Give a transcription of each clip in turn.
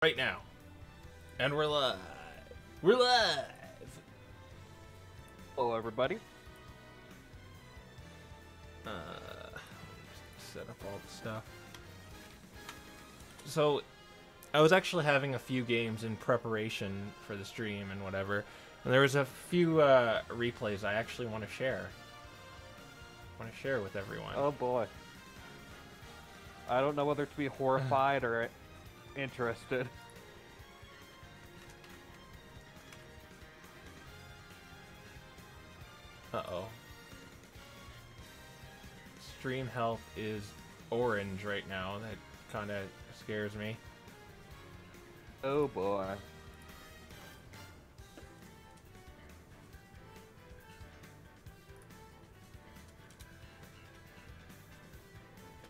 right now. And we're live. We're live. Hello, everybody. Set up all the stuff. So, I was actually having a few games in preparation for the stream and whatever, and there was a few replays I actually want to share. With everyone. Oh boy. I don't know whether to be horrified or interested. Uh-oh. Stream health is orange right now. That kind of scares me. Oh boy.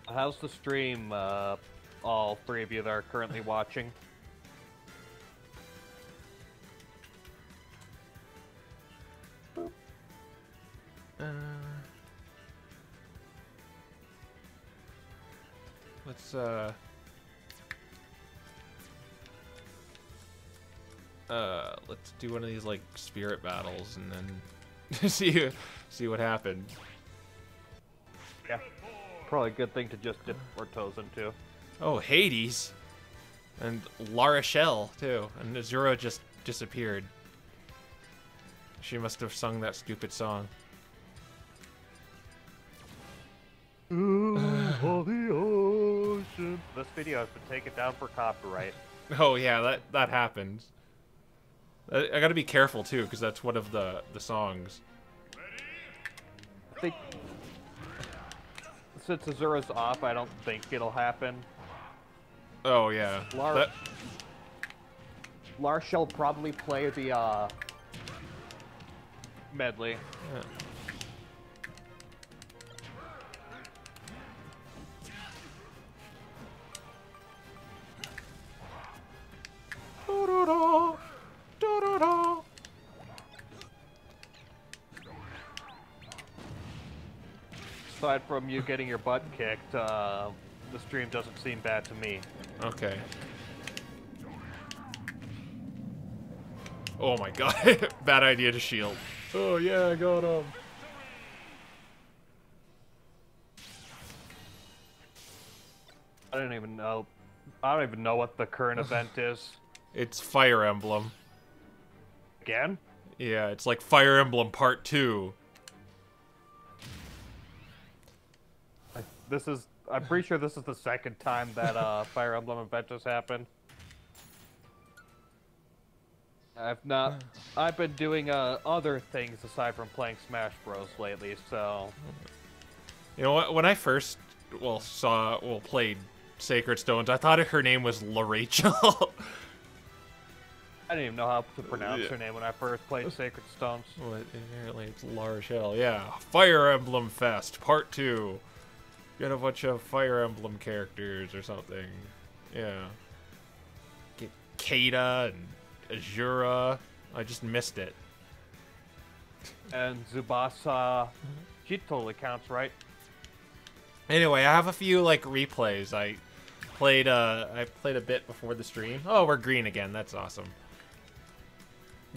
How's the stream, all three of you that are currently watching? Let's do one of these like spirit battles and then see what happens. Yeah. Probably a good thing to just dip our toes into. Oh, Hades! And La Rochelle, too. And Azura just disappeared. She must have sung that stupid song. Ooh, for the ocean. This video has been taken down for copyright. Oh, yeah, that happened. I gotta be careful, too, because that's one of the songs. I think since Azura's off, I don't think it'll happen. Oh, yeah. Lars shall probably play the, medley. Yeah. Aside from you getting your butt kicked, the stream doesn't seem bad to me. Okay. Oh my god. Bad idea to shield. Oh yeah, I got him. I don't even know what the current event is. It's Fire Emblem. Again? Yeah, it's like Fire Emblem Part 2. I'm pretty sure this is the second time that Fire Emblem event has happened. I've been doing other things aside from playing Smash Bros lately, so. You know what? When I first played Sacred Stones, I thought her name was La Rachel. I didn't even know how to pronounce her name when I first played Sacred Stones. Well, apparently it's La Rochelle. Yeah, Fire Emblem Fest Part 2. Get a bunch of Fire Emblem characters or something. Yeah. Get Kata and Azura. I just missed it. And Tsubasa. She totally counts, right? Anyway, I have a few like replays. I played a bit before the stream. Oh, we're green again. That's awesome.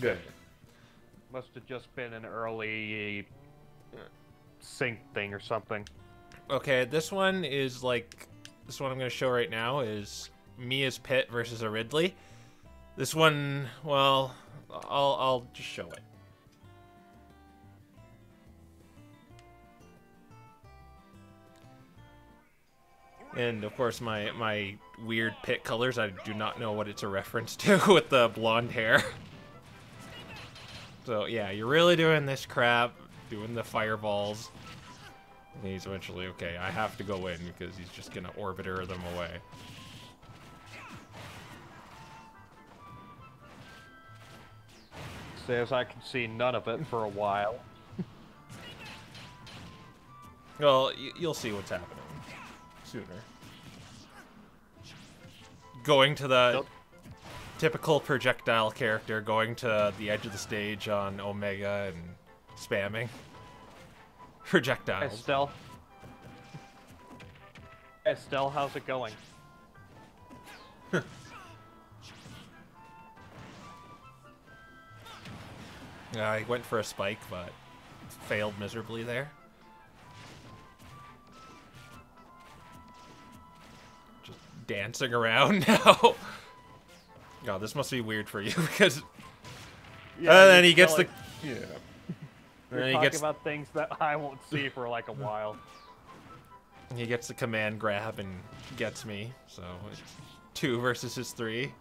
Good. Must have just been an early sync thing or something. Okay, this one I'm going to show right now is me as Pit versus a Ridley. This one, well, I'll just show it. And of course my weird Pit colors, I do not know what it's a reference to with the blonde hair. So yeah, you're really doing this crap, doing the fireballs. And he's eventually, okay, I have to go in because he's just gonna orbiter them away. Says I can see none of it for a while. Well, you'll see what's happening sooner. Going to the typical projectile character, going to the edge of the stage on Omega and spamming projectiles. Estelle, how's it going? I went for a spike, but failed miserably there. Just dancing around now. God, this must be weird for you because. Yeah, And then he gets the. Yeah. You're And talking about things that I won't see for like a while. He gets the command grab and gets me. So it's 2 versus his 3.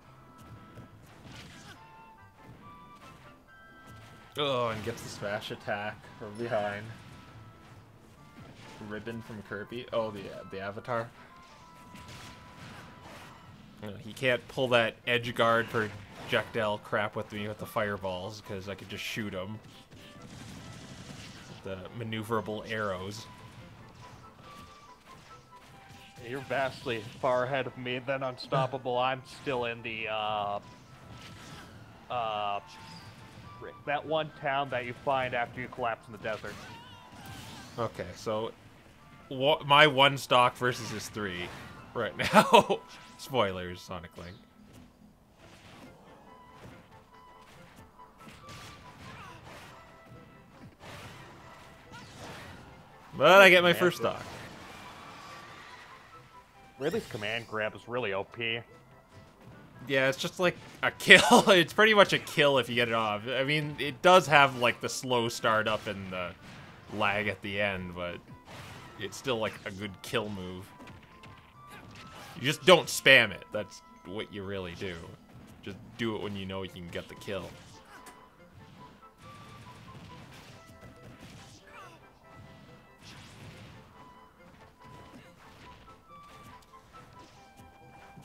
Oh, and gets the smash attack from behind. Ribbon from Kirby. Oh, the Avatar. He can't pull that edge guard projectile crap with me with the fireballs because I could just shoot him. The maneuverable arrows. You're vastly far ahead of me. Then Unstoppable. I'm still in the that one town that you find after you collapse in the desert. Okay, so my 1 stock versus his 3 right now. Spoilers, Sonic Link. But I get my first stock. Ridley's command grab is really OP. Yeah, it's just like a kill. It's pretty much a kill if you get it off. I mean, it does have like the slow start up and the lag at the end, but it's still like a good kill move. You just don't spam it. That's what you really do. Just do it when you know you can get the kill.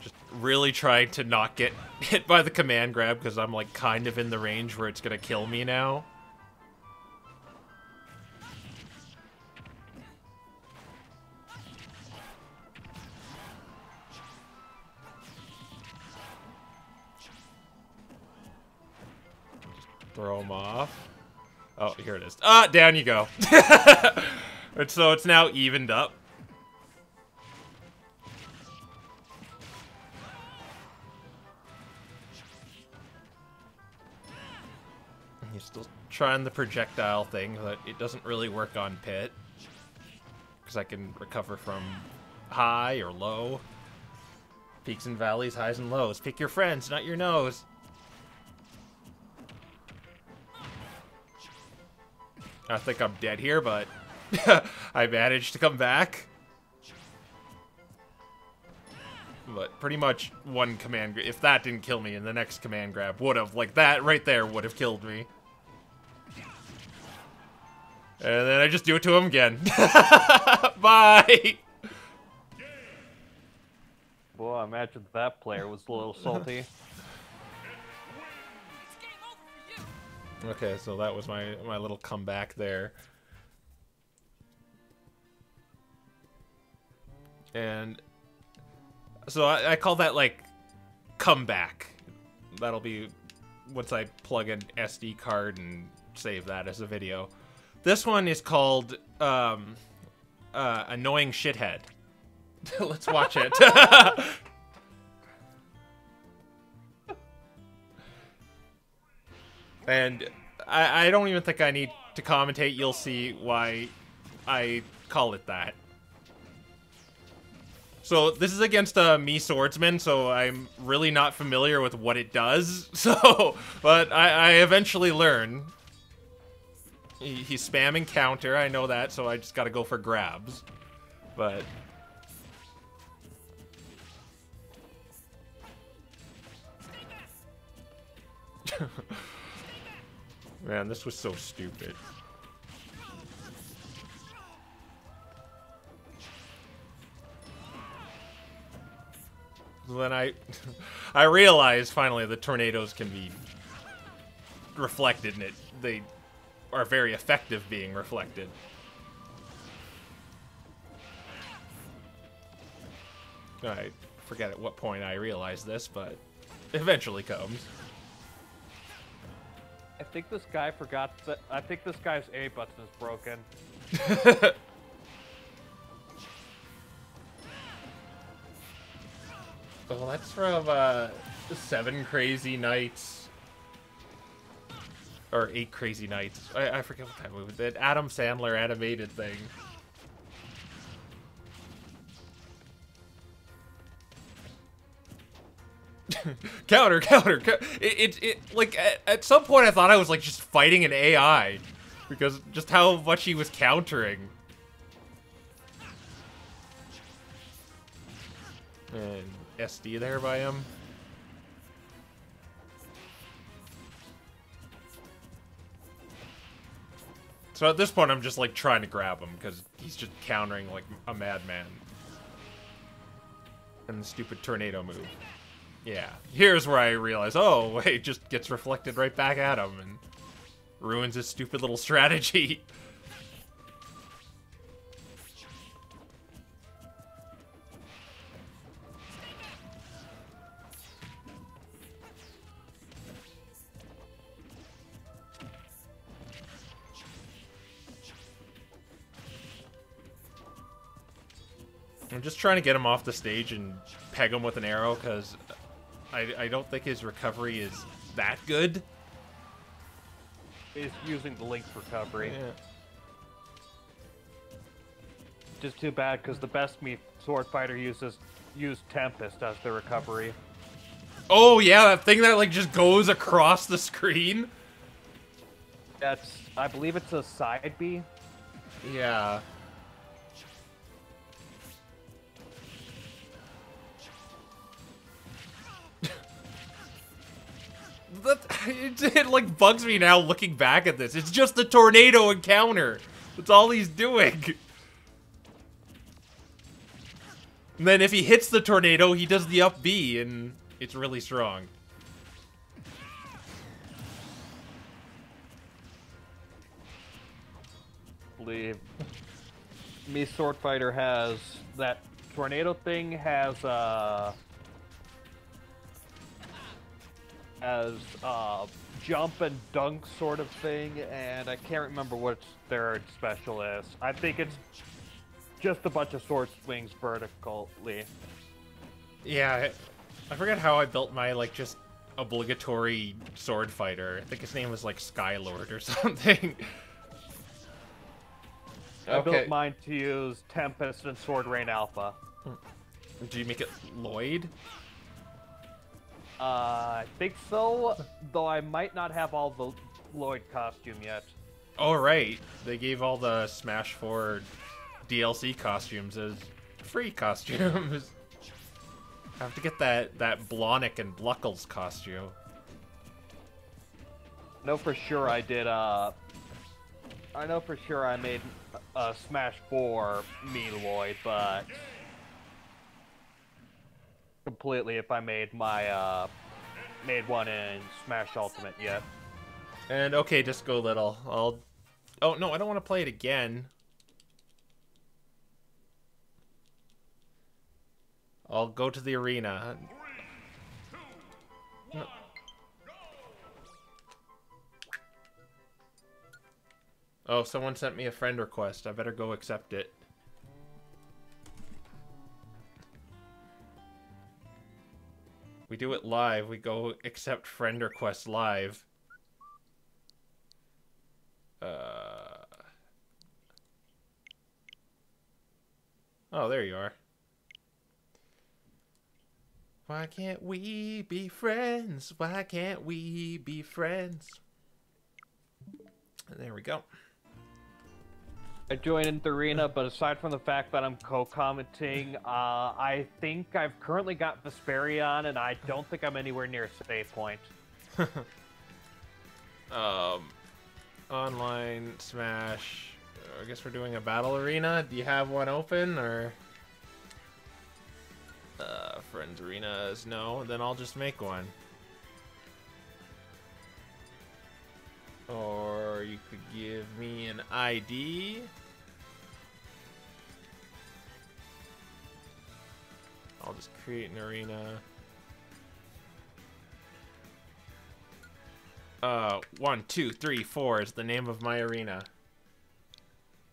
Just really trying to not get hit by the command grab because I'm like kind of in the range where it's gonna kill me now. Throw him off. Oh, here it is. Ah, down you go. So it's now evened up. He's still trying the projectile thing, but it doesn't really work on Pit. Because I can recover from high or low. Peaks and valleys, highs and lows. Pick your friends, not your nose. I think I'm dead here, but I managed to come back. But pretty much one command, if that didn't kill me, and the next command grab would have, like that right there would have killed me. And then I just do it to him again. Bye! Well, I imagine that player was a little salty. Okay, so that was my little comeback there. And so I call that like comeback. That'll be once I plug an SD card and save that as a video. This one is called Annoying Shithead. Let's watch it. And I don't even think I need to commentate. You'll see why I call it that. So this is against a Mii Swordsman, so I'm really not familiar with what it does. So, but I eventually learn. He's spamming counter, I know that, so I just gotta go for grabs. But... Man, this was so stupid. Then I realized finally the tornadoes can be reflected in it. They are very effective being reflected. I forget at what point I realized this, but it eventually comes. I think this guy forgot that. I think this guy's A button is broken. Well, that's from 7 Crazy Nights. Or 8 Crazy Nights. I forget what that movie. That Adam Sandler animated thing. Counter. It like at some point I thought I was like just fighting an AI because just how much he was countering. And SD there by him. So at this point I'm just like trying to grab him because he's just countering like a madman. And the stupid tornado move. Yeah, here's where I realize, oh, wait, it just gets reflected right back at him and ruins his stupid little strategy. I'm just trying to get him off the stage and peg him with an arrow because I don't think his recovery is that good. Is using the Link's recovery. Yeah. Just too bad because the best Mii sword fighter used Tempest as the recovery. Oh yeah, that thing that like just goes across the screen. I believe it's a side B. Yeah. It like bugs me now looking back at this. It's just the tornado encounter. That's all he's doing. And then if he hits the tornado, he does the up B, and it's really strong. I believe Mii sword fighter has that tornado thing has jump and dunk sort of thing, and I can't remember what its third special is. I think it's just a bunch of sword swings vertically. Yeah, I forget how I built my, like, just obligatory sword fighter. I think his name was, like, Skylord or something. I built mine to use Tempest and Sword Rain Alpha. Did you make it Lloyd? I think so, though I might not have all the Lloyd costume yet. Oh, right. They gave all the Smash 4 DLC costumes as free costumes. I have to get that Blonick and Bluckles costume. I know for sure I did, I know for sure I made Smash 4 Mii Lloyd, but completely if I made my made one in Smash Ultimate yet. And okay, Disco Little. Oh no, I don't want to play it again. I'll go to the arena. No. Oh, someone sent me a friend request. I better go accept it. We do it live. We go accept friend requests live. Oh, there you are. Why can't we be friends? Why can't we be friends? There we go. I joined the arena, but aside from the fact that I'm co-commenting, I think I've currently got Vesperion, and I don't think I'm anywhere near a save point. Online Smash. I guess we're doing a battle arena. Do you have one open, or friends arenas? No, then I'll just make one. Or you could give me an ID. I'll just create an arena. 1, 2, 3, 4 is the name of my arena.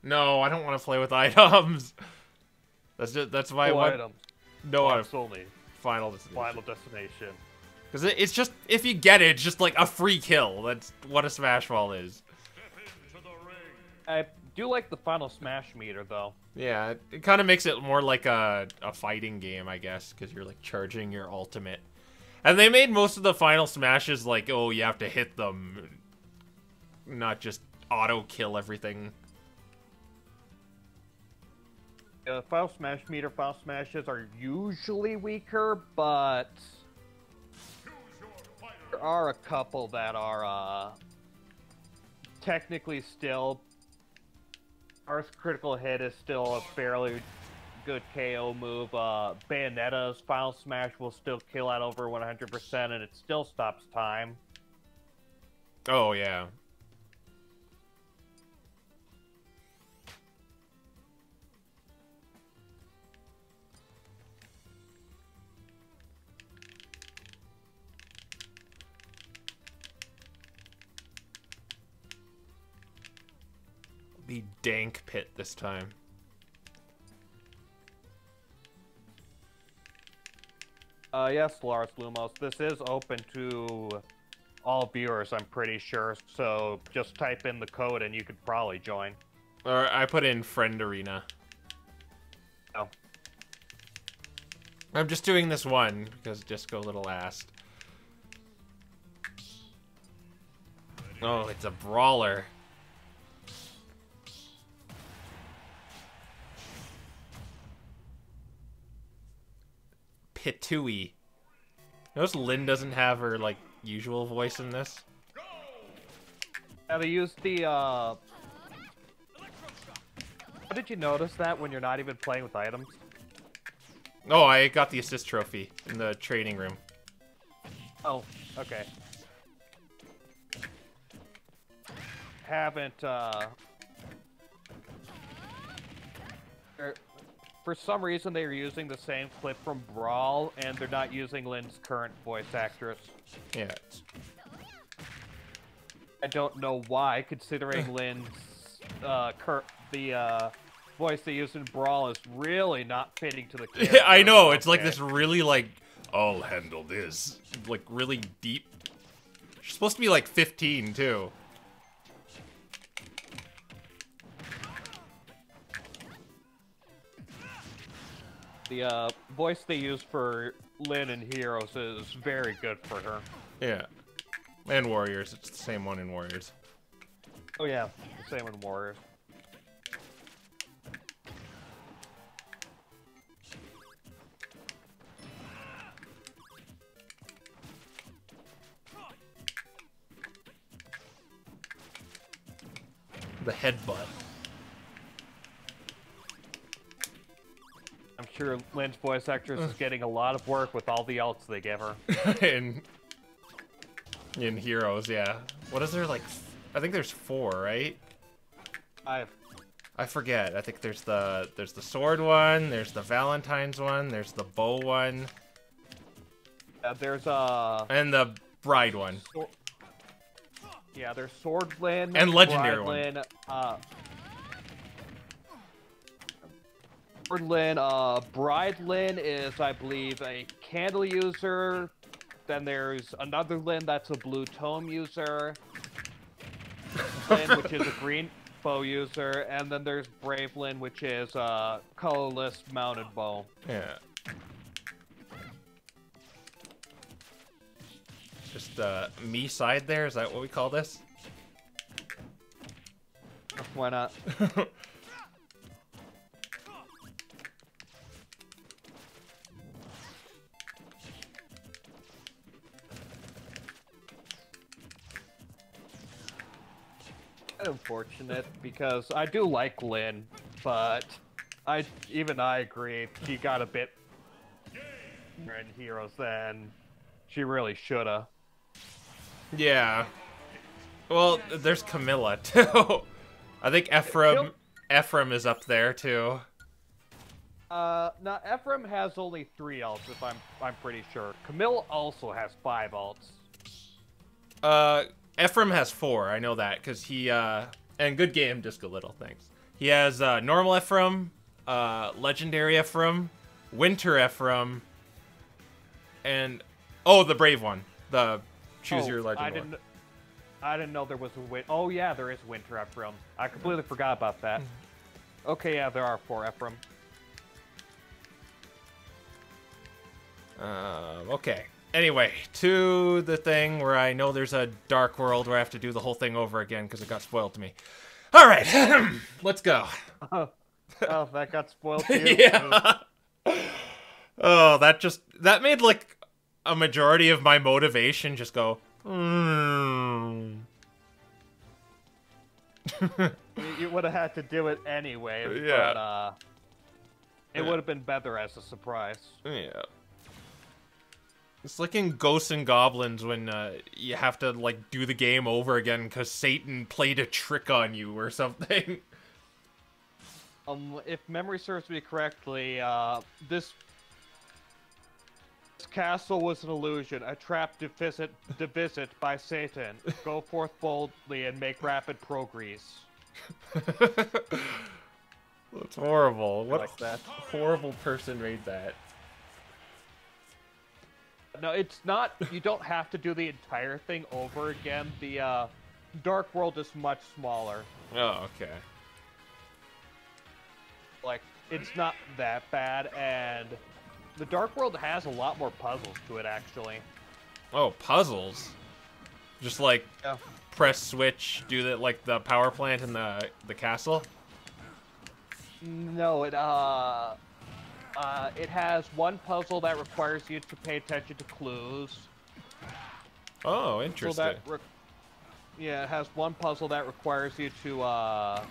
No, I don't want to play with items. That's why no items. No items. Only. Final destination. Final destination. Because it's just, if you get it, it's just like a free kill. That's what a Smash Ball is. I do like the final Smash meter, though. Yeah, it kind of makes it more like a fighting game, I guess, because you're like charging your ultimate. And they made most of the final Smashes like, oh, you have to hit them, not just auto-kill everything. Final Smash meter, final Smashes are usually weaker, but there are a couple that are technically still. Earth Critical Hit is still a fairly good KO move. Bayonetta's Final Smash will still kill at over 100%, and it still stops time. Oh, yeah. Be Dank Pit this time. Yes, Lars Lumos. This is open to all viewers, I'm pretty sure. So just type in the code and you could probably join. Or I put in Friend Arena. Oh. I'm just doing this one because Disco Little asked. Oh, it's a brawler. Pitui. Notice Lynn doesn't have her, like, usual voice in this. Yeah, they used the, How did you notice that when you're not even playing with items? Oh, I got the assist trophy in the training room. Oh, okay. Haven't, for some reason, they are using the same clip from Brawl, and they're not using Lynn's current voice actress. Yeah. I don't know why, considering Lynn's voice they use in Brawl is really not fitting to the character. Yeah, I know. It's like this really, like, I'll handle this. Like, really deep. She's supposed to be, like, 15, too. The voice they use for Lynn in Heroes is very good for her. Yeah. And Warriors. It's the same one in Warriors. Oh yeah, the same in Warriors. The headbutt. I'm sure Lynn's voice actress is getting a lot of work with all the ults they give her. in Heroes, yeah. What is there, like, I think there's 4, right? I forget. I think there's the sword one, there's the Valentine's one, there's the bow one. There's and the bride one. Yeah, there's Sword Lyn and legendary Bride one. Sword Lyn, Bride Lyn is, I believe, a candle user. Then there's another Lyn that's a blue tome user. Lyn, which is a green bow user, and then there's Brave Lyn, which is a colorless mounted bow. Yeah. Just me side there, is that what we call this? Why not? Unfortunate, because I do like Lynn, but even I agree she got a bit more in Heroes than she really shoulda. Yeah. Well, there's Camilla too. I think Ephraim is up there too. Now Ephraim has only 3 ults, if I'm pretty sure. Camille also has 5 ults. Ephraim has 4, I know that, because he, and good game, Disco Little, thanks. He has, normal Ephraim, legendary Ephraim, winter Ephraim, and, Oh, the brave one. The choose your legend one. I didn't know there was a win. Oh yeah, there is Winter Ephraim. I completely forgot about that. Okay, yeah, there are 4 Ephraim. Okay. Anyway, to the thing where I know there's a dark world where I have to do the whole thing over again because it got spoiled to me. All right, let's go. Oh, that got spoiled to you? Yeah. Oh, that made like a majority of my motivation just go. You would have had to do it anyway, yeah. But it would have been better as a surprise. Yeah. It's like in Ghosts and Goblins when you have to like do the game over again because Satan played a trick on you or something. If memory serves me correctly, this castle was an illusion, a trap to visit by Satan. Go forth boldly and make rapid progress. That's horrible. What like that. Horrible person made that. No, it's not. You don't have to do the entire thing over again. The Dark World is much smaller. Oh, okay. Like, it's not that bad, and the Dark World has a lot more puzzles to it, actually. Oh, puzzles? Just like Yeah. press switch, do the like the power plant in the castle? No, it has one puzzle that requires you to pay attention to clues. Oh, interesting. Yeah, it has one puzzle that requires you to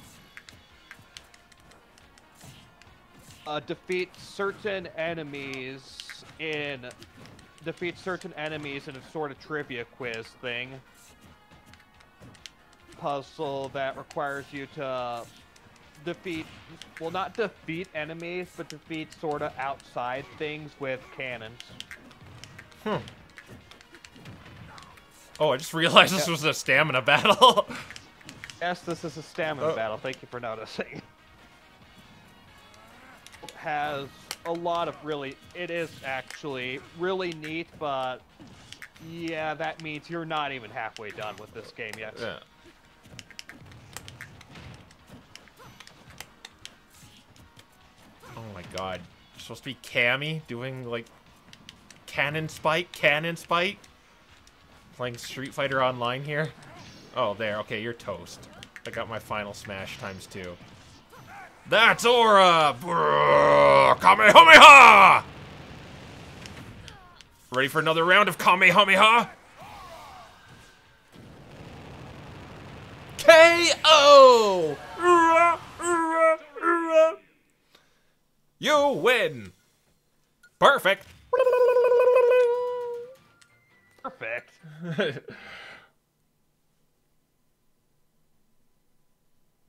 defeat certain enemies in a sort of trivia quiz thing. Puzzle that requires you to defeat, well, not defeat enemies, but defeat sort of outside things with cannons. Oh, I just realized this was a stamina battle. Yes, this is a stamina battle. Thank you for noticing. Has a lot of it is actually really neat, but yeah, that means you're not even halfway done with this game yet. Yeah. Oh my god. You're supposed to be Cammy doing like cannon spike? Playing Street Fighter Online here? Oh, there. Okay, you're toast. I got my final smash ×2. That's Aura! Brrr, Kamehameha! Ready for another round of Kamehameha? KO! You win! Perfect! Perfect.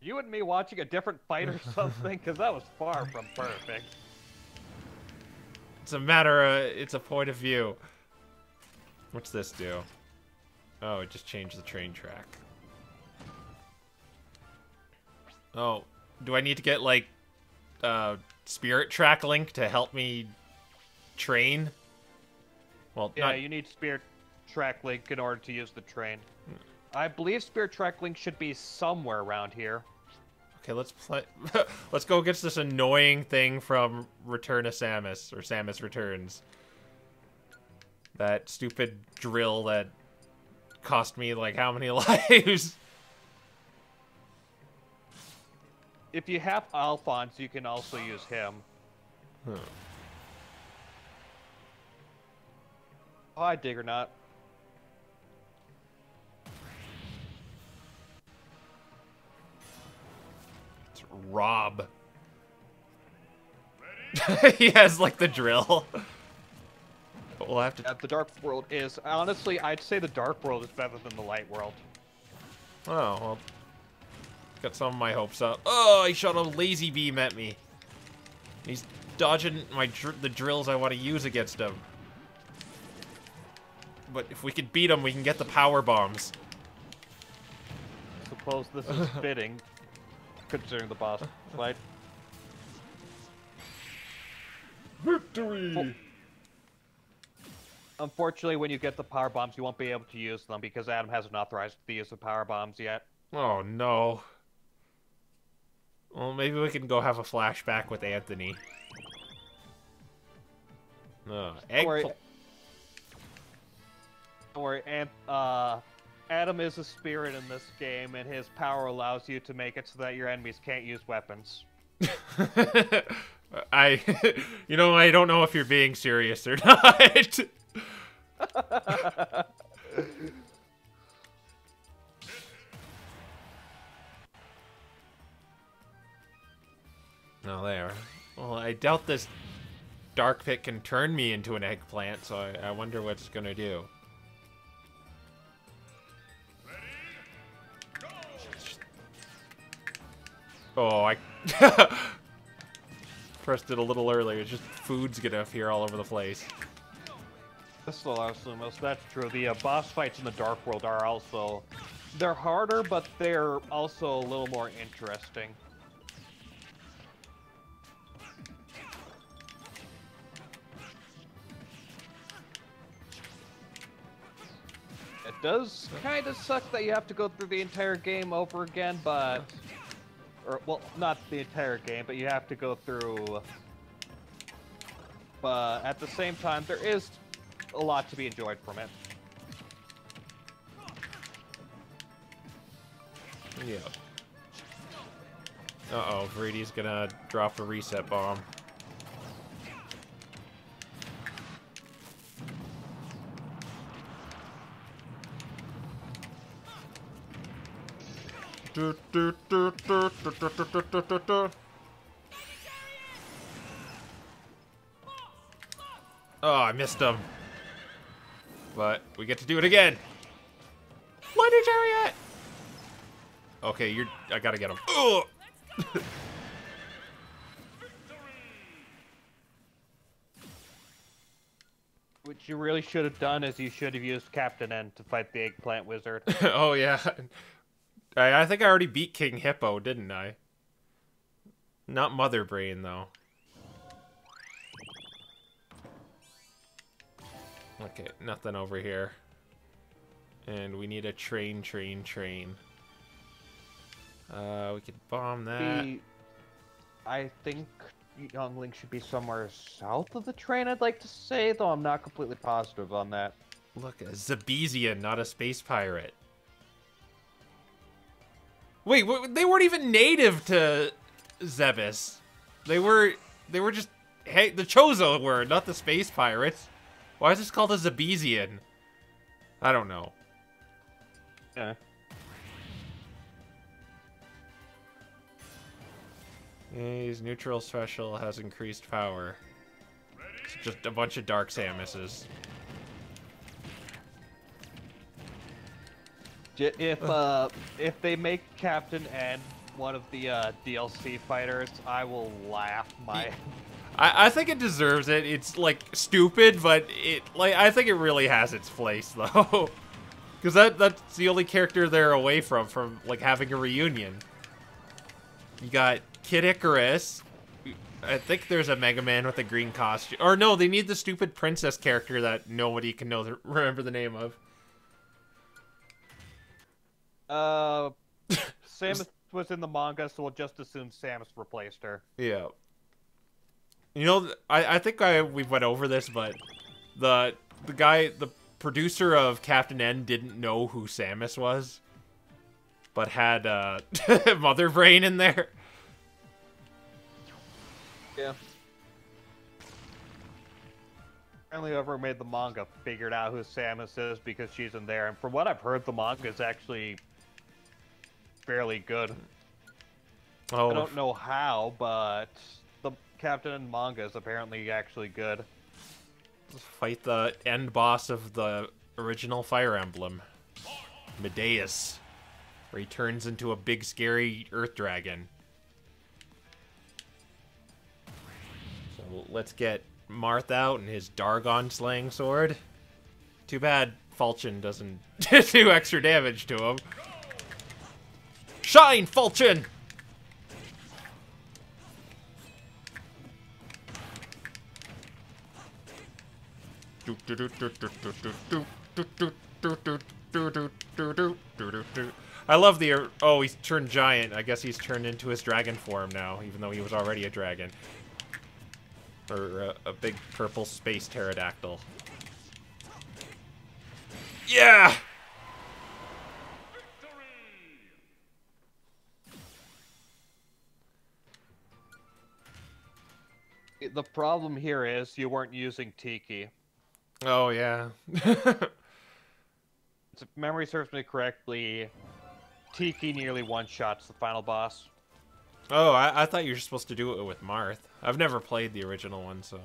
You and me watching a different fight or something? Because that was far from perfect. It's a matter of, it's a point of view. What's this do? Oh, it just changed the train track. Oh, do I need to get, like, Spirit Track Link to help me train? Well, yeah, you need Spirit Track Link in order to use the train. I believe Spirit Track Link should be somewhere around here. Okay, let's play. Let's go against this annoying thing from Return of Samus, or Samus Returns. That stupid drill that cost me, like, how many lives? If you have Alphonse, you can also use him. Huh. Oh, hi, Diggernaut. It's Rob. He has, like, the drill. But we'll have to... The Dark World is... Honestly, I'd say the Dark World is better than the Light World. Oh, well... Got some of my hopes up. Oh, he shot a lazy beam at me. He's dodging the drills I want to use against him. But if we could beat him, we can get the power bombs. I suppose this is fitting, considering the boss fight. Victory! Unfortunately, when you get the power bombs, you won't be able to use them because Adam hasn't authorized the use of power bombs yet. Oh no. Well, maybe we can go have a flashback with Anthony. Don't worry, Adam is a spirit in this game, and his power allows you to make it so that your enemies can't use weapons. You know, I don't know if you're being serious or not. No, there. Well, I doubt this dark pit can turn me into an eggplant, so I wonder what it's gonna do. Oh, I pressed it a little earlier. Just food's gonna appear all over the place. This allows Lumos, that's true. The boss fights in the Dark World are also... They're harder, but they're also a little more interesting. It does kind of suck that you have to go through the entire game over again, but... Or, well, not the entire game, but you have to go through... But at the same time, there is a lot to be enjoyed from it. Yeah. Uh-oh, Vridi's gonna drop a reset bomb. Oh, I missed him. But we get to do it again. Lightning Chariot! Okay, I gotta get him. Ugh! What you really should have done is you should have used Captain N to fight the Eggplant Wizard. Oh, yeah. I think I already beat King Hippo, didn't I? Not Mother Brain, though. Okay, nothing over here. And we need a train. We could bomb that. I think Youngling should be somewhere south of the train, I'd like to say, though I'm not completely positive on that. Look, a Zabezian, not a space pirate. Wait, they weren't even native to Zebes. They were just, hey, the Chozo were, not the space pirates. Why is this called a Zabezian? I don't know. Yeah. His neutral special has increased power. It's just a bunch of Dark Samuses. If they make Captain N one of the DLC fighters, I will laugh my... I think it deserves it. It's like stupid, but I think it really has its place though. Because that's the only character they're away from like having a reunion. You got Kid Icarus. I think there's a Mega Man with a green costume. Or no, they need the stupid princess character that nobody can remember the name of. Samus was in the manga, so we'll just assume Samus replaced her. Yeah. You know, I think we went over this, but the producer of Captain N didn't know who Samus was, but had Mother Brain in there. Yeah. Apparently whoever made the manga figured out who Samus is because she's in there, and from what I've heard, the manga is actually fairly good. Oh. I don't know how, but the Captain N manga is apparently actually good. Fight the end boss of the original Fire Emblem, Medeus, where he turns into a big scary earth dragon. So let's get Marth out and his Dargon slaying sword. Too bad Falchion doesn't do extra damage to him. Shine, Falchion! I love the... Oh, he's turned giant. I guess he's turned into his dragon form now, even though he was already a dragon. Or a big purple space pterodactyl. Yeah! The problem here is you weren't using Tiki. Oh, yeah. If memory serves me correctly, Tiki nearly one-shots the final boss. Oh, I thought you were supposed to do it with Marth. I've never played the original one, so...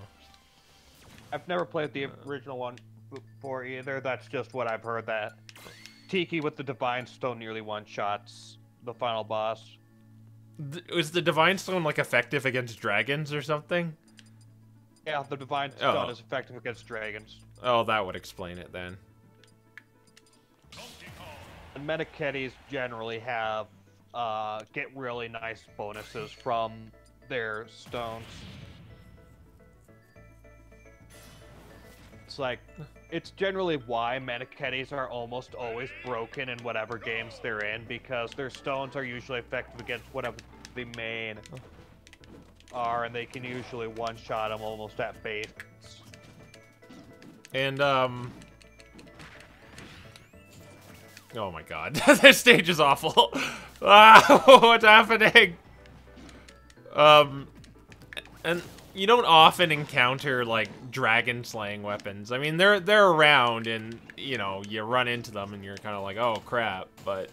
I've never played the original one before either. That's just what I've heard, that Tiki with the Divine Stone nearly one-shots the final boss. Is the Divine Stone, like, effective against dragons or something? Yeah, the Divine Stone is effective against dragons. Oh, that would explain it then. And Metaketes generally have, get really nice bonuses from their stones. It's like, it's generally why Metaketes are almost always broken in whatever games they're in, because their stones are usually effective against whatever the main are, and they can usually one-shot them almost at base. And, oh my god, this stage is awful. Ah, what's happening? And you don't often encounter, like, dragon-slaying weapons. I mean, they're around, and, you know, you run into them, and you're kind of like, oh, crap, but...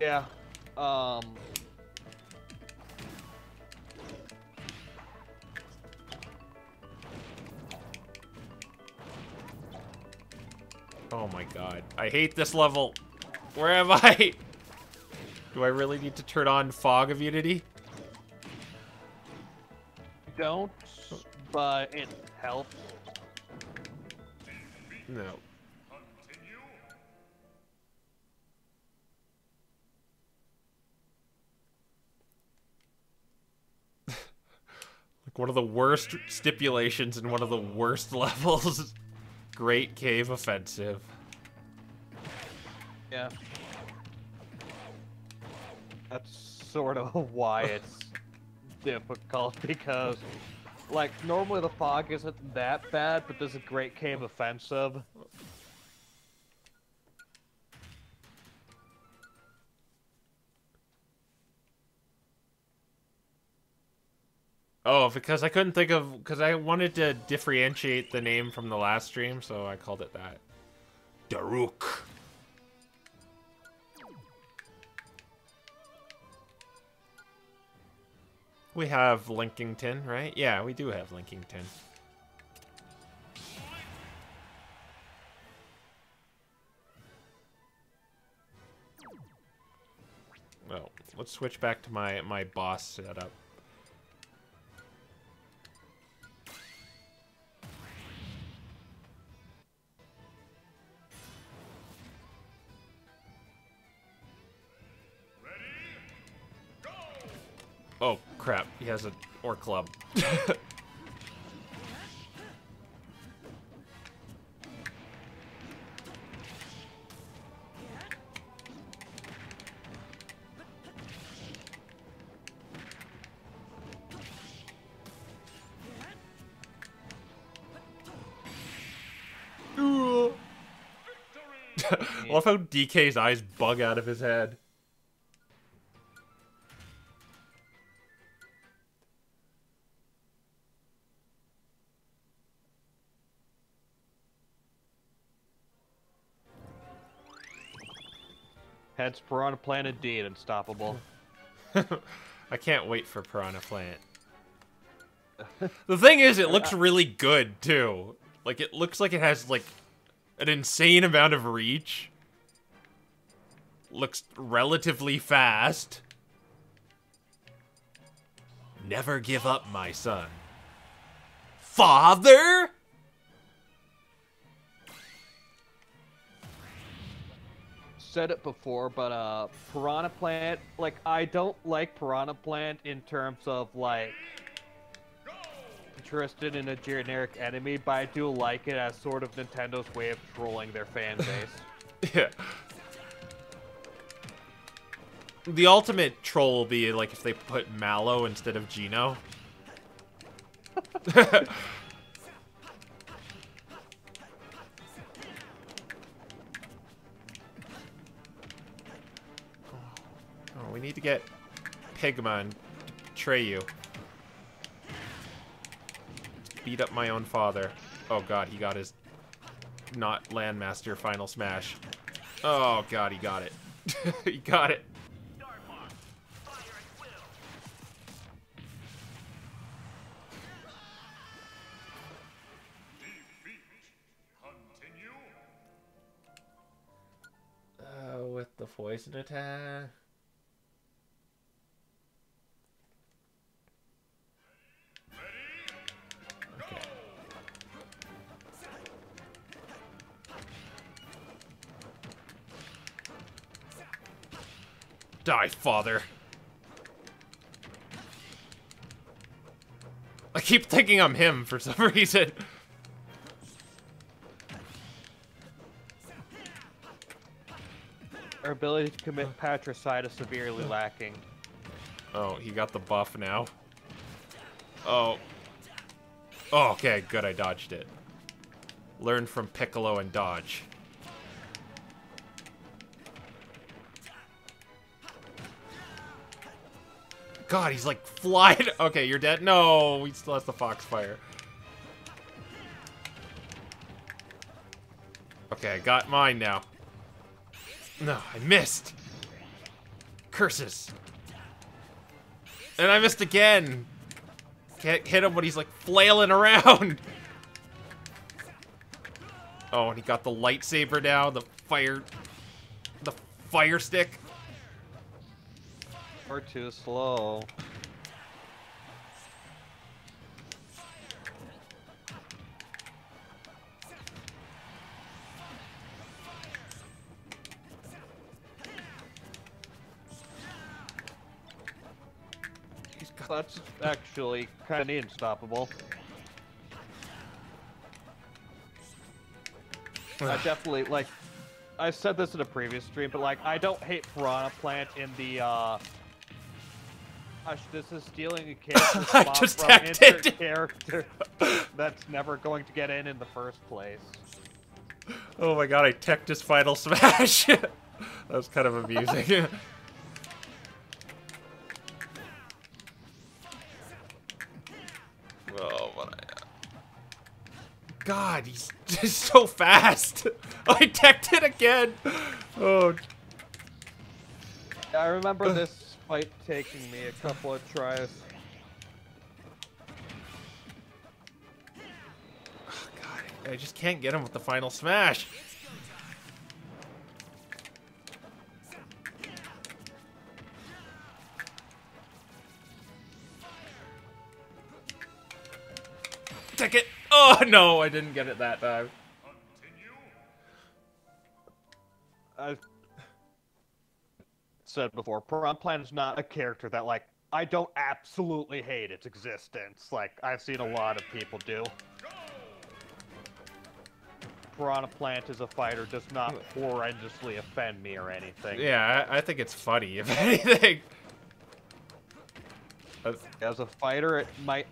Yeah, Oh my god. I hate this level. Where am I? Do I really need to turn on Fog of Unity? don't, but it helps. No. Like one of the worst stipulations in one of the worst levels. Great Cave Offensive. Yeah. That's sort of why it's difficult, because, like, normally the fog isn't that bad, but there's a Great Cave Offensive. Oh, because I couldn't think of... Because I wanted to differentiate the name from the last stream, so I called it that. Daruk. We have Linkington, right? Yeah, we do have Linkington. Oh, let's switch back to my boss setup. Oh, crap. He has an Orc Club. I love how DK's eyes bug out of his head. Hence, Piranha Plant indeed unstoppable. I can't wait for Piranha Plant. The thing is, it looks really good, too. Like, it looks like it has, like, an insane amount of reach. Looks relatively fast. Never give up, my son. Father? Said it before, but Piranha Plant, like, I don't like Piranha Plant in terms of, like, interested in a generic enemy, but I do like it as sort of Nintendo's way of trolling their fan base. Yeah. The ultimate troll will be like if they put Mallow instead of Geno. Oh, we need to get Pigma and betray you. Beat up my own father. Oh god, he got his not Landmaster final smash. Oh god, he got it. He got it. With the poison attack. Okay. Die, father. I keep thinking I'm him for some reason. Our ability to commit patricide is severely lacking. Oh, he got the buff now. Oh. Oh, okay, good, I dodged it. Learn from Piccolo and dodge. God, he's like flying. Okay, you're dead. No, he still has the Foxfire. Okay, I got mine now. No, I missed. Curses. And I missed again. Can't hit him when he's like flailing around. Oh, and he got the lightsaber now, the fire stick. Or too slow. That's actually kind of unstoppable. I definitely, like, I said this in a previous stream, but, like, I don't hate Piranha Plant in the, this is stealing a character I spot just from tapped insert it. character that's never going to get in the first place. Oh my god, I teched his final smash. That was kind of amusing. Oh, but God, he's just so fast. I teched it again. Oh. I remember this fight taking me a couple of tries. Oh, God, I just can't get him with the final smash. Take it. Oh, no, I didn't get it that time. I've said before, Piranha Plant is not a character that, like, I don't absolutely hate its existence, like I've seen a lot of people do. Piranha Plant as a fighter does not horrendously offend me or anything. Yeah, I think it's funny, if anything. As a fighter, it might...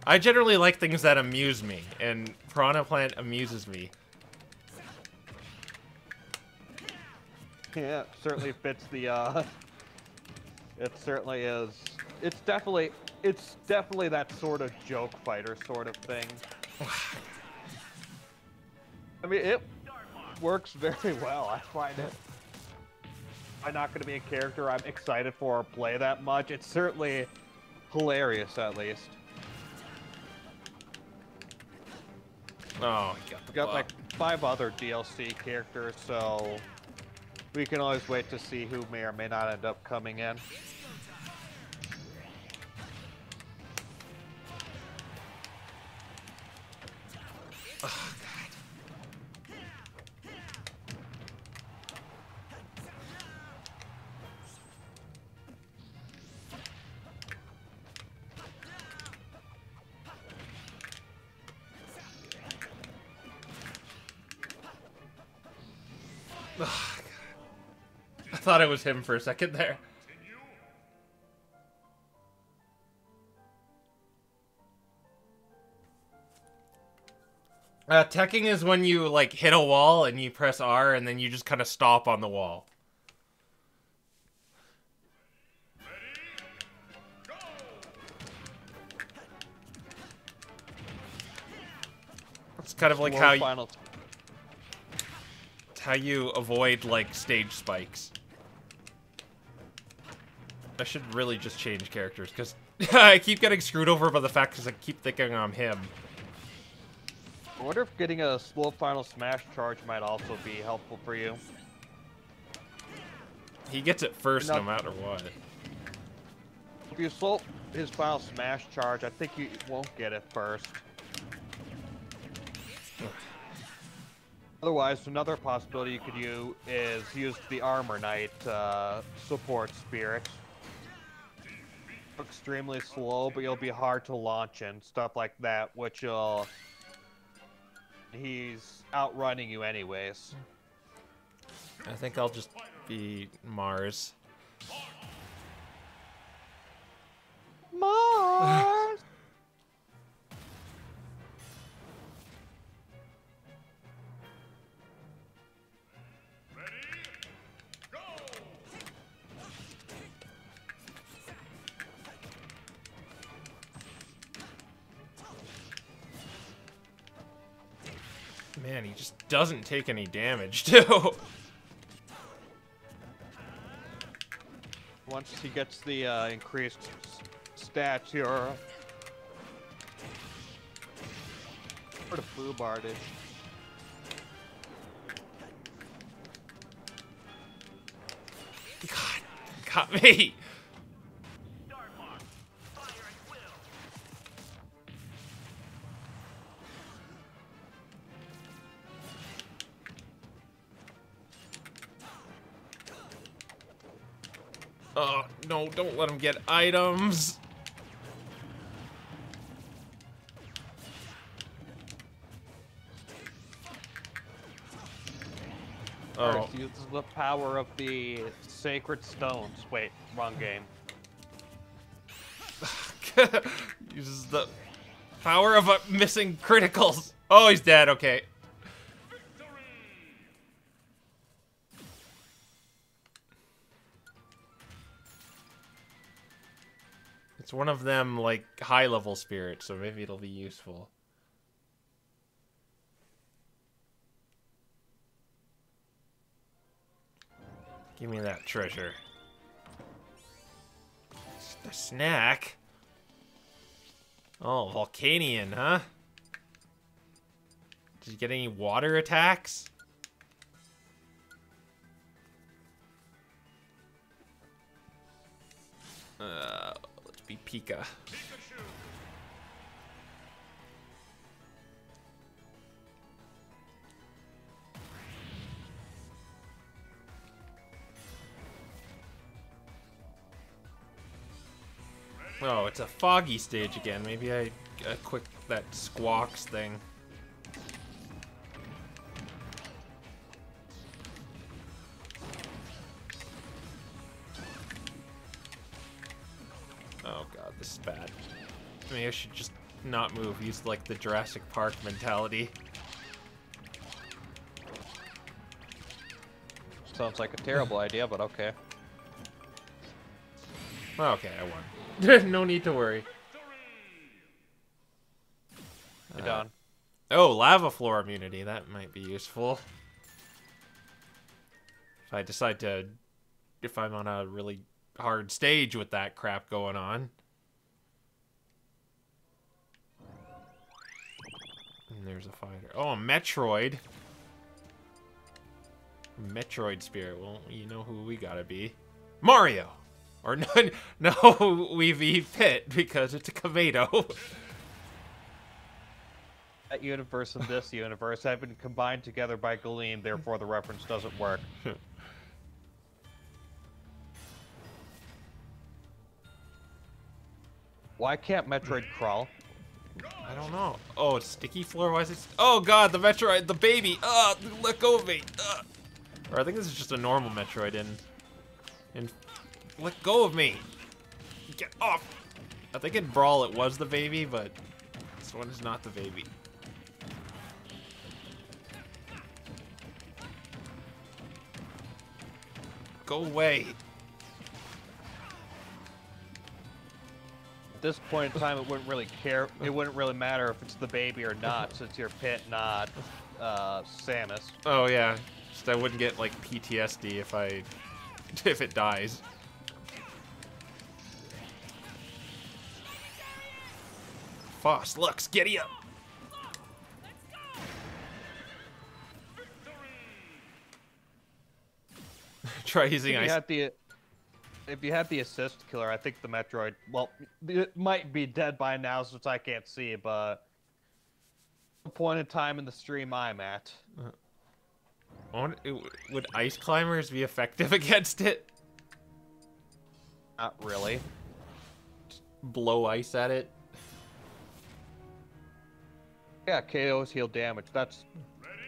I generally like things that amuse me, and Piranha Plant amuses me. Yeah, it certainly fits the, it certainly is. It's definitely that sort of joke fighter sort of thing. I mean, it works very well. I find it. I'm not going to be a character I'm excited for or play that much. It's certainly hilarious, at least. Oh, he got the We got buff. like 5 other DLC characters, so we can always wait to see who may or may not end up coming in. Oh, God. Oh, I thought it was him for a second there. Teching is when you, like, hit a wall and you press R and then you just kind of stop on the wall. It's kind of like how you avoid, like, stage spikes. I should really just change characters, because I keep getting screwed over by the fact because I keep thinking I'm him. I wonder if getting a slow final smash charge might also be helpful for you. He gets it first no matter what. If you slow his final smash charge, I think you won't get it first. Otherwise, another possibility you could use is use the Armor Knight support spirit. Extremely slow, but you'll be hard to launch and stuff like that, which will... He's outrunning you anyways. I think I'll just be Mars. Mars! Man, he just doesn't take any damage, too. Once he gets the increased stature, sort of foobardish. God, got me. Oh, no, don't let him get items. Oh. Uses the power of the sacred stones. Wait, wrong game. Uses the power of missing criticals. Oh, he's dead. Okay. It's one of them, like, high-level spirits, so maybe it'll be useful. Give me that treasure. The snack? Oh, Volcanion, huh? Did you get any water attacks? Let's be Pika. Oh, it's a foggy stage again. Maybe I quick that squawks thing. Oh god, this is bad. Maybe I should just not move. Use like the Jurassic Park mentality. Sounds like a terrible idea, but okay. Okay, I won. No need to worry. You're done. Oh, lava floor immunity. That might be useful. If I decide to... If I'm on a really hard stage with that crap going on. And there's a fighter. Oh, a Metroid. Metroid spirit. Well, you know who we gotta be. Mario! Or no, we be Pit, because it's a Kamedo. That universe and this universe have been combined together by Galeem, therefore the reference doesn't work. Why can't Metroid crawl? I don't know. Oh, it's sticky floor? Why is it... Oh god, the Metroid, the baby! Let go of me! Or I think this is just a normal Metroid in let go of me! Get off! I think in Brawl it was the baby, but this one is not the baby. Go away! At this point in time, it wouldn't really care. It wouldn't really matter if it's the baby or not, since you're Pit, not Samus. Oh yeah, just I wouldn't get like PTSD if it dies. Foss, Lux, giddy up! Try using ice. If you had the assist killer, I think the Metroid, well, it might be dead by now since I can't see, but the point in time in the stream I'm at. Would ice climbers be effective against it? Not really. Just blow ice at it? Yeah, KOs heal damage. That's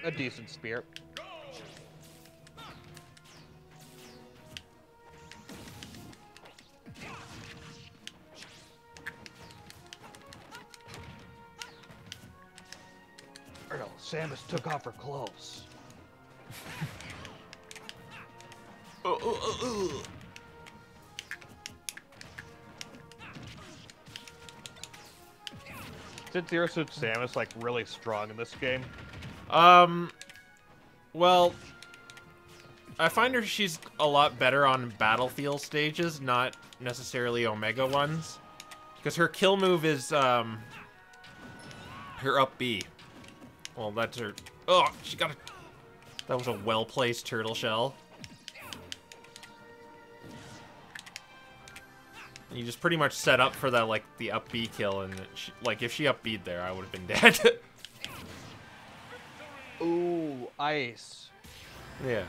a decent spear. Samus took off her clothes. Isn't Zero Suit Samus like really strong in this game? Well, I find she's a lot better on battlefield stages, not necessarily Omega ones, because her kill move is her up B. Well, that's her. Oh, she got a. That was a well-placed turtle shell. You just pretty much set up for that, like, the up B kill, and like, if she up B'd there, I would have been dead. Ooh, ice. Yeah.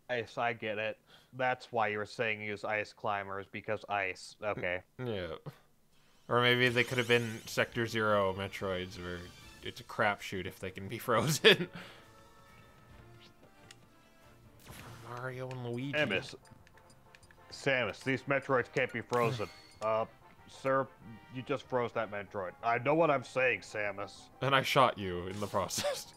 Ice, I get it. That's why you were saying use ice climbers, because ice. Okay. Yeah. Or maybe they could have been Sector Zero Metroids, where it's a crapshoot if they can be frozen. Mario and Luigi. Samus, these Metroids can't be frozen. Sir, you just froze that Metroid. I know what I'm saying, Samus. And I shot you in the process.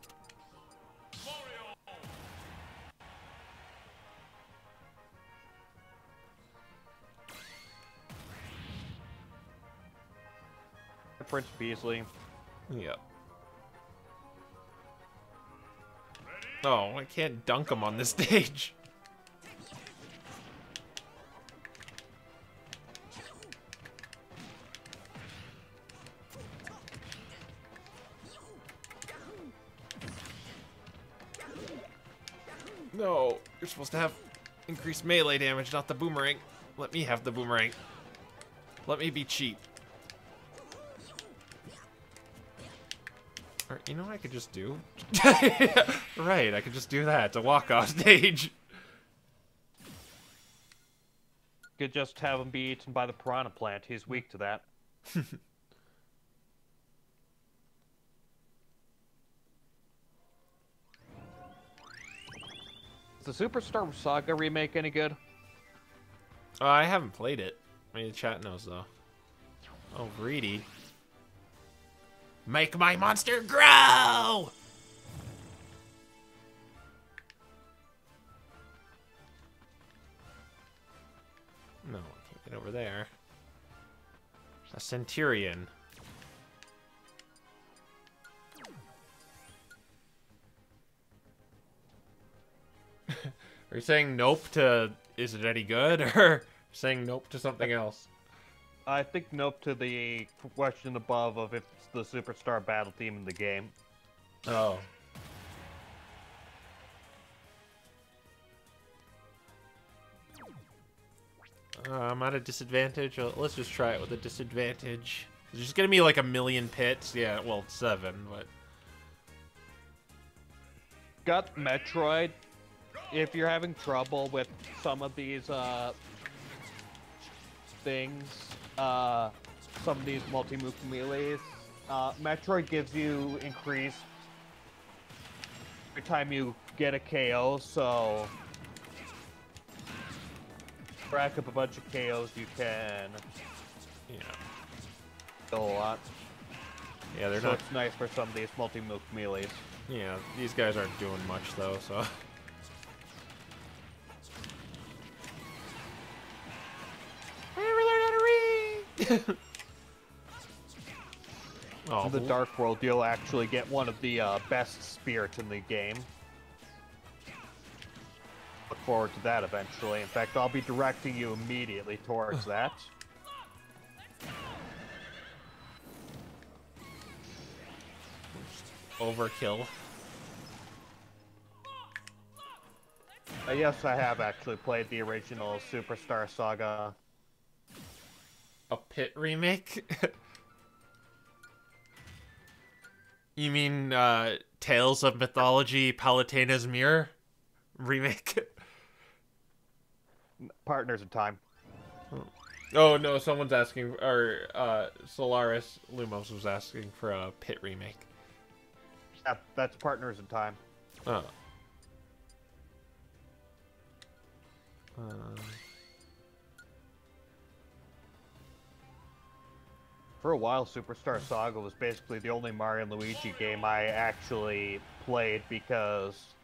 Prince Beasley. Yep. Oh, I can't dunk him on this stage. No, you're supposed to have increased melee damage, not the boomerang. Let me have the boomerang. Let me be cheap. Or, you know what I could just do? Right, I could just do that. It's a walk-off stage. Could just have him be eaten by the piranha plant. He's weak to that. Is the Superstar Saga remake any good? I haven't played it. Maybe the chat knows, though. Oh, greedy. Make my monster grow! No, I can't get over there. A Centurion. Are you saying nope to is it any good, or saying nope to something else? I think nope to the question above of if it's the Superstar battle theme in the game. Oh. I'm at a disadvantage. Let's just try it with a disadvantage. There's just gonna be like a million pits. Yeah, well, 7, but... Got Metroid. If you're having trouble with some of these things, some of these multi-move melees, Metroid gives you increased every time you get a KO, so rack up a bunch of KOs, you can Yeah. kill a lot. Yeah, they're So not. it's nice for some of these multi-move melees. Yeah, these guys aren't doing much though, so. Oh, In the Dark World, you'll actually get one of the best spirits in the game. Look forward to that eventually. In fact, I'll be directing you immediately towards that. overkill. Yes, I have actually played the original Superstar Saga. A Pit remake? You mean Tales of Mythology Palutena's Mirror remake? Partners in Time. Oh no, someone's asking, or Solaris Lumos was asking for a Pit remake. That's Partners in Time. Oh. For a while, Superstar Saga was basically the only Mario and Luigi game I actually played because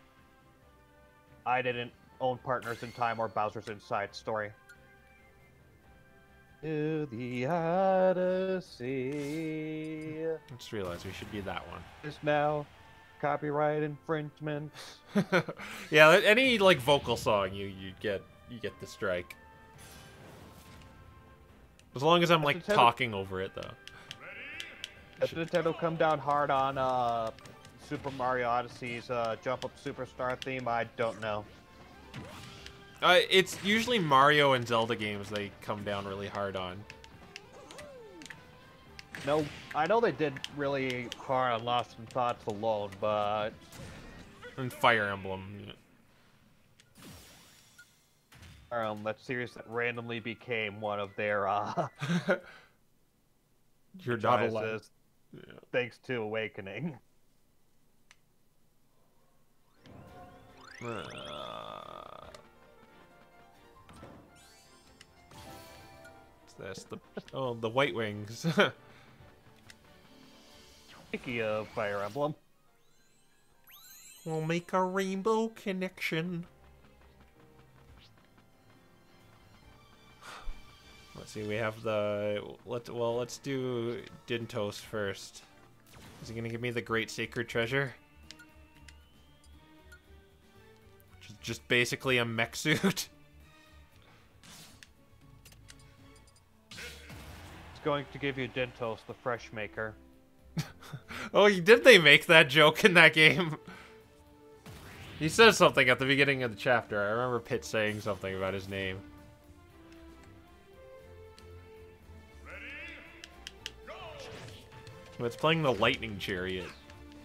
I didn't own Partners in Time or Bowser's Inside Story. To the Odyssey. I just realized we should be that one. Is now copyright infringement. Yeah, any like vocal song you get the strike. As long as I'm like talking over it though. Has Nintendo come down hard on Super Mario Odyssey's Jump Up Superstar theme? I don't know. It's usually Mario and Zelda games they come down really hard on. No, I know they did really hard on Lost in Thoughts alone, but... And Fire Emblem. That series that randomly became one of their, You're not allowed. Yeah. Thanks to Awakening. What's this? The White Wings. Speaking of Fire Emblem. We'll make a rainbow connection. Let's see, we have the... Let's do Dintos first. Is he gonna give me the Great Sacred Treasure? Just basically a mech suit. It's going to give you Dintos, the Fresh Maker. Oh, did they make that joke in that game? He says something at the beginning of the chapter. I remember Pit saying something about his name. Well, it's playing the Lightning Chariot.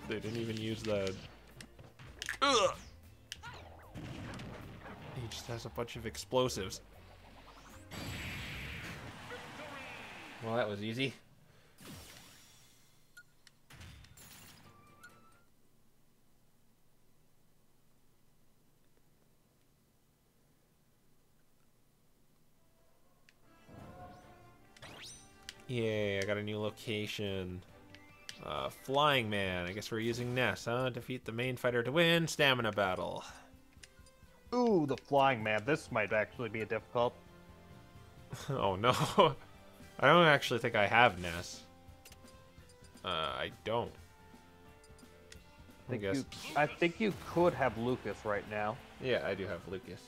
They didn't even use the... Ugh! He just has a bunch of explosives. Well, that was easy. Yay, I got a new location. Flying Man. I guess we're using Ness, huh? Defeat the main fighter to win. Stamina battle. Ooh, the Flying Man. This might actually be a difficult. Oh no. I don't actually think I have Ness. I don't. I think you could have Lucas right now. Yeah, I do have Lucas.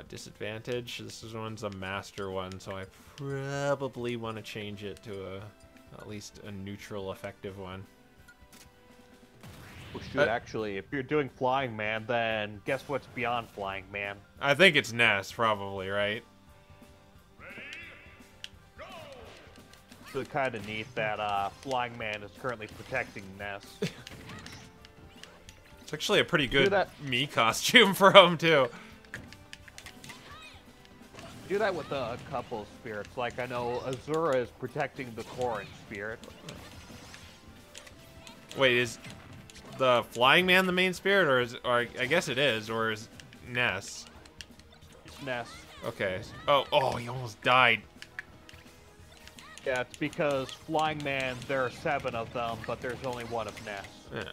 Disadvantage. This one's a master one, so I probably want to change it to at least a neutral effective one. Oh, shoot, actually, if you're doing Flying Man, then guess what's beyond Flying Man? I think it's Ness, probably, right? It's kind of neat that Flying Man is currently protecting Ness. It's actually a pretty good me costume for him, too. Do that with a couple spirits. Like, I know Azura is protecting the Corrin spirit. Wait, is the Flying Man the main spirit, or I guess it is, or is Ness? It's Ness. Okay. Oh, he almost died. Yeah, it's because Flying Man, there are 7 of them, but there's only one of Ness. Yeah.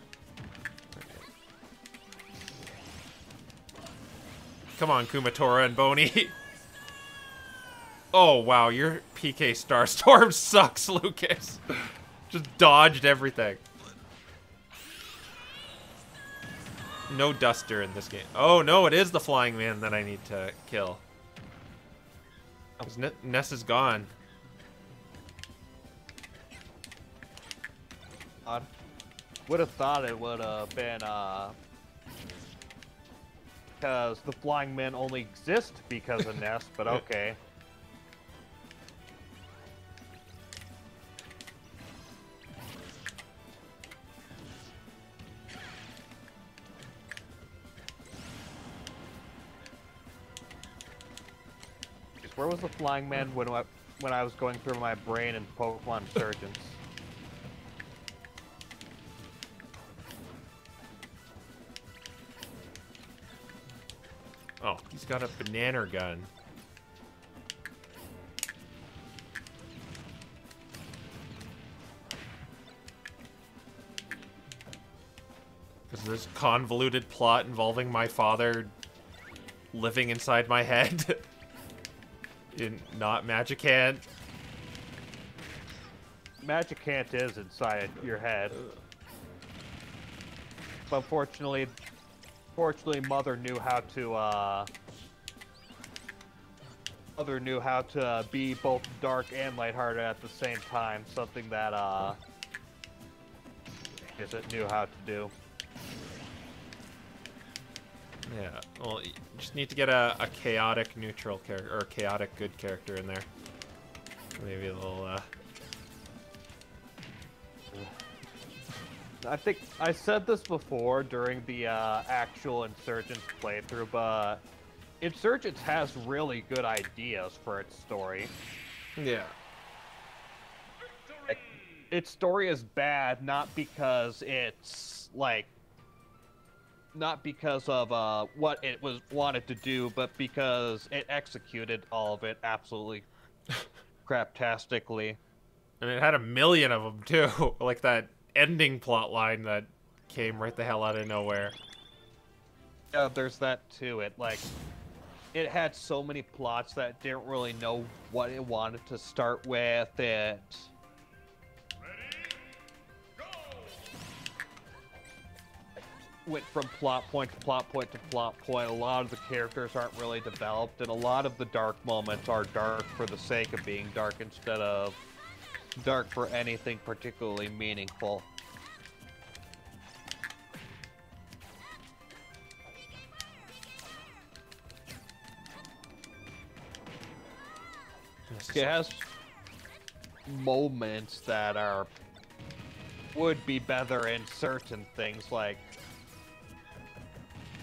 Come on, Kumatora and Boney. Oh, wow, your PK Starstorm sucks, Lucas. Just dodged everything. No Duster in this game. Oh, no, it is the Flying Man that I need to kill. Ness is gone. Would have thought it would have been, because the Flying Men only exist because of Ness, but okay. Where was the Flying Man when I was going through my brain in Pokemon Surgeons? Oh, he's got a banana gun. Because this convoluted plot involving my father living inside my head. Not Magicant. Magicant is inside your head. But fortunately, Mother knew how to be both dark and lighthearted at the same time. Something that Izzet knew how to do. Yeah, well, you just need to get a chaotic neutral character, or a chaotic good character in there. Maybe a little, I think I said this before during the actual Insurgents playthrough, but Insurgents has really good ideas for its story. Yeah. Its story is bad not because it's like not because of what it was wanted to do, but because it executed all of it absolutely craptastically. And it had a million of them too, like that ending plot line that came right the hell out of nowhere. Yeah, there's that too. It had so many plots that didn't really know what it wanted to start with. It went from plot point to plot point to plot point. A lot of the characters aren't really developed, and a lot of the dark moments are dark for the sake of being dark instead of dark for anything particularly meaningful. It has moments that would be better in certain things, like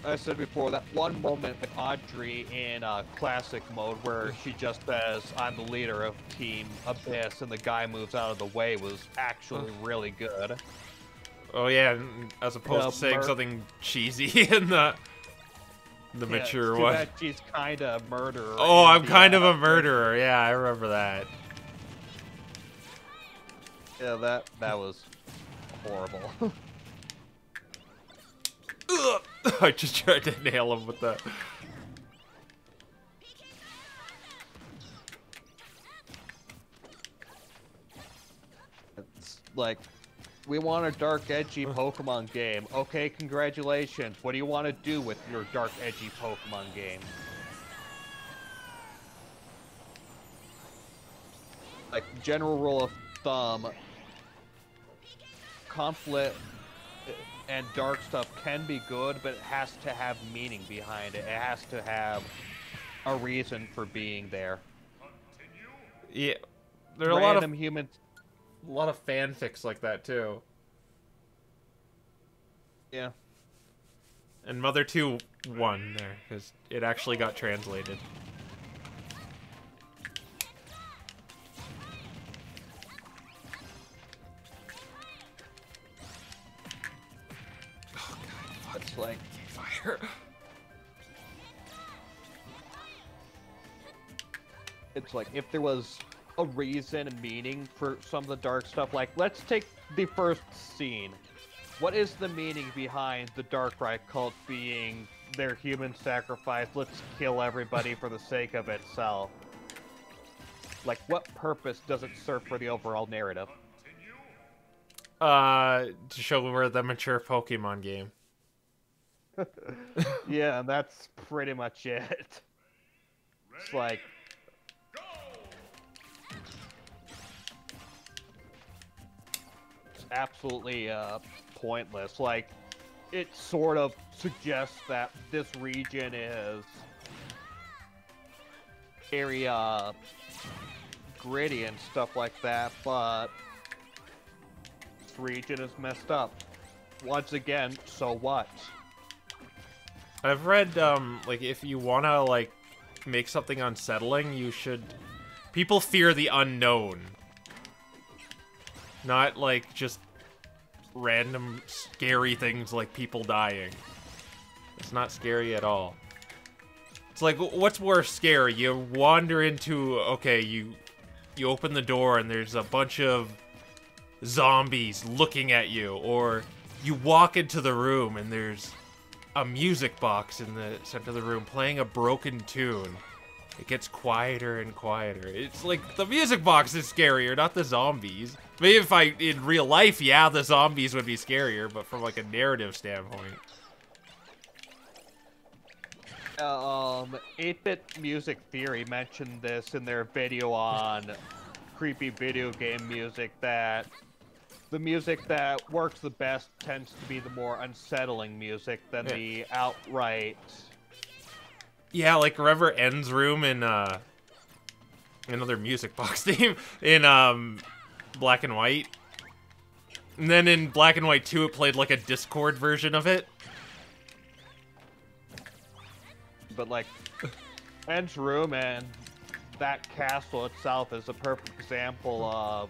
I said before, that one moment with Audrey in classic mode where she just says, "I'm the leader of Team Abyss," and the guy moves out of the way was actually really good. Oh yeah, as opposed to saying something cheesy in the mature it's one. Too bad she's kind of a murderer. Oh, I'm kind of a murderer. Yeah, I remember that. Yeah, that was horrible. I just tried to nail him with the... It's like, we want a dark, edgy Pokemon game. Okay, congratulations. What do you want to do with your dark, edgy Pokemon game? Like, general rule of thumb, conflict and dark stuff can be good, but it has to have meaning behind it. It has to have a reason for being there. Yeah, there are Random humans. A lot of fanfics like that too. Yeah. And Mother 2 won there because it actually got translated. like Fire. it's like if there was a reason and meaning for some of the dark stuff, like let's take the first scene. What is the meaning behind the Darkrai cult being their human sacrifice? Let's kill everybody for the sake of itself. Like, what purpose does it serve for the overall narrative? To show we're the mature Pokemon game. Yeah, and that's pretty much it. It's like... it's absolutely, pointless. Like, it sort of suggests that this region is very, gritty and stuff like that, but this region is messed up. Once again, so what? I've read, like, if you wanna, like, make something unsettling, you should... People fear the unknown. Not, like, just random scary things like people dying. It's not scary at all. It's like, what's more scary? You wander into... Okay, you open the door and there's a bunch of zombies looking at you. Or you walk into the room and there's a music box in the center of the room playing a broken tune. It gets quieter and quieter. It's like, the music box is scarier, not the zombies. Maybe if in real life, yeah, the zombies would be scarier, but from like a narrative standpoint. 8-Bit Music Theory mentioned this in their video on creepy video game music, that the music that works the best tends to be the more unsettling music than the outright... Yeah, like Rever End's room in another music box theme in Black and White. And then in Black and White 2 it played like a Discord version of it. But like End's room and that castle itself is a perfect example of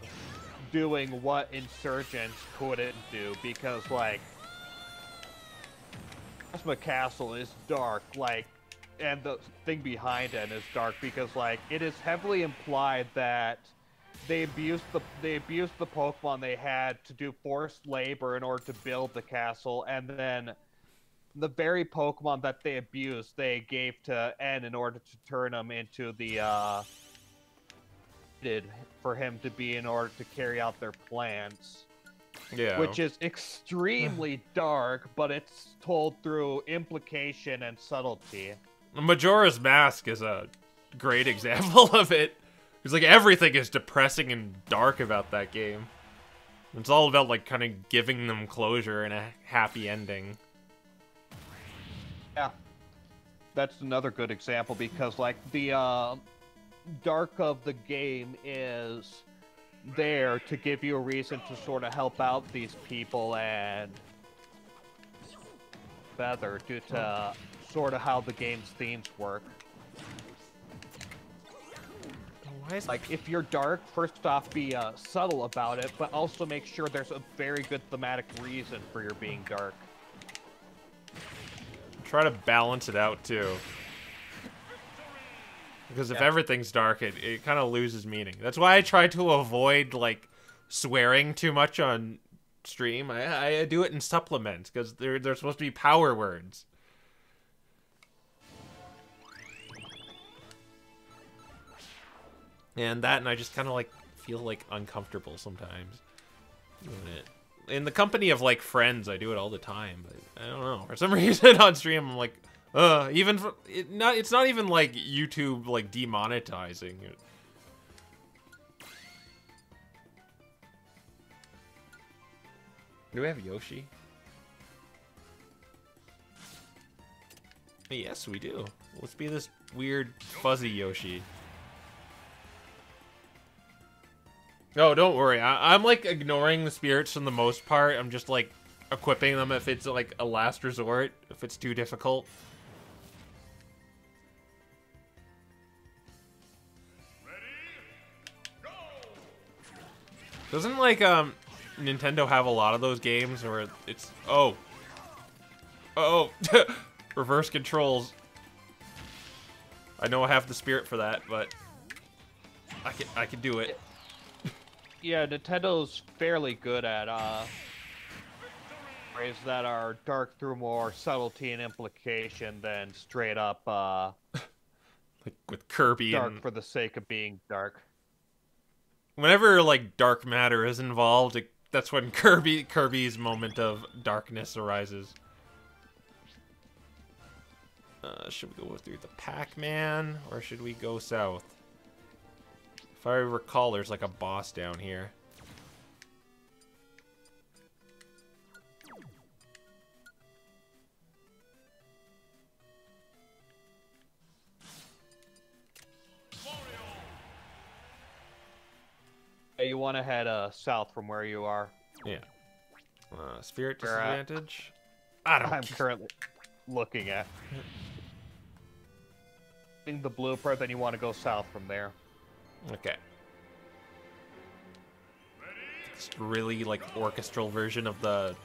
doing what Insurgents couldn't do, because like Phasma Castle is dark, like, and the thing behind it is dark because like it is heavily implied that they abused the Pokemon they had to do forced labor in order to build the castle, and then the very Pokemon that they abused they gave to N in order to turn him into the for him to be in order to carry out their plans. Yeah. Which is extremely dark, but it's told through implication and subtlety. Majora's Mask is a great example of it. It's like everything is depressing and dark about that game. It's all about like kind of giving them closure and a happy ending. Yeah. That's another good example because like the dark of the game is there to give you a reason to sort of help out these people, and Feather due to sort of how the game's themes work. Like, if you're dark, first off, be subtle about it, but also make sure there's a very good thematic reason for your being dark. Try to balance it out, too. Because if everything's dark, it kind of loses meaning. That's why I try to avoid, like, swearing too much on stream. I do it in supplements, because they're supposed to be power words. And I just kind of, like, feel, like, uncomfortable sometimes doing it. In the company of, like, friends, I do it all the time, but I don't know. For some reason on stream, I'm like, even for, it's not even, like, YouTube, like, demonetizing it. Do we have Yoshi? Yes, we do. Let's be this weird, fuzzy Yoshi. No, don't worry. I'm like ignoring the spirits for the most part. I'm just like equipping them if it's like a last resort, if it's too difficult. Ready, go! Doesn't like Nintendo have a lot of those games where it's Oh, reverse controls. I know I have the spirit for that, but I can do it. Yeah, Nintendo's fairly good at ways that are dark through more subtlety and implication than straight up Like with Kirby dark and for the sake of being dark. whenever like dark matter is involved, that's when Kirby's moment of darkness arises. Should we go through the Pac-Man or should we go south? If I recall, there's like a boss down here. Hey, you want to head south from where you are. Yeah. Spirit Where at? disadvantage? I don't I'm currently looking at. The blueprint, then you want to go south from there. Okay. It's really like orchestral version of the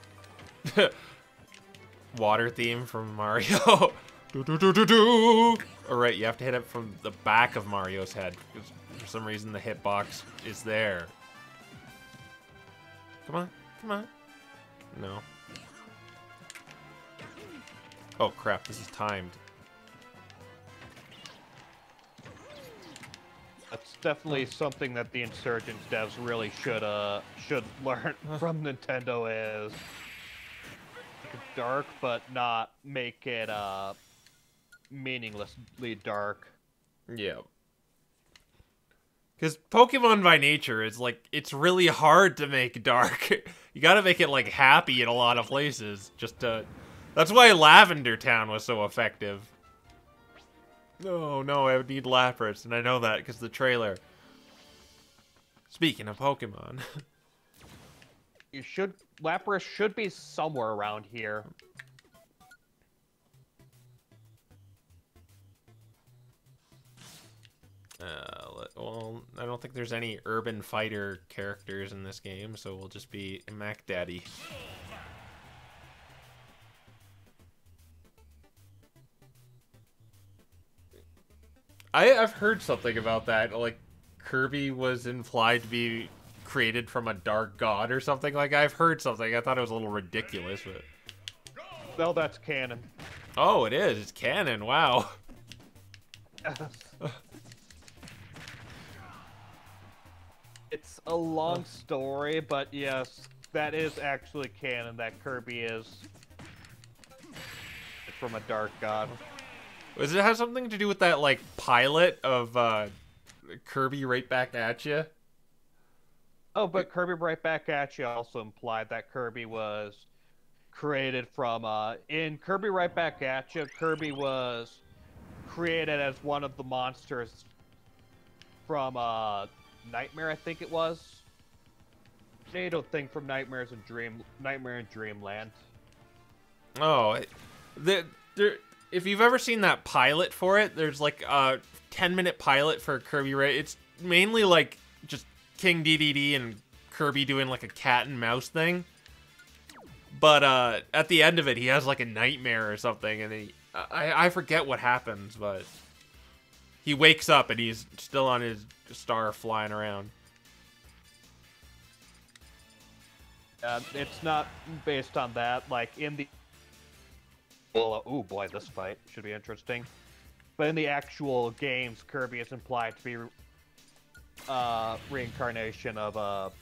water theme from Mario. Do, do, do, do, do. All right, you have to hit it from the back of Mario's head because for some reason the hitbox is there. Come on, come on. No. Oh crap! This is timed. That's definitely something that the Insurgents devs really should learn from Nintendo is make it dark, but not make it meaninglessly dark. Yeah. Because Pokemon by nature is like, it's really hard to make dark. You gotta make it like happy in a lot of places. That's why Lavender Town was so effective. No, I would need Lapras, and I know that because the trailer. Speaking of Pokemon. Lapras should be somewhere around here. Well, I don't think there's any urban fighter characters in this game, so we'll just be Mac Daddy. I've heard something about that, like Kirby was implied to be created from a dark god or something. Like, I've heard something. I thought it was a little ridiculous, but... No, that's canon. Oh, it is. It's canon. Wow. It's a long story, but yes, that is actually canon, that Kirby is from a dark god. Does it have something to do with that, like, pilot of Kirby Right Back at You? Oh, but Kirby Right Back at You also implied that Kirby was created from, in Kirby Right Back at You, Kirby was created as one of the monsters from, Nightmare, I think it was. NATO thing from Nightmare in Dreamland. Oh, if you've ever seen that pilot for it, there's like a 10-minute pilot for Kirby Right. It's mainly like just King Dedede and Kirby doing like a cat and mouse thing. But at the end of it, he has like a nightmare or something, and I forget what happens, but he wakes up and he's still on his star flying around. It's not based on that. Like in the oh boy, this fight should be interesting. But in the actual games, Kirby is implied to be reincarnation of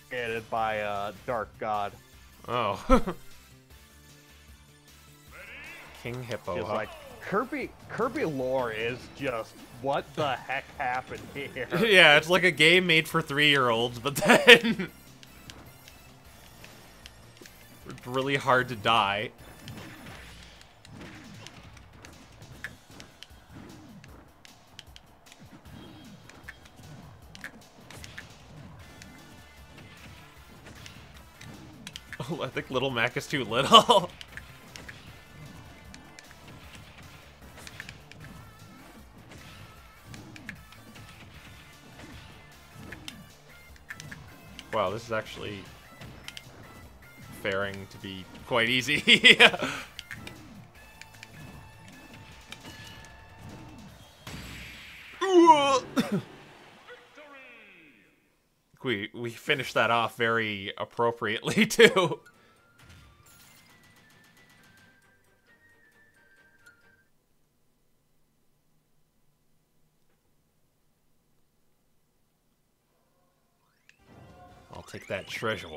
created by a dark god. Oh. King Hippo. It's like Kirby lore is just what the heck happened here. Yeah, it's like a game made for 3-year-olds, but then it's really hard to die. Oh, I think Little Mac is too little. Wow, this is actually faring to be quite easy. We finished that off very appropriately too. I'll take that treasure.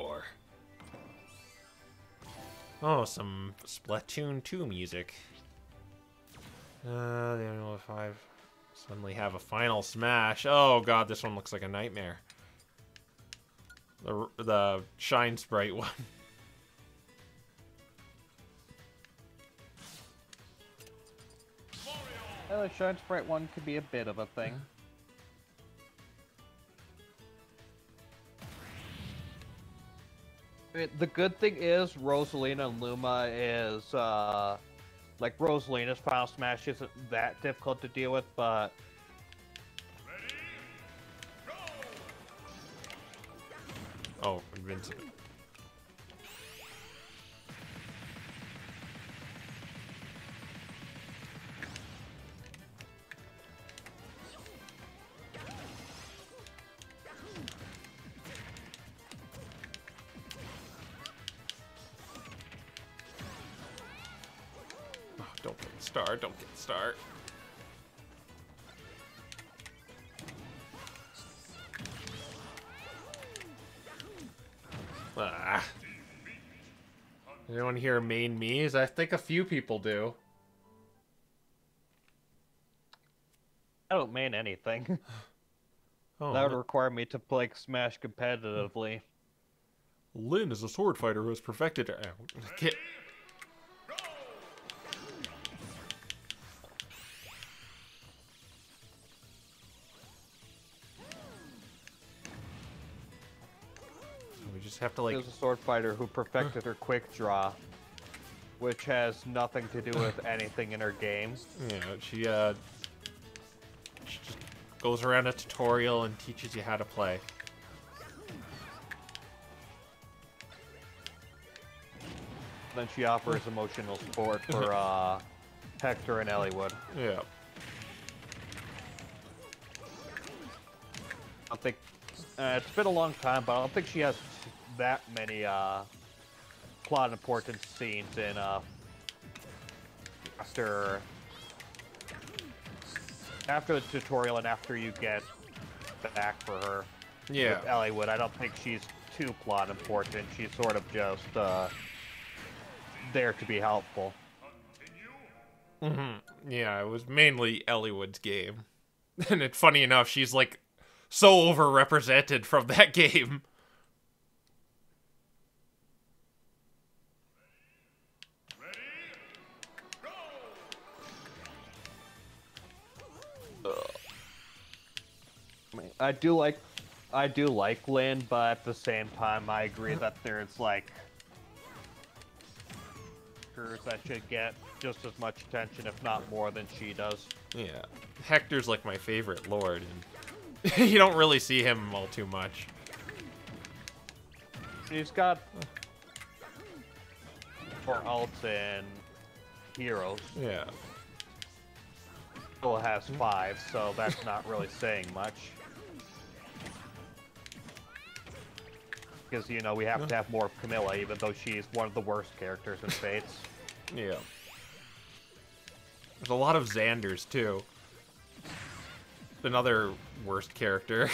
Oh, some Splatoon 2 music. The Animal 5 suddenly have a final smash. Oh god, this one looks like a nightmare. The Shine Sprite one. The Shine Sprite one could be a bit of a thing. The good thing is Rosalina and Luma is, like, Rosalina's Final Smash isn't that difficult to deal with, but... Oh, invincible. Don't get the star, don't get the star. Ah. Anyone here main Mii's? I think a few people do. I don't main anything. Oh, That would require me to play Smash competitively. Lyn is a sword fighter who has perfected... Get... We just have to, like... There's a sword fighter who perfected her quick draw, which has nothing to do with anything in her game. Yeah, she just goes around a tutorial and teaches you how to play. Then she offers emotional support for Hector and Eliwood. Yeah. I think it's been a long time, but I don't think she has that many plot important scenes in after the tutorial and after you get back for her. Yeah. With Eliwood, I don't think she's too plot important. She's sort of just there to be helpful. Mm-hmm. Yeah, it was mainly Eliwood's game. And it's funny enough, she's like so overrepresented from that game. I do like Lyn, but at the same time, I agree that there's like characters that should get just as much attention, if not more, than she does. Yeah, Hector's like my favorite lord, and you don't really see him all too much. He's got more ults and heroes. Yeah. Still has 5, so that's not really saying much. Because, you know, we have to have more of Camilla, even though she's one of the worst characters in Fates. Yeah. There's a lot of Xanders, too. Another worst character.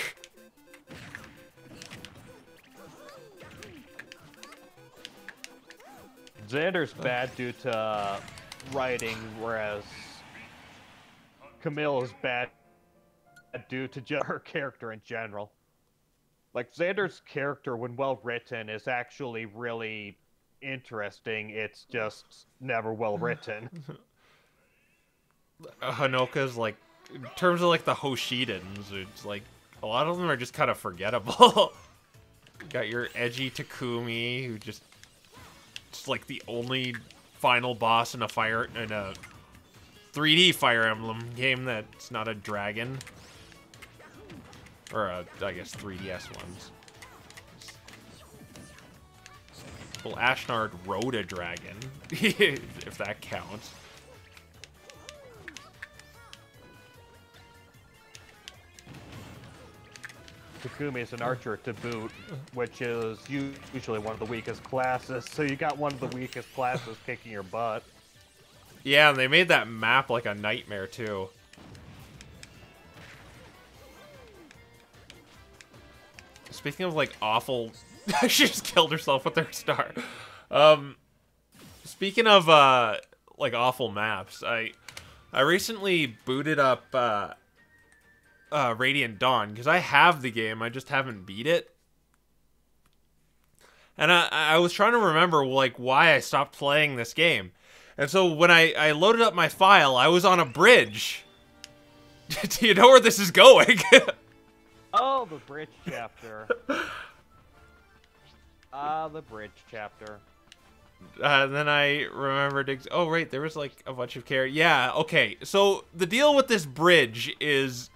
Xander's bad due to writing, whereas Camille is bad due to just her character in general. Like, Xander's character, when well written, is actually really interesting. It's just never well written. Hanoka's, like, in terms of, like, the Hoshidans, it's like, a lot of them are just kind of forgettable. You got your edgy Takumi, who just, it's like the only final boss in a 3D Fire Emblem game that's not a dragon. Or, I guess, 3DS ones. Well, Ashnard rode a dragon, if that counts. Takumi is an archer to boot, which is usually one of the weakest classes. So you got one of the weakest classes kicking your butt. Yeah, and they made that map like a nightmare too. Speaking of like awful, she just killed herself with her star. Speaking of like awful maps, I recently booted up Radiant Dawn because I have the game, I just haven't beat it. And I was trying to remember like why I stopped playing this game. And so when I loaded up my file, I was on a bridge. Do you know where this is going? Oh, the bridge chapter. The bridge chapter. Then I remembered, oh, right, there was, like, a bunch of characters. Yeah, okay, so the deal with this bridge is...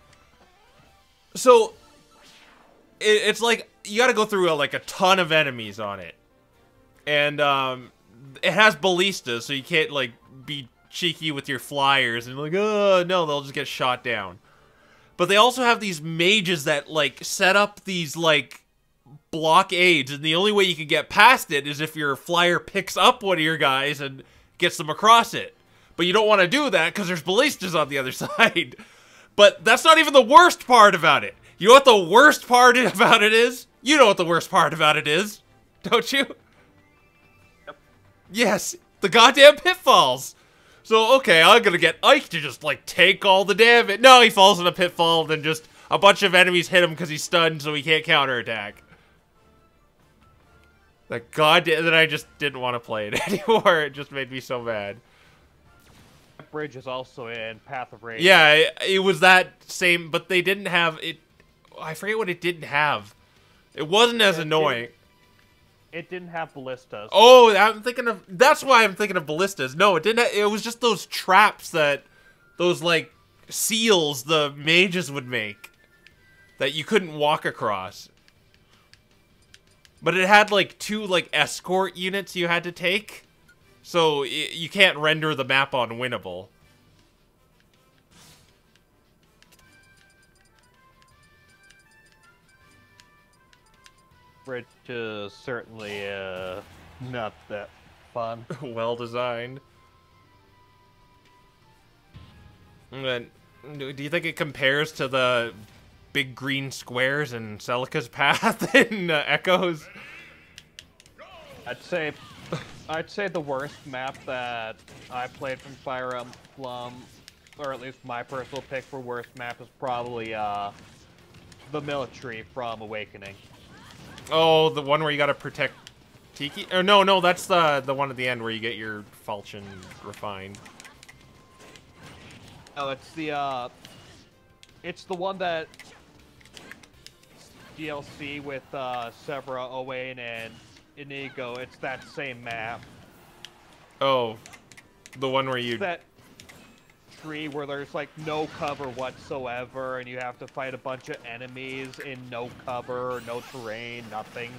So, it's like, you gotta go through, like, a ton of enemies on it. And, it has ballistas, so you can't, like, be cheeky with your flyers and, like, oh, no, they'll just get shot down. But they also have these mages that, like, set up these, like, blockades, and the only way you can get past it is if your flyer picks up one of your guys and gets them across it. But you don't want to do that because there's ballistas on the other side. But that's not even the worst part about it. You know what the worst part about it is? You know what the worst part about it is, don't you? Yep. Yes, the goddamn pitfalls. So, okay, I'm gonna get Ike to just, like, take all the damage. No, he falls in a pitfall, and then just a bunch of enemies hit him because he's stunned, so he can't counterattack. That goddamn, then I just didn't want to play it anymore. It just made me so mad. That bridge is also in Path of Radiance. Yeah, it was that same, but they didn't have it. I forget what it didn't have. It wasn't as annoying. It didn't have ballistas. Oh, I'm thinking of. That's why I'm thinking of ballistas. No, it didn't. It was just those traps that, those like seals the mages would make, that you couldn't walk across. But it had, like, 2, like, escort units you had to take. So, you can't render the map unwinnable. Bridge is certainly, not that fun. Well designed. And then, do you think it compares to the big green squares in Celica's Path in Echoes? I'd say the worst map that I played from Fire Emblem, or at least my personal pick for worst map, is probably the military from Awakening. Oh, the one where you gotta protect Tiki? Or no, that's the one at the end where you get your falchion refined. Oh, it's the one that DLC with Severa, Owain, and Inigo. It's that same map. Oh, the one where you... It's that tree where there's like no cover whatsoever, and you have to fight a bunch of enemies in no cover, no terrain, nothing.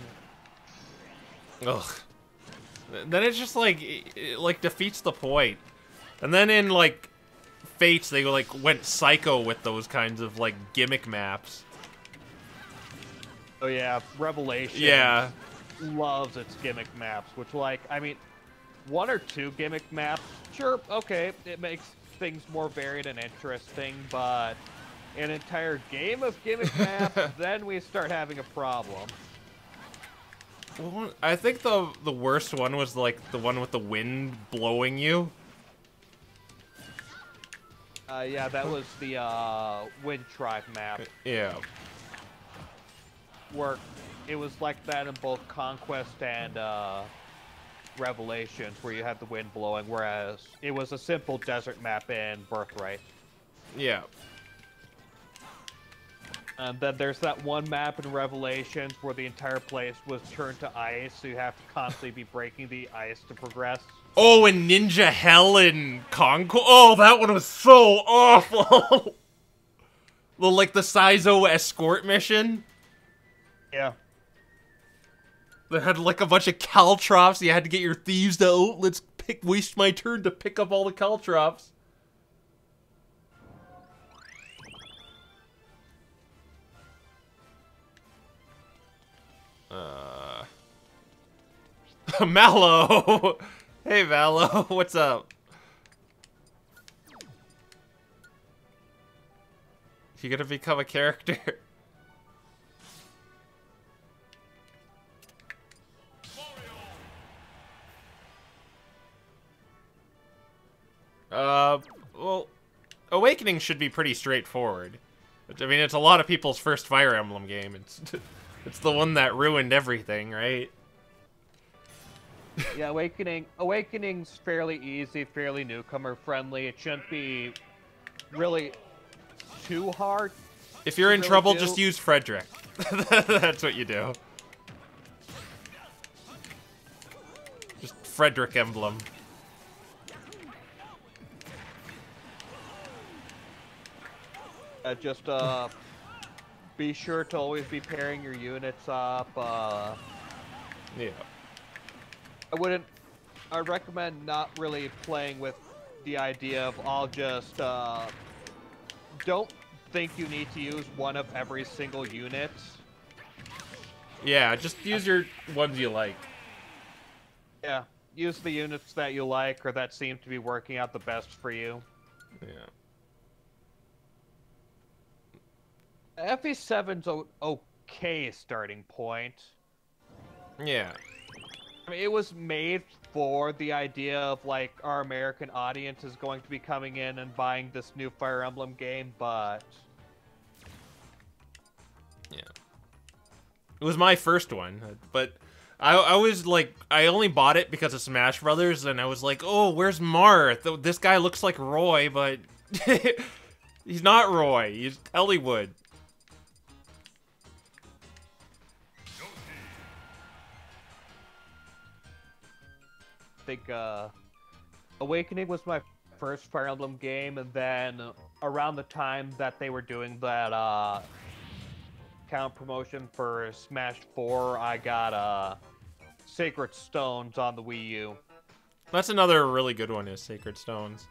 Ugh. Then it's just like, it like defeats the point. And then in like Fates, they like went psycho with those kinds of like gimmick maps. Oh yeah, Revelation. Yeah. Loves its gimmick maps, which, like, I mean, 1 or 2 gimmick maps, sure, okay, it makes things more varied and interesting, but an entire game of gimmick maps, then we start having a problem. Well, I think the worst one was like the one with the wind blowing you. Yeah, that was the Wind Tribe map. Yeah. Where it was like that in both Conquest and Revelations, where you had the wind blowing, whereas it was a simple desert map in Birthright. Yeah. And then there's that one map in Revelations where the entire place was turned to ice, so you have to constantly be breaking the ice to progress. Oh, and Ninja Hell in Conquest. Oh, that one was so awful. Well, like the Saizo escort mission. Yeah. That had like a bunch of caltrops. You had to get your thieves to, oh, let's waste my turn to pick up all the caltrops. Mallow! Hey, Mallow, what's up? You gonna become a character? Well, Awakening should be pretty straightforward. I mean, it's a lot of people's first Fire Emblem game. It's the one that ruined everything, right? Yeah, Awakening's fairly easy, fairly newcomer friendly. It shouldn't be really too hard. If you're in really trouble, do. just use Frederick. That's what you do. Just Frederick Emblem. Just be sure to always be pairing your units up. Yeah. I'd recommend not really playing with the idea of I'll just, don't think you need to use one of every single unit. Yeah, just use your ones you like. Yeah, use the units that you like or that seem to be working out the best for you. Yeah. FE7's okay starting point. Yeah. I mean, it was made for the idea of, like, our American audience is going to be coming in and buying this new Fire Emblem game, but... Yeah. It was my first one, but I was like, I only bought it because of Smash Brothers, and I was like, oh, where's Marth? This guy looks like Roy, but he's not Roy. He's Elliewood. I think Awakening was my first Fire Emblem game, and then around the time that they were doing that count promotion for Smash 4, I got Sacred Stones on the Wii U. That's another really good one, is Sacred Stones.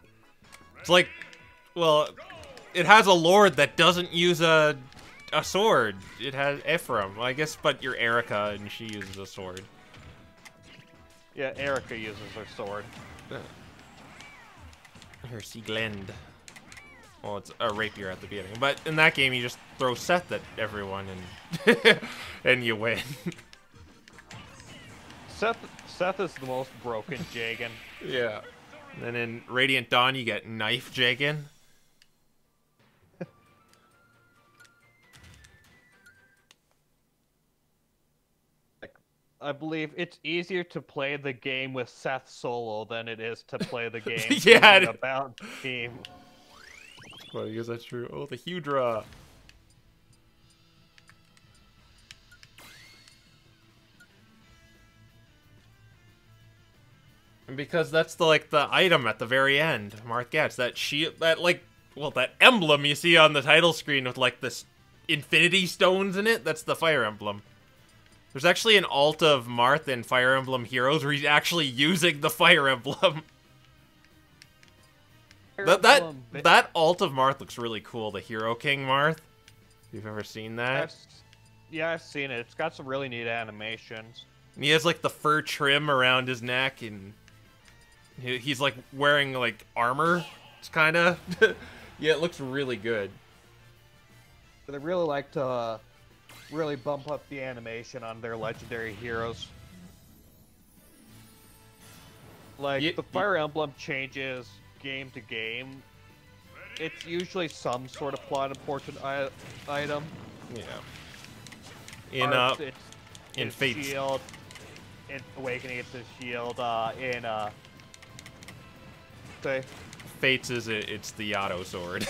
It's like, well, it has a lord that doesn't use a sword. It has Ephraim, I guess, but you're Erica and she uses a sword. Yeah, Erica uses her sword. Her Sieglend. Well, it's a rapier at the beginning, but in that game you just throw Seth at everyone and and you win. Seth is the most broken Jagan. Yeah. And then in Radiant Dawn you get Knife Jagan. I believe it's easier to play the game with Seth solo than it is to play the game Yeah, using a bound team. Well, I guess that's true. Oh, the Hydra. And because that's the item at the very end, Marth gets that that emblem you see on the title screen with like this infinity stones in it. That's the Fire Emblem. There's actually an alt of Marth in Fire Emblem Heroes where he's actually using the Fire Emblem. That alt of Marth looks really cool. The Hero King Marth. You've ever seen that? Yeah, I've seen it. It's got some really neat animations. And he has like the fur trim around his neck, and he's like wearing like armor. It's kind of yeah, it looks really good. They really like to really bump up the animation on their legendary heroes. Like, the Fire Emblem changes game to game. It's usually some sort of plot important item. Yeah. In it's Fates. Shield. In Awakening, it's a shield. Say. Fates it's the auto sword.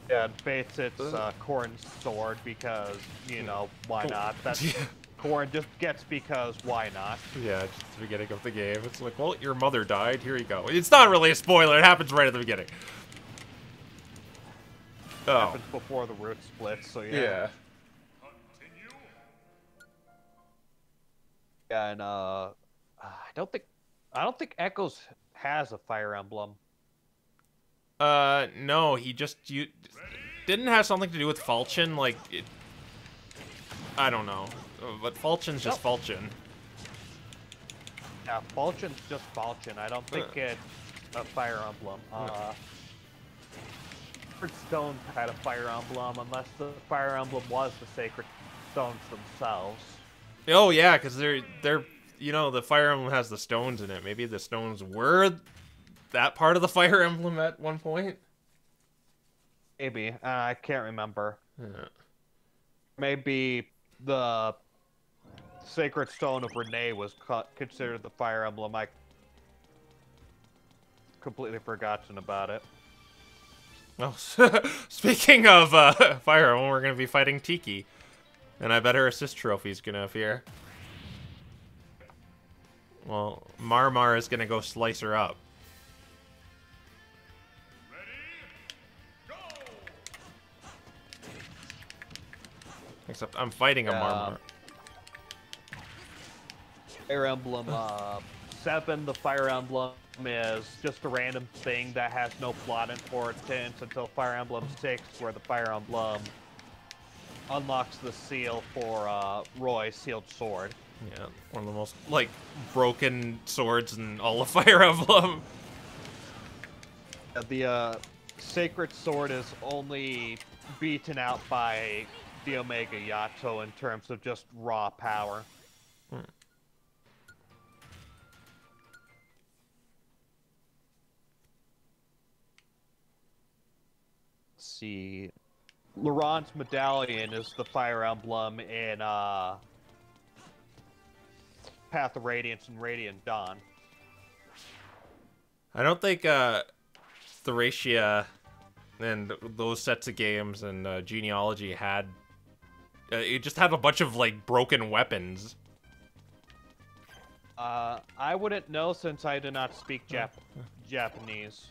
Yeah, in Fates, it's Corrin's sword because, you know, why not? That's Corrin just gets because why not? Yeah, just the beginning of the game. It's like, well, your mother died. Here you go. It's not really a spoiler. It happens right at the beginning. It happens before the root splits, so yeah. Yeah. Yeah, and I don't think Echoes has a Fire Emblem. No, he just didn't have something to do with Falchion, like I don't know. But Falchions just Falchion. Yeah, Falchion's just Falchion. I don't think it's a Fire Emblem. Sacred Stones had a Fire Emblem, unless the Fire Emblem was the Sacred Stones themselves. Oh yeah, because they're you know, the Fire Emblem has the stones in it. Maybe the stones were that part of the Fire Emblem at one point. Maybe. I can't remember. Yeah. Maybe the Sacred Stone of Renee was considered the Fire Emblem. I completely forgotten about it. Oh, speaking of Fire Emblem, we're going to be fighting Tiki. And I bet her assist trophy's going to appear. Well, Marmar is going to go slice her up. Except I'm fighting a Marmar. Fire Emblem 7, the Fire Emblem is just a random thing that has no plot importance until Fire Emblem 6, where the Fire Emblem unlocks the seal for Roy's sealed sword. Yeah, one of the most, like, broken swords in all of Fire Emblem. The Sacred Sword is only beaten out by the Omega Yato in terms of just raw power. Let's see. Laurent's Medallion is the Fire Emblem in Path of Radiance and Radiant Dawn. I don't think Thracia and those sets of games and Genealogy had... it just had a bunch of, like, broken weapons. I wouldn't know since I do not speak Japanese.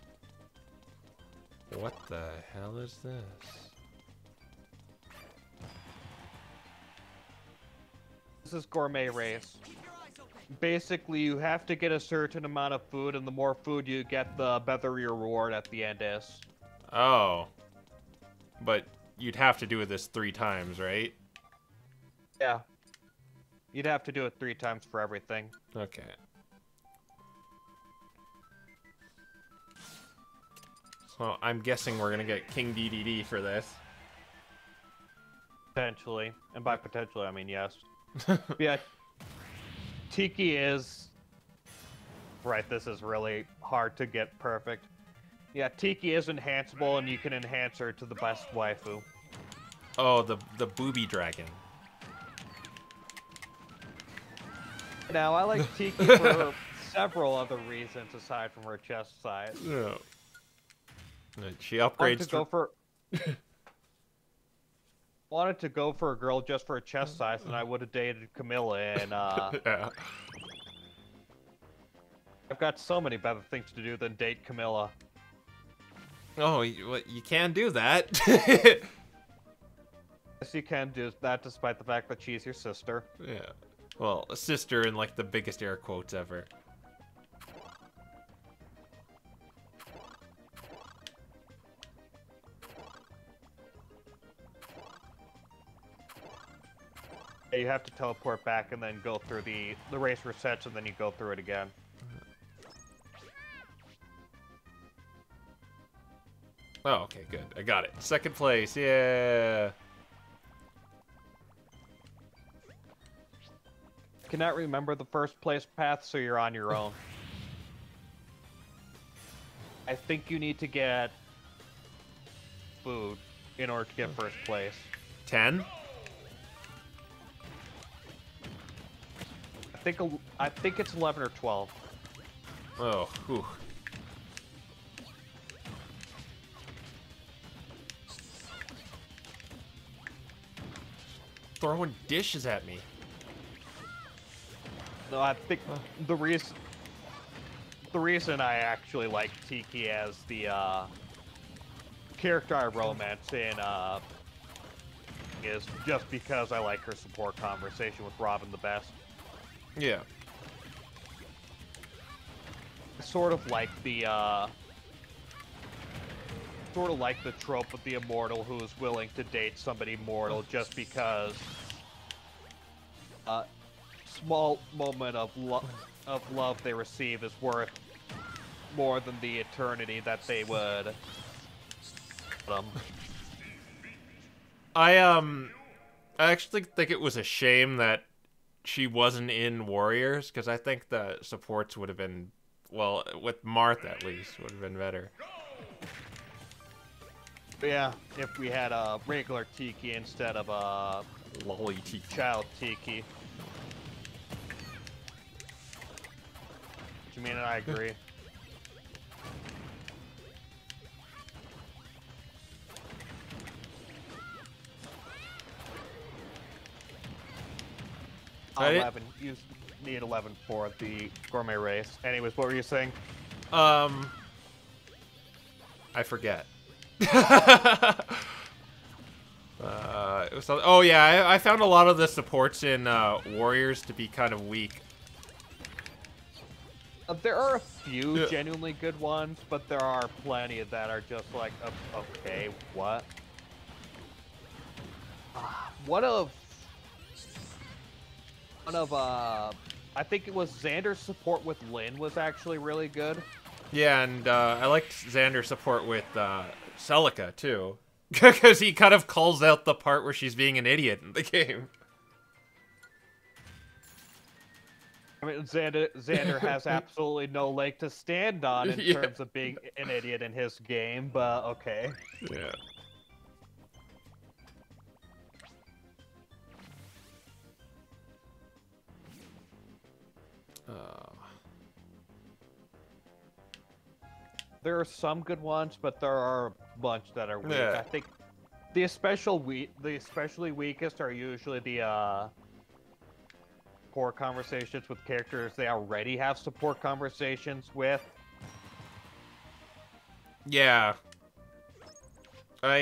What the hell is this? This is Gourmet Race. Basically, you have to get a certain amount of food, and the more food you get, the better your reward at the end is. Oh. But you'd have to do this 3 times, right? Yeah. You'd have to do it 3 times for everything. Okay. So I'm guessing we're gonna get King DDD for this. Potentially. And by potentially, I mean yes. Yeah. Tiki is... Right, this is really hard to get perfect. Yeah, Tiki is enhanceable, and you can enhance her to the best waifu. Oh, the booby dragon. Now, I like Tiki for several other reasons aside from her chest size. Yeah. She upgrades Wanted to go for a girl just for a chest size, and I would have dated Camilla, and yeah. I've got so many better things to do than date Camilla. Oh, you can do that. Yes, you can do that despite the fact that she's your sister. Yeah. Well, a sister in, like, the biggest air quotes ever. You have to teleport back and then go through the race resets, and then you go through it again. Oh, okay, good. I got it. Second place, yeah. Cannot remember the first place path, so you're on your own. I think you need to get food in order to get first place. 10? I think it's 11 or 12. Oh, whew. Throwing dishes at me. No, I think the reason I actually like Tiki as the character I romance in is just because I like her support conversation with Robin the best. Yeah. Sort of like the trope of the immortal who is willing to date somebody mortal just because small moment of love they receive is worth more than the eternity that they would. I actually think it was a shame that she wasn't in Warriors, because I think the supports would have been, well, with Marth at least, would have been better. But yeah, if we had a regular Tiki instead of a Lolly Tiki. child Tiki. What you mean? I agree. I didn't- 11. You need 11 for the gourmet race. Anyways, what were you saying? I forget. It was, oh yeah, I found a lot of the supports in Warriors to be kind of weak. There are a few genuinely good ones, but there are plenty that are just like, okay, what? One of, I think it was Xander's support with Lyn was actually really good. Yeah, and I liked Xander's support with Celica too, because he kind of calls out the part where she's being an idiot in the game. I mean, Xander has absolutely no leg to stand on in Yeah. terms of being an idiot in his game, but okay. Yeah. There are some good ones, but there are a bunch that are weak. Yeah. I think the especially weakest are usually the support conversations with characters they already have support conversations with. Yeah. Cause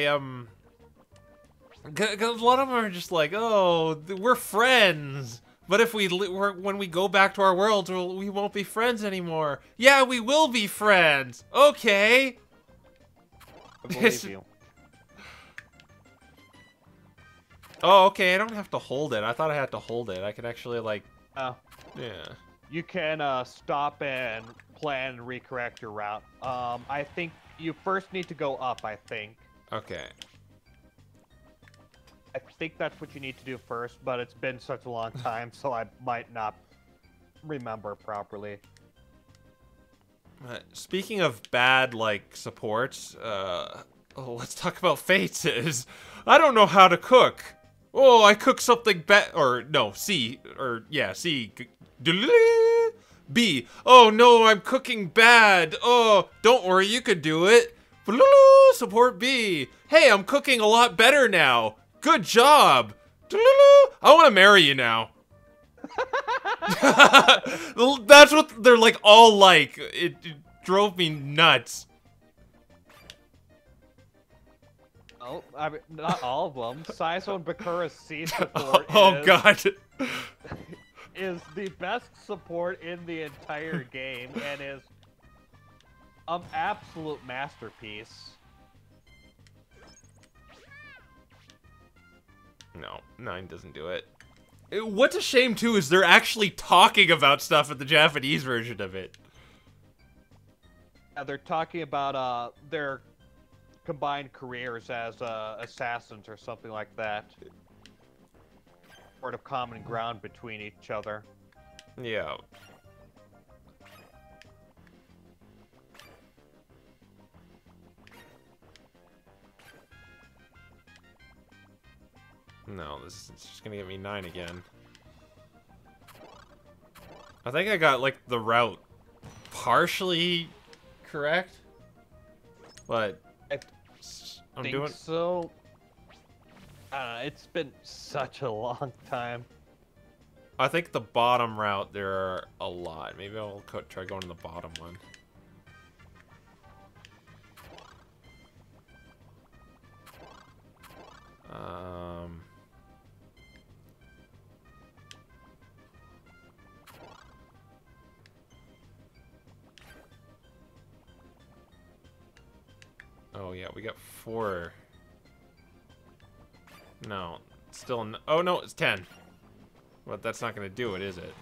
a lot of them are just like, oh, we're friends. But if when we go back to our worlds, we won't be friends anymore. Yeah, we will be friends. Okay. I believe you. Oh, okay. I don't have to hold it. I thought I had to hold it. I can actually like. Oh. Yeah. You can stop and plan and recorrect your route. I think you first need to go up, I think. Okay. I think that's what you need to do first, but it's been such a long time, so I might not remember properly. Speaking of bad, like, supports, let's talk about Faces. I don't know how to cook. Oh, I cook something bad, or, no, C, or, yeah, C. B. Oh, no, I'm cooking bad. Oh, don't worry, you could do it. Support B. Hey, I'm cooking a lot better now. Good job. I want to marry you now. That's what they're like all like. It drove me nuts. Oh, I mean, not all of them. Saizo and Bakura's C support God. is the best support in the entire game and is an absolute masterpiece. No, 9 doesn't do it. What's a shame, too, is they're actually talking about stuff in the Japanese version of it. They're talking about their combined careers as assassins or something like that. Sort of common ground between each other. Yeah. No, this is just gonna get me 9 again. I think I got, like, the route partially correct. But I'm doing so. I don't know, it's been such a long time. I think the bottom route, there are a lot. Maybe I'll try going to the bottom one. Oh yeah, we got 4. No, still. Oh no, it's 10. But that's not gonna do it, is it?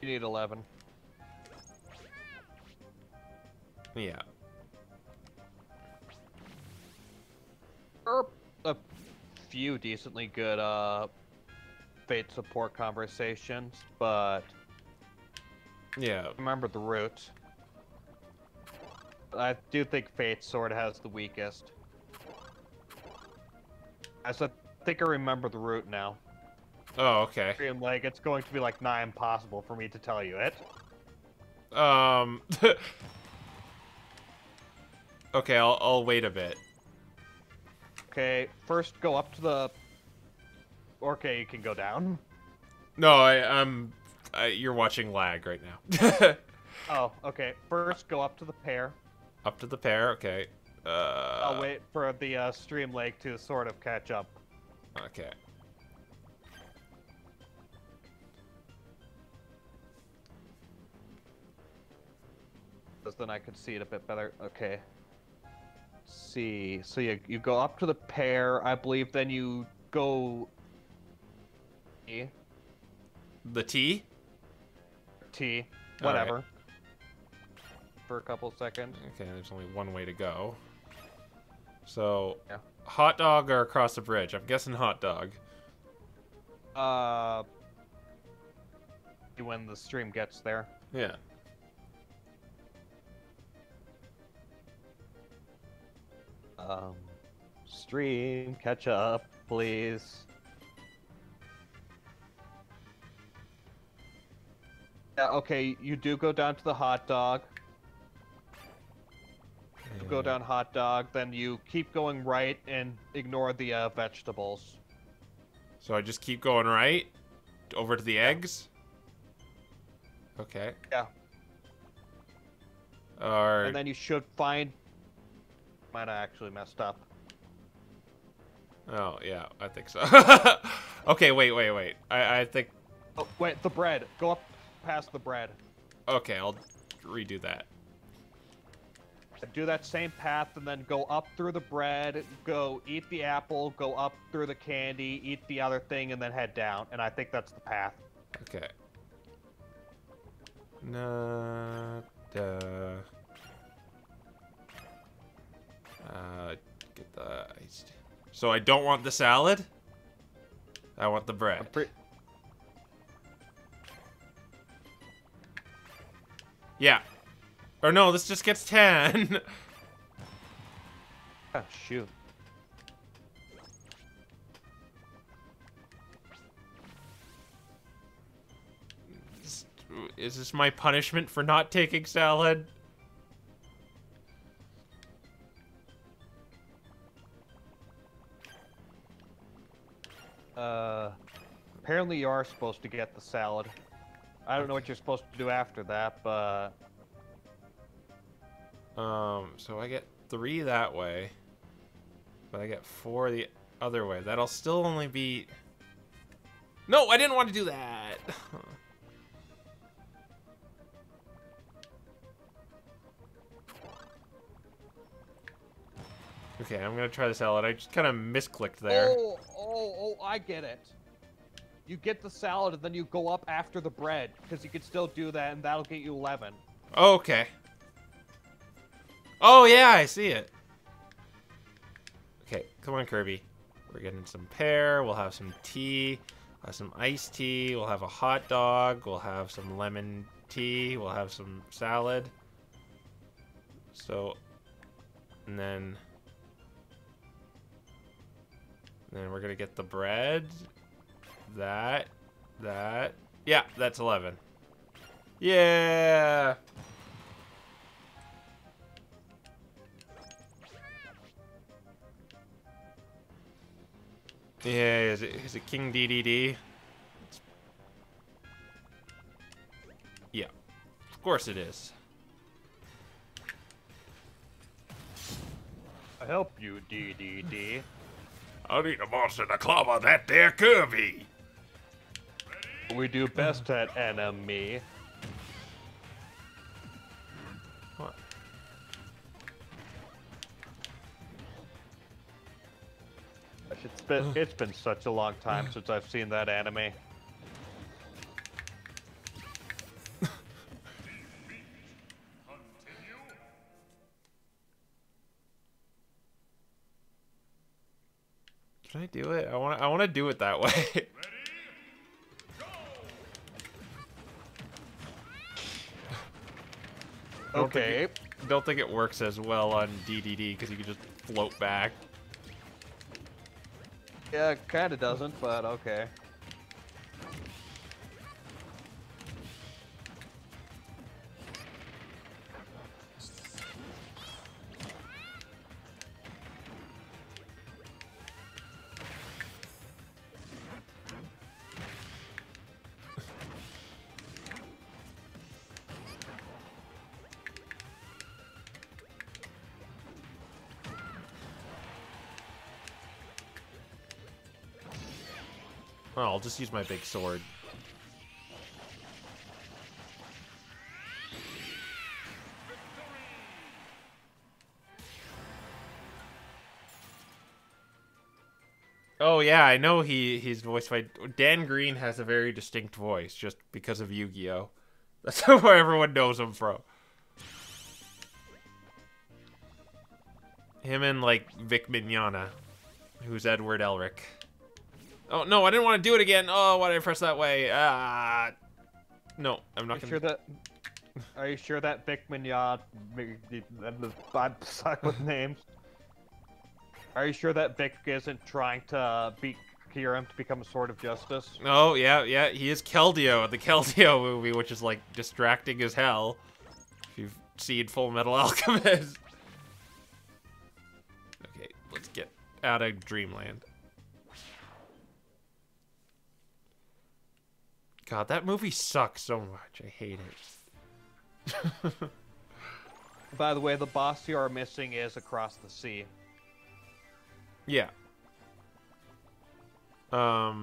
You need 11. Yeah. Or a few decently good Fate support conversations, but Yeah. remember the route. I do think Fate sort of has the weakest. I think I remember the route now. Oh, okay. Like it's going to be like nigh impossible for me to tell you it. Okay, I'll wait a bit. Okay, first go up to the. Okay, you can go down. No, you're watching lag right now. Oh, okay. First, go up to the pair. Up to the pair, okay. I'll wait for the stream lake to sort of catch up. Okay. Because then I could see it a bit better. Okay. Let's see. So you go up to the pair, I believe, then you go... The T? T. All right. Whatever. For a couple seconds. Okay, there's only one way to go. So, Yeah. hot dog or across the bridge? I'm guessing hot dog. When the stream gets there. Yeah. Stream, catch up, please. Yeah, okay, you do go down to the hot dog. You go down hot dog, then you keep going right and ignore the vegetables. So I just keep going right? Over to the eggs? Okay. Yeah. Or... And then you should find... Might have actually messed up. Oh, yeah, I think so. Okay, wait. I think... Oh, wait, the bread. Go up past the bread. Okay, I'll redo that. Do that same path and then go up through the bread, go eat the apple, go up through the candy, eat the other thing, and then head down. And I think that's the path. Okay. Nah, get the iced. So I don't want the salad? I want the bread. Yeah. Or no, this just gets 10. Ah, shoot. Is this my punishment for not taking salad? Apparently you are supposed to get the salad. I don't know what you're supposed to do after that, but... So I get 3 that way. But I get 4 the other way. That'll still only be... No, I didn't want to do that! Okay, I'm gonna try the salad. I just kind of misclicked there. Oh, I get it. You get the salad and then you go up after the bread, because you can still do that and that'll get you 11. Oh, okay. Oh, yeah, I see it. Okay, come on, Kirby. We're getting some pear. We'll have some tea. We'll have some iced tea. We'll have a hot dog. We'll have some lemon tea. We'll have some salad. So, and then we're gonna get the bread. That. Yeah, that's 11. Yeah. Yeah, is it King DDD? Yeah, of course it is. I help you, DDD. I need a monster to clobber that there Kirby. We do best at enemy. What? It's been such a long time since I've seen that anime. do it? I want to do it that way. Okay. Don't think it works as well on DDD because you can just float back. Yeah, it kind of doesn't, but okay. Oh, I'll just use my big sword. Oh yeah, I know he's voiced by Dan Green. Has a very distinct voice just because of Yu-Gi-Oh. That's where everyone knows him from. Him and like Vic Mignogna, who's Edward Elric. Oh no, I didn't want to do it again. Oh, why did I press that way? No, I'm not gonna. Are you sure that Vic Mignogna? I'm stuck with names. Are you sure that Vic isn't trying to beat Kyurem to become a Sword of Justice? Oh yeah, he is Keldeo in the Keldeo movie, which is like distracting as hell. If you've seen Full Metal Alchemist. Okay, let's get out of Dreamland. God, that movie sucks so much. I hate it. By the way, the boss you are missing is Across the Sea. Yeah. I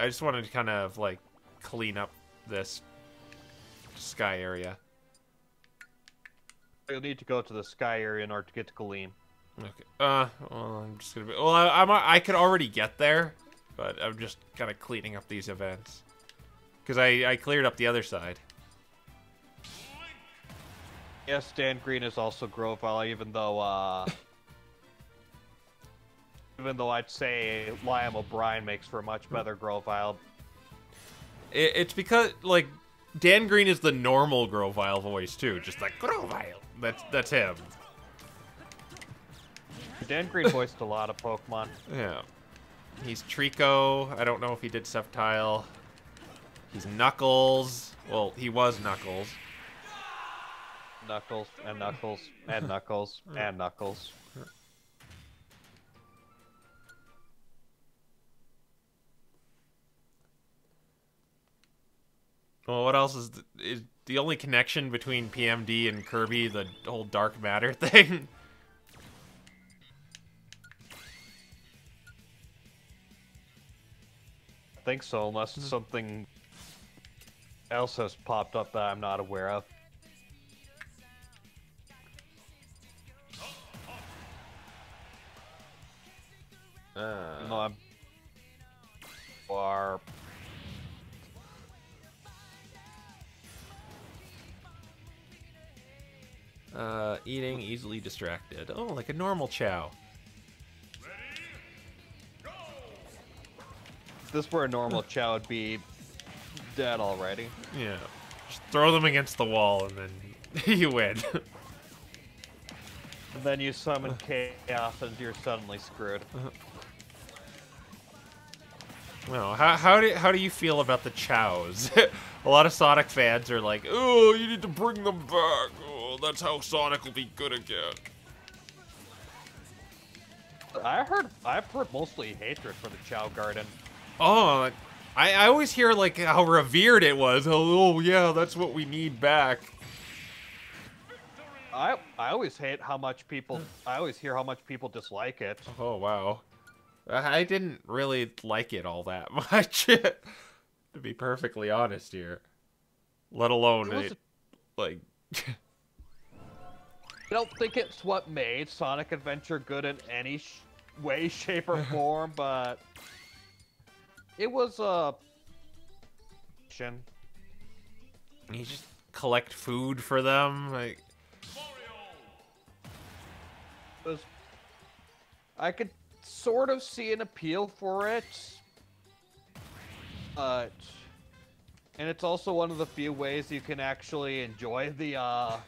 just wanted to kind of like clean up this sky area. You'll need to go to the sky area in order to get to Galeem. Okay. Well, I'm just gonna be. Well, I could already get there, but I'm just kind of cleaning up these events because I cleared up the other side. Yes, Dan Green is also Grovyle, even though I'd say Liam O'Brien makes for a much better Grovyle. It's because like Dan Green is the normal Grovyle voice too, just like Grovyle. That's him. Dan Green voiced a lot of Pokemon. Yeah. He's Trico. I don't know if he did Sceptile. He's Knuckles. Well, he was Knuckles. Knuckles, and Knuckles, and Knuckles, and Knuckles. Well, what else is the only connection between PMD and Kirby the whole dark matter thing? I think so, unless something else has popped up that I'm not aware of. No, I'm... Or... Eating, easily distracted. Oh, like a normal Chow. If this were a normal Chow, would be dead already. Yeah. Just throw them against the wall and then you win. And then you summon Chaos and you're suddenly screwed. Well, how do you feel about the Chows? A lot of Sonic fans are like, oh, you need to bring them back. Oh, that's how Sonic will be good again. I've heard mostly hatred for the Chow Garden. Oh, I always hear like how revered it was. Oh yeah, that's what we need back. I always hate how much people. I always hear how much people dislike it. Oh wow, I didn't really like it all that much, to be perfectly honest here. Let alone like. I don't think it's what made Sonic Adventure good in any way, shape, or form, but it was a. You just collect food for them, like. I could sort of see an appeal for it. And it's also one of the few ways you can actually enjoy the,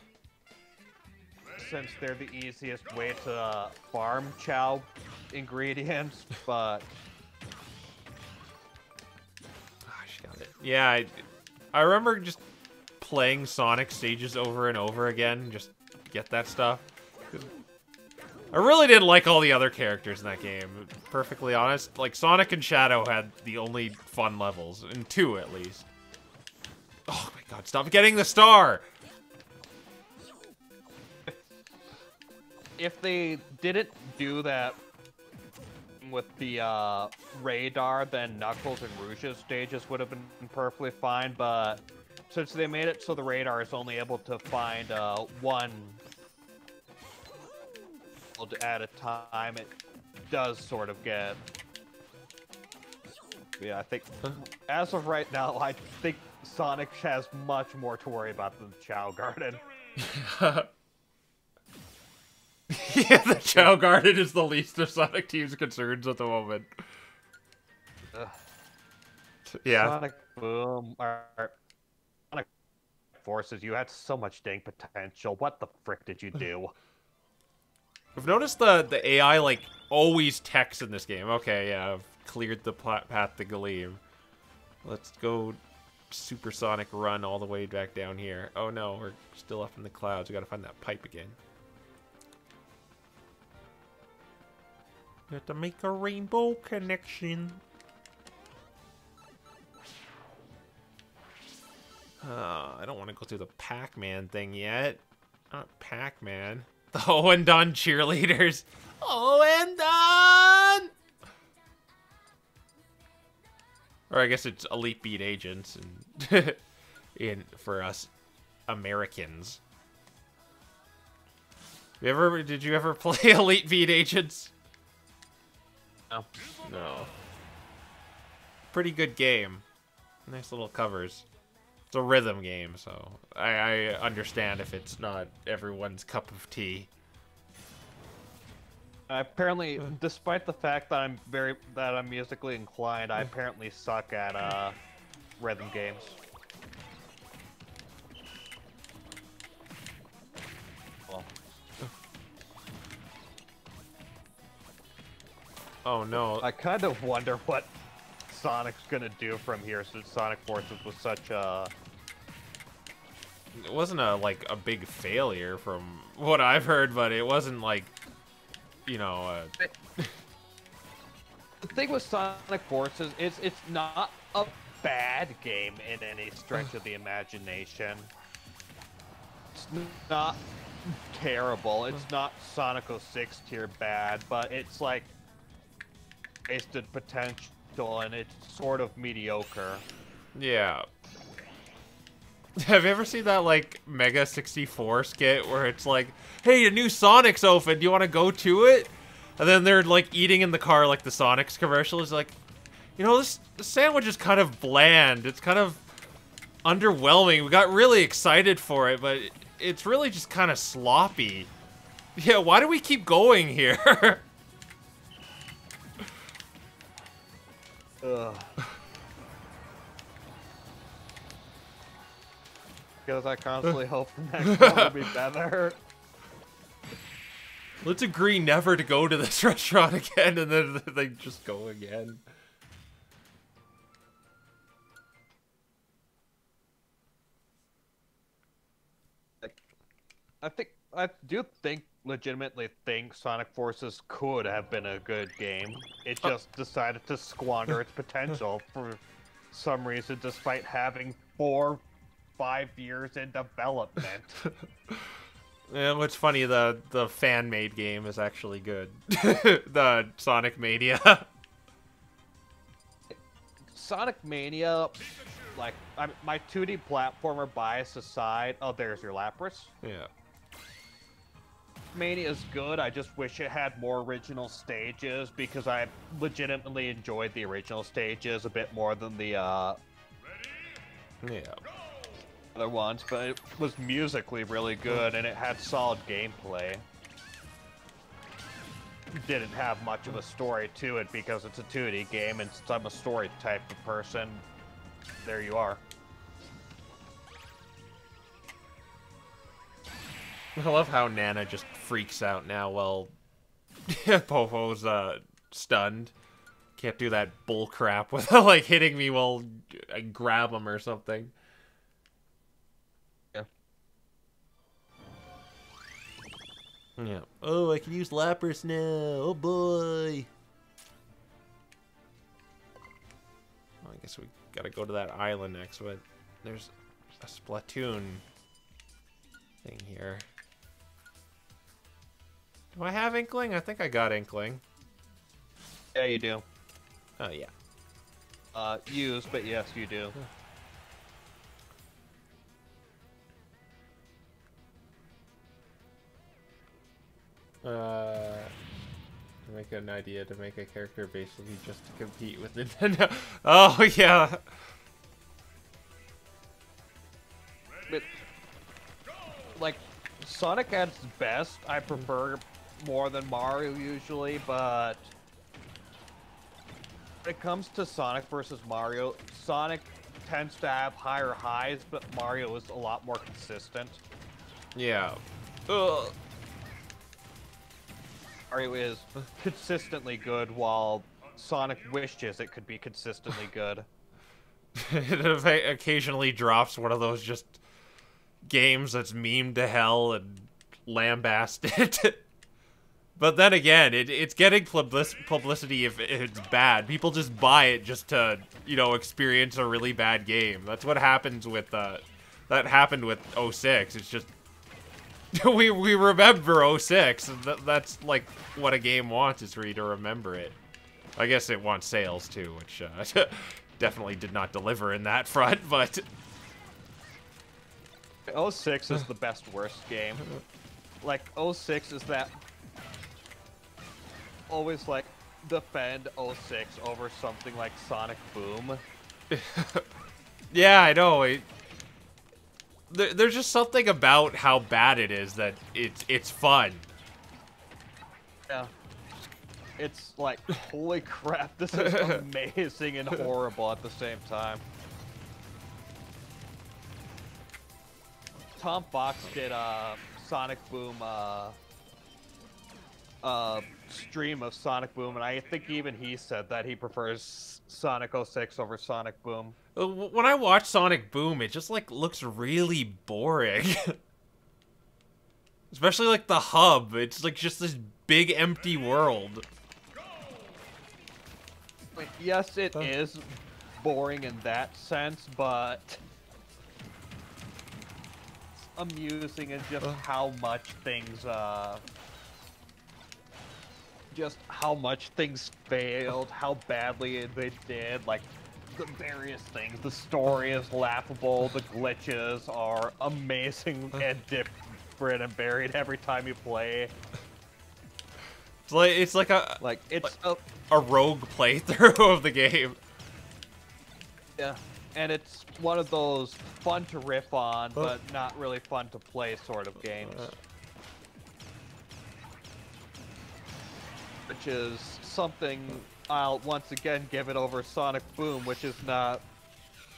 since they're the easiest way to farm Chao ingredients, but... Gosh, got it. Yeah, I remember just playing Sonic stages over and over again, just to get that stuff. I really didn't like all the other characters in that game, perfectly honest. Like, Sonic and Shadow had the only fun levels, and 2 at least. Oh my god, stop getting the star! If they didn't do that with the radar, then Knuckles and Rouge's stages would have been perfectly fine, but since they made it so the radar is only able to find one at a time, it does sort of get... Yeah, I think, as of right now, I think Sonic has much more to worry about than the Chao Garden. Yeah, the Chao Garden is the least of Sonic Team's concerns at the moment. Ugh. Yeah. Sonic Boom, or Sonic Forces, you had so much dang potential. What the frick did you do? I've noticed the AI, like, always texts in this game. Okay, yeah, I've cleared the path to Galeem. Let's go supersonic run all the way back down here. Oh no, we're still up in the clouds. We gotta find that pipe again. You have to make a rainbow connection. I don't want to go through the Pac-Man thing yet. Not Pac-Man. The Owen Don cheerleaders. Owen Don! Or I guess it's Elite Beat Agents and for us Americans. Did you ever play Elite Beat Agents? No. No. Pretty good game. Nice little covers. It's a rhythm game, so I understand if it's not everyone's cup of tea. Apparently, despite the fact that I'm musically inclined, I apparently suck at rhythm games. Well. Oh no. I kind of wonder what Sonic's gonna do from here, since Sonic Forces was such a... It wasn't like a big failure from what I've heard, but it wasn't like, you know, The thing with Sonic Forces is it's not a bad game in any stretch of the imagination. It's not terrible. It's not Sonic 06 tier bad, but it's like wasted potential and it's sort of mediocre. Yeah. Have you ever seen that, like, Mega 64 skit where it's like, hey, a new Sonic's open, do you want to go to it? And then they're, like, eating in the car like the Sonic's commercial is like, you know, this sandwich is kind of bland. It's kind of underwhelming. We got really excited for it, but it's really just kind of sloppy. Yeah, why do we keep going here? Ugh. Because I constantly hope the next one will be better. Let's agree never to go to this restaurant again, and then they just go again. I do legitimately think Sonic Forces could have been a good game. It just decided to squander its potential for some reason, despite having 4-5 years in development. Yeah, what's funny, the fan-made game is actually good. The Sonic Mania. Sonic Mania, like, my 2D platformer bias aside... Oh, there's your Lapras. Yeah. Mania is good, I just wish it had more original stages, because I legitimately enjoyed the original stages a bit more than the, Yeah. other ones, but it was musically really good, and it had solid gameplay. didn't have much of a story to it because it's a 2D game, and since I'm a story type of person, there you are. I love how Nana just freaks out now while Popo's stunned. Can't do that bull crap without like hitting me while I grab him or something. Yeah. Yeah. Oh, I can use Lapras now. Oh boy. Well, I guess we gotta go to that island next, but there's a Splatoon thing here. Do I have Inkling? I think I got Inkling. Yeah, you do. Oh, yeah. Used, but yes, you do. To make an idea to make a character basically just to compete with Nintendo. Oh, yeah. But, like, Sonic at its best, I prefer more than Mario usually, but when it comes to Sonic versus Mario, Sonic tends to have higher highs, but Mario is a lot more consistent. Yeah. Ugh. Mario is consistently good, while Sonic wishes it could be consistently good. It occasionally drops one of those just games that's memed to hell and lambasted. But then again, it's getting publicity if it's bad. People just buy it just to, you know, experience a really bad game. That's what happens with, that happened with 06. It's just, we remember 06. That's like what a game wants, is for you to remember it. I guess it wants sales too, which definitely did not deliver in that front, but... 06 is the best worst game. Like, 06 is that... always, like, defend 06 over something like Sonic Boom. Yeah, I know. There's just something about how bad it is that it's fun. Yeah. It's like, holy crap, this is amazing and horrible at the same time. Tom Fox did a Sonic Boom stream of Sonic Boom, and I think even he said that he prefers Sonic 06 over Sonic Boom. When I watch Sonic Boom, it just like looks really boring. Especially like the hub. It's like just this big empty world. Like, yes, it is boring in that sense, but it's amusing in just how much things failed, how badly they did, like the various things. The story is laughable, the glitches are amazing and different and varied every time you play. It's like a rogue playthrough of the game. Yeah, and it's one of those fun to riff on, but not really fun to play sort of games. Which is something I'll once again give it over Sonic Boom, which is not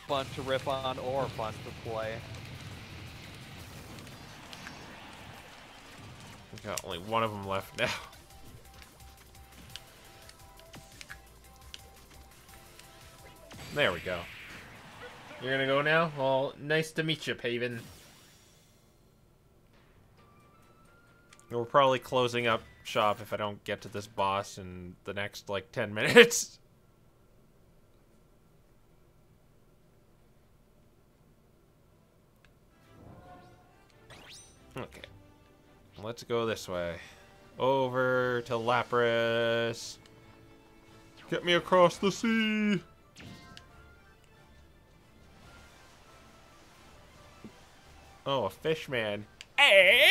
fun to riff on or fun to play. We've got only one of them left now. There we go. You're gonna go now? Well, nice to meet you, Paven. We're probably closing up shop if I don't get to this boss in the next, like, 10 minutes. Okay. Let's go this way. Over to Lapras. Get me across the sea! Oh, a fish man. Eh?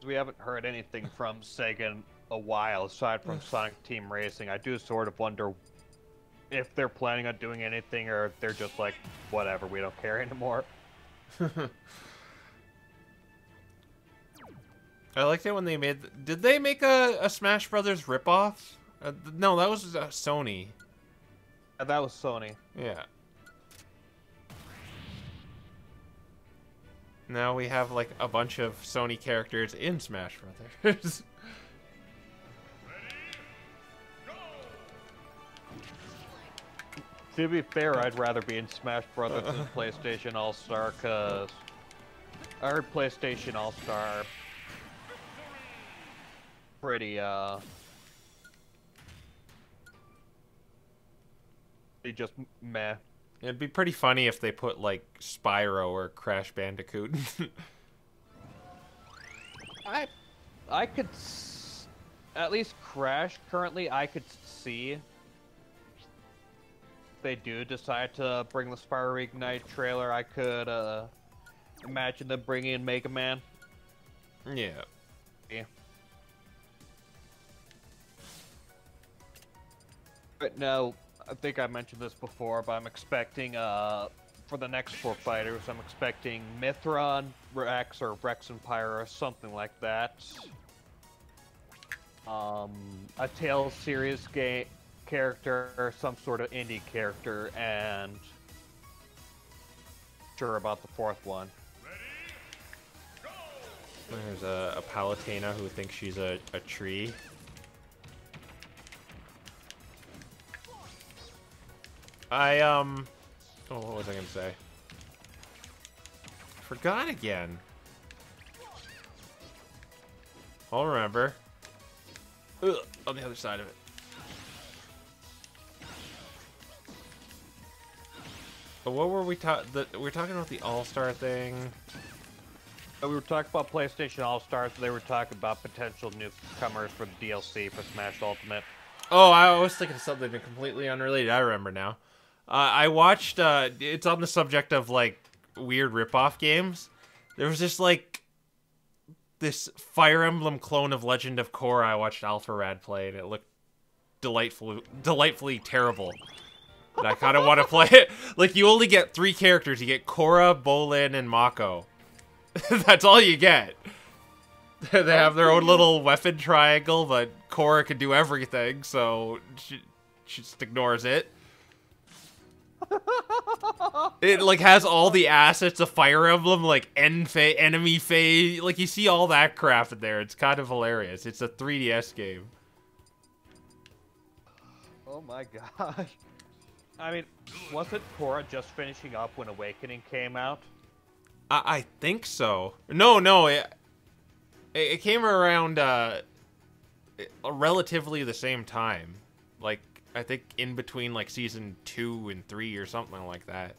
We haven't heard anything from Sega in a while, aside from Sonic Team Racing. I do sort of wonder if they're planning on doing anything, or if they're just like, whatever, we don't care anymore. I liked it when they made... Did they make a Smash Brothers ripoff? No, that was Sony. That was Sony. Yeah. Now we have, like, a bunch of Sony characters in Smash Brothers. To be fair, I'd rather be in Smash Brothers than PlayStation All-Star, cause I heard PlayStation All-Star pretty just meh. It'd be pretty funny if they put, like, Spyro or Crash Bandicoot. I could at least Crash currently I could see if they do decide to bring the Spyro Ignite trailer. I could imagine them bringing in Mega Man. Yeah. Yeah. But no, I think I mentioned this before, but I'm expecting for the next 4 fighters, I'm expecting Mithron, Rex, or Rex and Pyra, something like that. A Tales series game character, some sort of indie character, and sure about the 4th one. There's a Palutena who thinks she's a tree. Oh, what was I gonna say? Forgot again. I'll remember. Ugh, on the other side of it. But what were we talking? We were talking about the All-Star thing. We were talking about PlayStation All-Stars. They were talking about potential newcomers for the DLC for Smash Ultimate. Oh, I was thinking of something completely unrelated. I remember now. I watched, it's on the subject of, like, weird ripoff games. There was just, like, this Fire Emblem clone of Legend of Korra I watched Alpha Rad play, and it looked delightfully terrible. And I kind of want to play it. Like, you only get 3 characters. You get Korra, Bolin, and Mako. That's all you get. They have their own little weapon triangle, but Korra can do everything, so she just ignores it. It, like, has all the assets of Fire Emblem, like, enemy phase. Like, you see all that crap in there. It's kind of hilarious. It's a 3DS game. Oh my gosh. I mean, wasn't Korra just finishing up when Awakening came out? I think so. No, it came around relatively the same time. Like, I think in between, like, season 2 and 3 or something like that.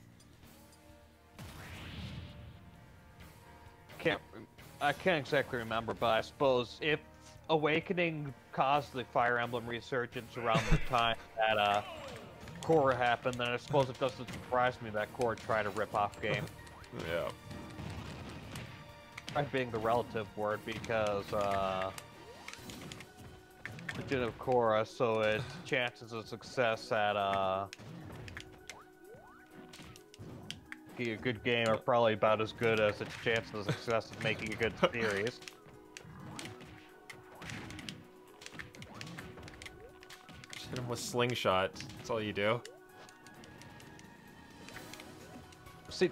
I can't exactly remember, but I suppose if Awakening caused the Fire Emblem resurgence around the time that Korra happened, then I suppose it doesn't surprise me that Korra tried a rip-off game. Yeah. Right being the relative word, because Legend of Korra, so its chances of success at making a good game are probably about as good as its chances of success of making a good series. Just hit him with slingshots. That's all you do. See,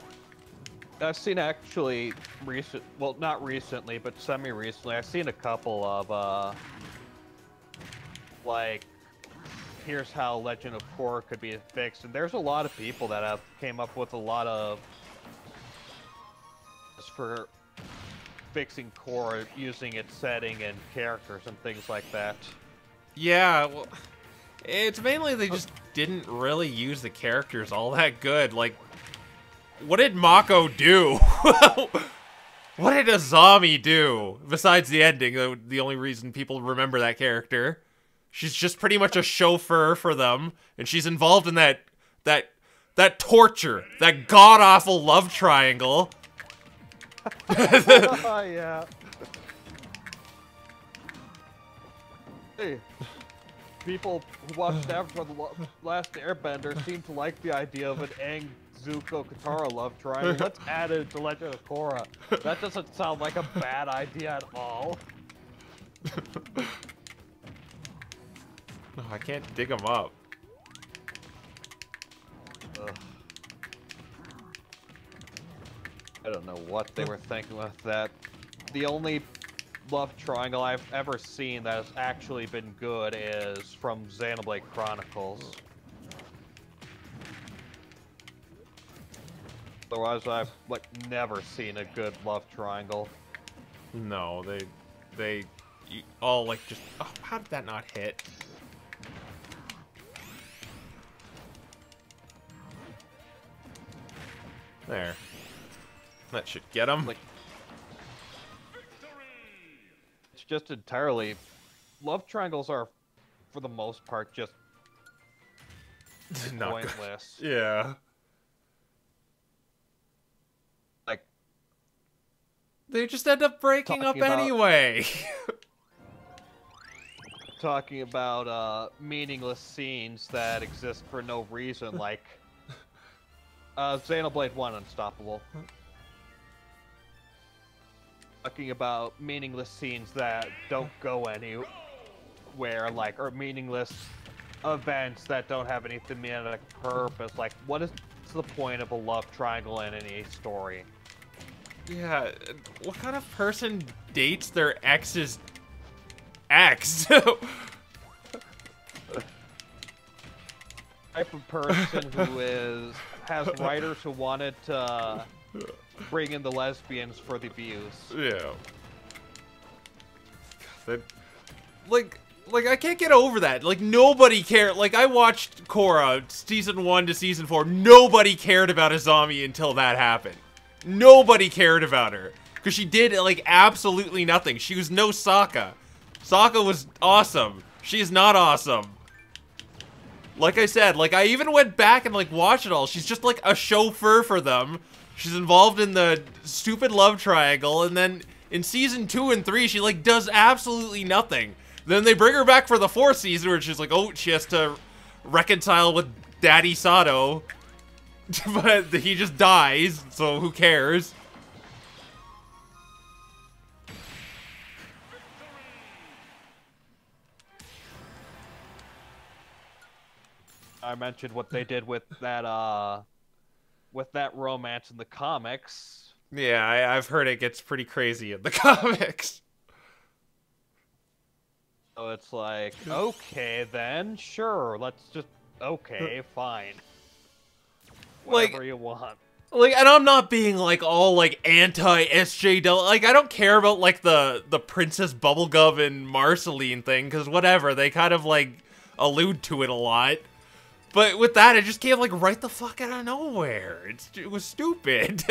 I've seen actually well, not recently, but semi-recently, I've seen a couple of, like, here's how Legend of Korra could be fixed, and there's a lot of people that have came up with a lot of for fixing Korra using its setting and characters and things like that. Yeah, well, it's mainly they just didn't really use the characters all that good. Like, what did Mako do? What did Azami do? Besides the ending, the only reason people remember that character. She's just pretty much a chauffeur for them, and she's involved in that torture, that god-awful love triangle. Yeah. Hey, people who watched Avatar: The Last Airbender seem to like the idea of an Aang, Zuko, Katara love triangle. Let's add it to Legend of Korra. That doesn't sound like a bad idea at all. No, I can't dig them up. Ugh. I don't know what they were thinking with that. The only love triangle I've ever seen that has actually been good is from Xenoblade Chronicles. Otherwise, I've like never seen a good love triangle. No, they all like just. Oh, how did that not hit? There. That should get him. Like, it's just entirely. Love triangles are, for the most part, just Not pointless. good. Yeah. Like, They just end up breaking up Talking about- anyway. talking about meaningless scenes that exist for no reason, like Xenoblade 1 Unstoppable. Talking about meaningless scenes that don't go anywhere, like, or meaningless events that don't have any thematic purpose. Like, what is the point of a love triangle in any story? Yeah, what kind of person dates their ex's ex? Type of person who has writers who wanted to bring in the lesbians for the views. Yeah. That, like I can't get over that. Like, nobody cared. Like, I watched Korra season 1 to season 4. Nobody cared about Azami until that happened. Nobody cared about her. Because she did, like, absolutely nothing. She was no Sokka. Sokka was awesome. She's not awesome. Like I said, like, I even went back and, like, watched it all. She's just, like, a chauffeur for them. She's involved in the stupid love triangle. And then in season 2 and 3, she, like, does absolutely nothing. Then they bring her back for the 4th season where she's like, oh, she has to reconcile with Daddy Sato. But he just dies, so who cares? I mentioned what they did with that romance in the comics. Yeah, I've heard it gets pretty crazy in the comics. So it's like, okay then, sure, okay, fine. Whatever you want. Like, and I'm not being, like, all, like, anti-SJW. Like, I don't care about, like, the Princess Bubblegum and Marceline thing, because whatever, they kind of, like, allude to it a lot. But with that, it just came, like, right the fuck out of nowhere. It was stupid.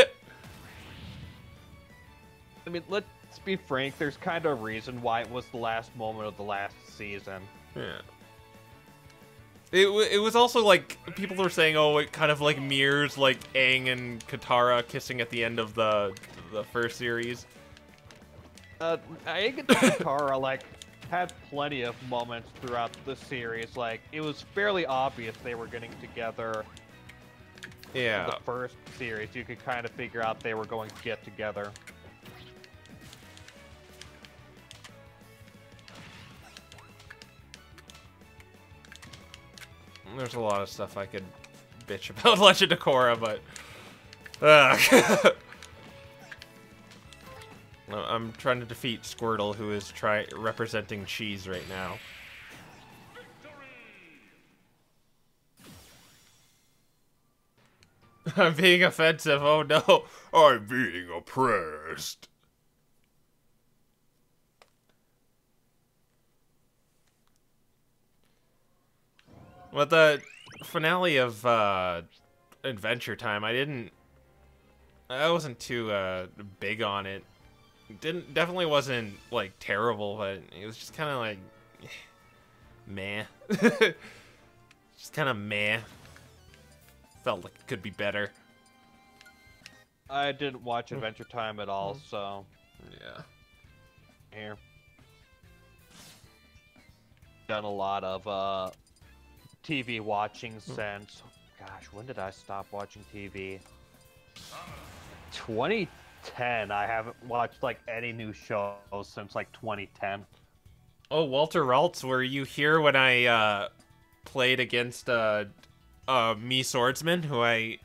I mean, let's be frank, there's kind of a reason why it was the last moment of the last season. Yeah. It was also, like, people were saying, oh, it kind of, like, mirrors, like, Aang and Katara kissing at the end of the first series. Aang and Katara, like, had plenty of moments throughout the series. Like, it was fairly obvious they were getting together. Yeah. In the first series, you could kind of figure out they were going to get together. There's a lot of stuff I could bitch about Legend of Korra, but I'm trying to defeat Squirtle, who is representing cheese right now. I'm being offensive. Oh no, I'm being oppressed. With the finale of Adventure Time, I wasn't too big on it. Definitely wasn't like terrible, but it was just kind of like meh. Just kind of meh. Felt like it could be better. I didn't watch Adventure Time at all, so yeah. Here. Done a lot of TV watching since, gosh, when did I stop watching TV? 2010. I haven't watched like any new shows since like 2010. Oh, Walter Raltz, were you here when I played against me swordsman, who I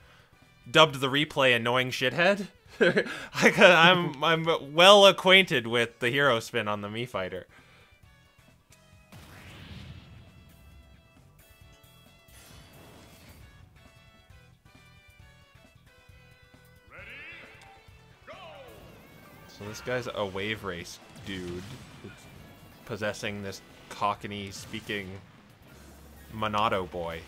dubbed the replay annoying shithead? I'm well acquainted with the hero spin on the Mii fighter. So this guy's a wave race dude who's possessing this Cockney speaking Monado boy.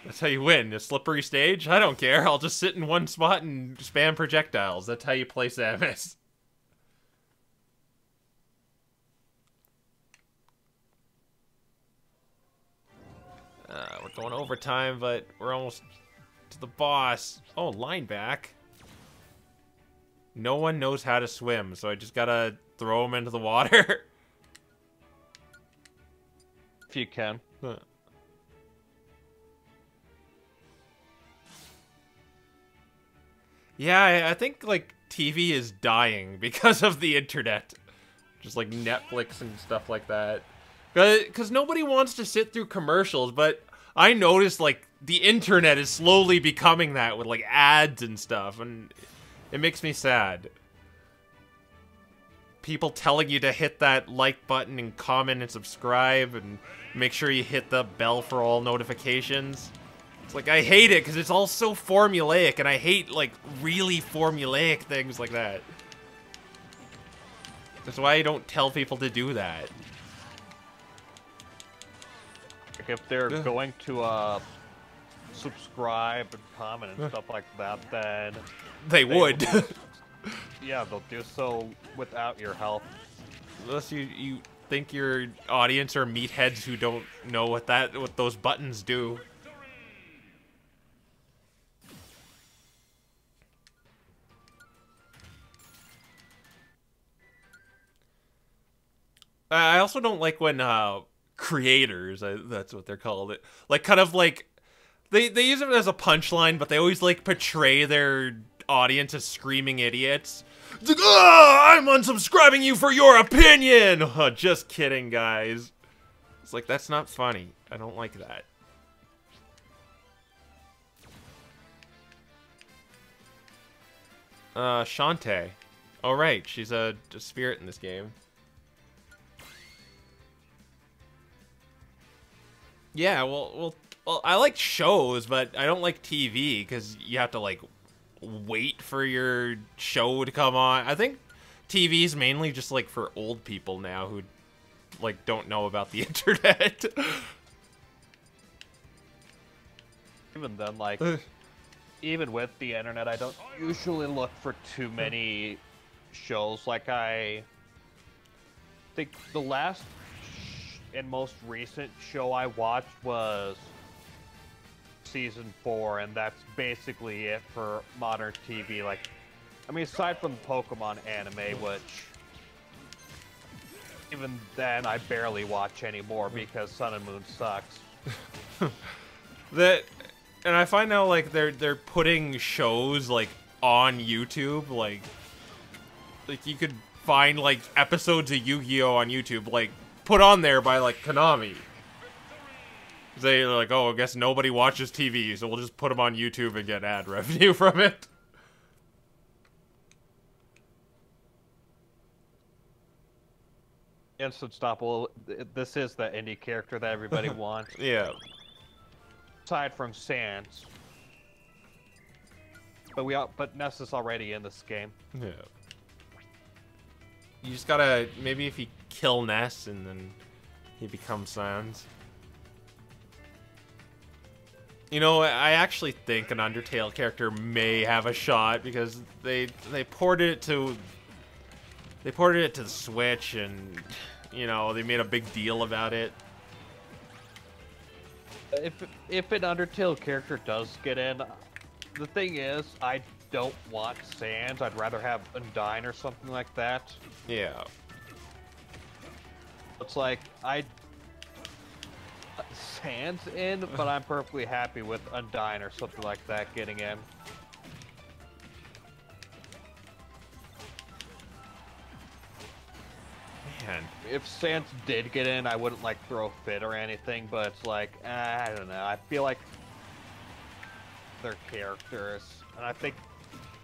That's how you win. A slippery stage? I don't care. I'll just sit in one spot and spam projectiles. That's how you play Samus. We're going overtime, but we're almost to the boss. Oh, line back. No one knows how to swim, so I just gotta throw him into the water. If you can. Huh. Yeah, I think, like, TV is dying because of the internet. Just, like, Netflix and stuff like that. Because nobody wants to sit through commercials, but I noticed, like, the internet is slowly becoming that with, like, ads and stuff, and it makes me sad. People telling you to hit that like button and comment and subscribe, and make sure you hit the bell for all notifications. It's like, I hate it because it's all so formulaic, and I hate, like, really formulaic things like that. That's why I don't tell people to do that. Like if they're going to subscribe and comment and stuff like that, then they would. Yeah, they'll do so without your help. Unless you think your audience are meatheads who don't know what those buttons do. I also don't like when creators, that's what they're called, like kind of like they use it as a punchline, but they always like portray their audience as screaming idiots. It's like, I'm unsubscribing you for your opinion. Oh, just kidding, guys. It's like, that's not funny. I don't like that. Shantae. Oh right, she's a spirit in this game. Yeah, well, I like shows, but I don't like TV because you have to, like, wait for your show to come on. I think TV is mainly just, like, for old people now who, like, don't know about the internet. Even then, like, even with the internet, I don't usually look for too many shows. Like, I think the last and most recent show I watched was season 4, and that's basically it for modern TV. Like, I mean, aside from Pokemon anime, which even then I barely watch anymore because Sun and Moon sucks. And I find now, like, they're putting shows, like, on YouTube, like you could find, like, episodes of Yu-Gi-Oh on YouTube, like, put on there by, like, Konami. They're like, oh, I guess nobody watches TV, so we'll just put them on YouTube and get ad revenue from it. Instant Stop. Well, this is the indie character that everybody wants. Yeah. Aside from Sans. But Ness is already in this game. Yeah. You just gotta, maybe if you kill Ness and then he becomes Sans. You know, I actually think an Undertale character may have a shot because they ported it to the Switch, and you know, they made a big deal about it. If an Undertale character does get in, the thing is, I don't want Sans. I'd rather have Undyne or something like that. Yeah. It's like, Sans in, but I'm perfectly happy with Undyne or something like that getting in. Man. If Sans did get in, I wouldn't like throw a fit or anything, but it's like, I don't know. I feel like their characters, and I think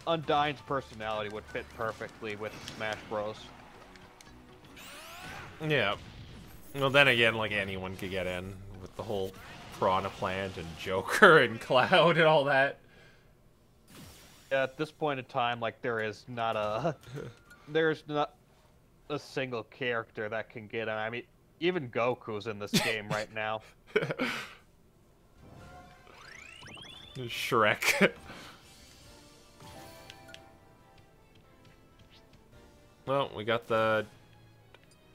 Undyne's personality would fit perfectly with Smash Bros. Yeah. Well, then again, like, anyone could get in with the whole Piranha Plant and Joker and Cloud and all that. At this point in time, like, there's not a single character that can get in. I mean, even Goku's in this game right now. Shrek. Well, we got the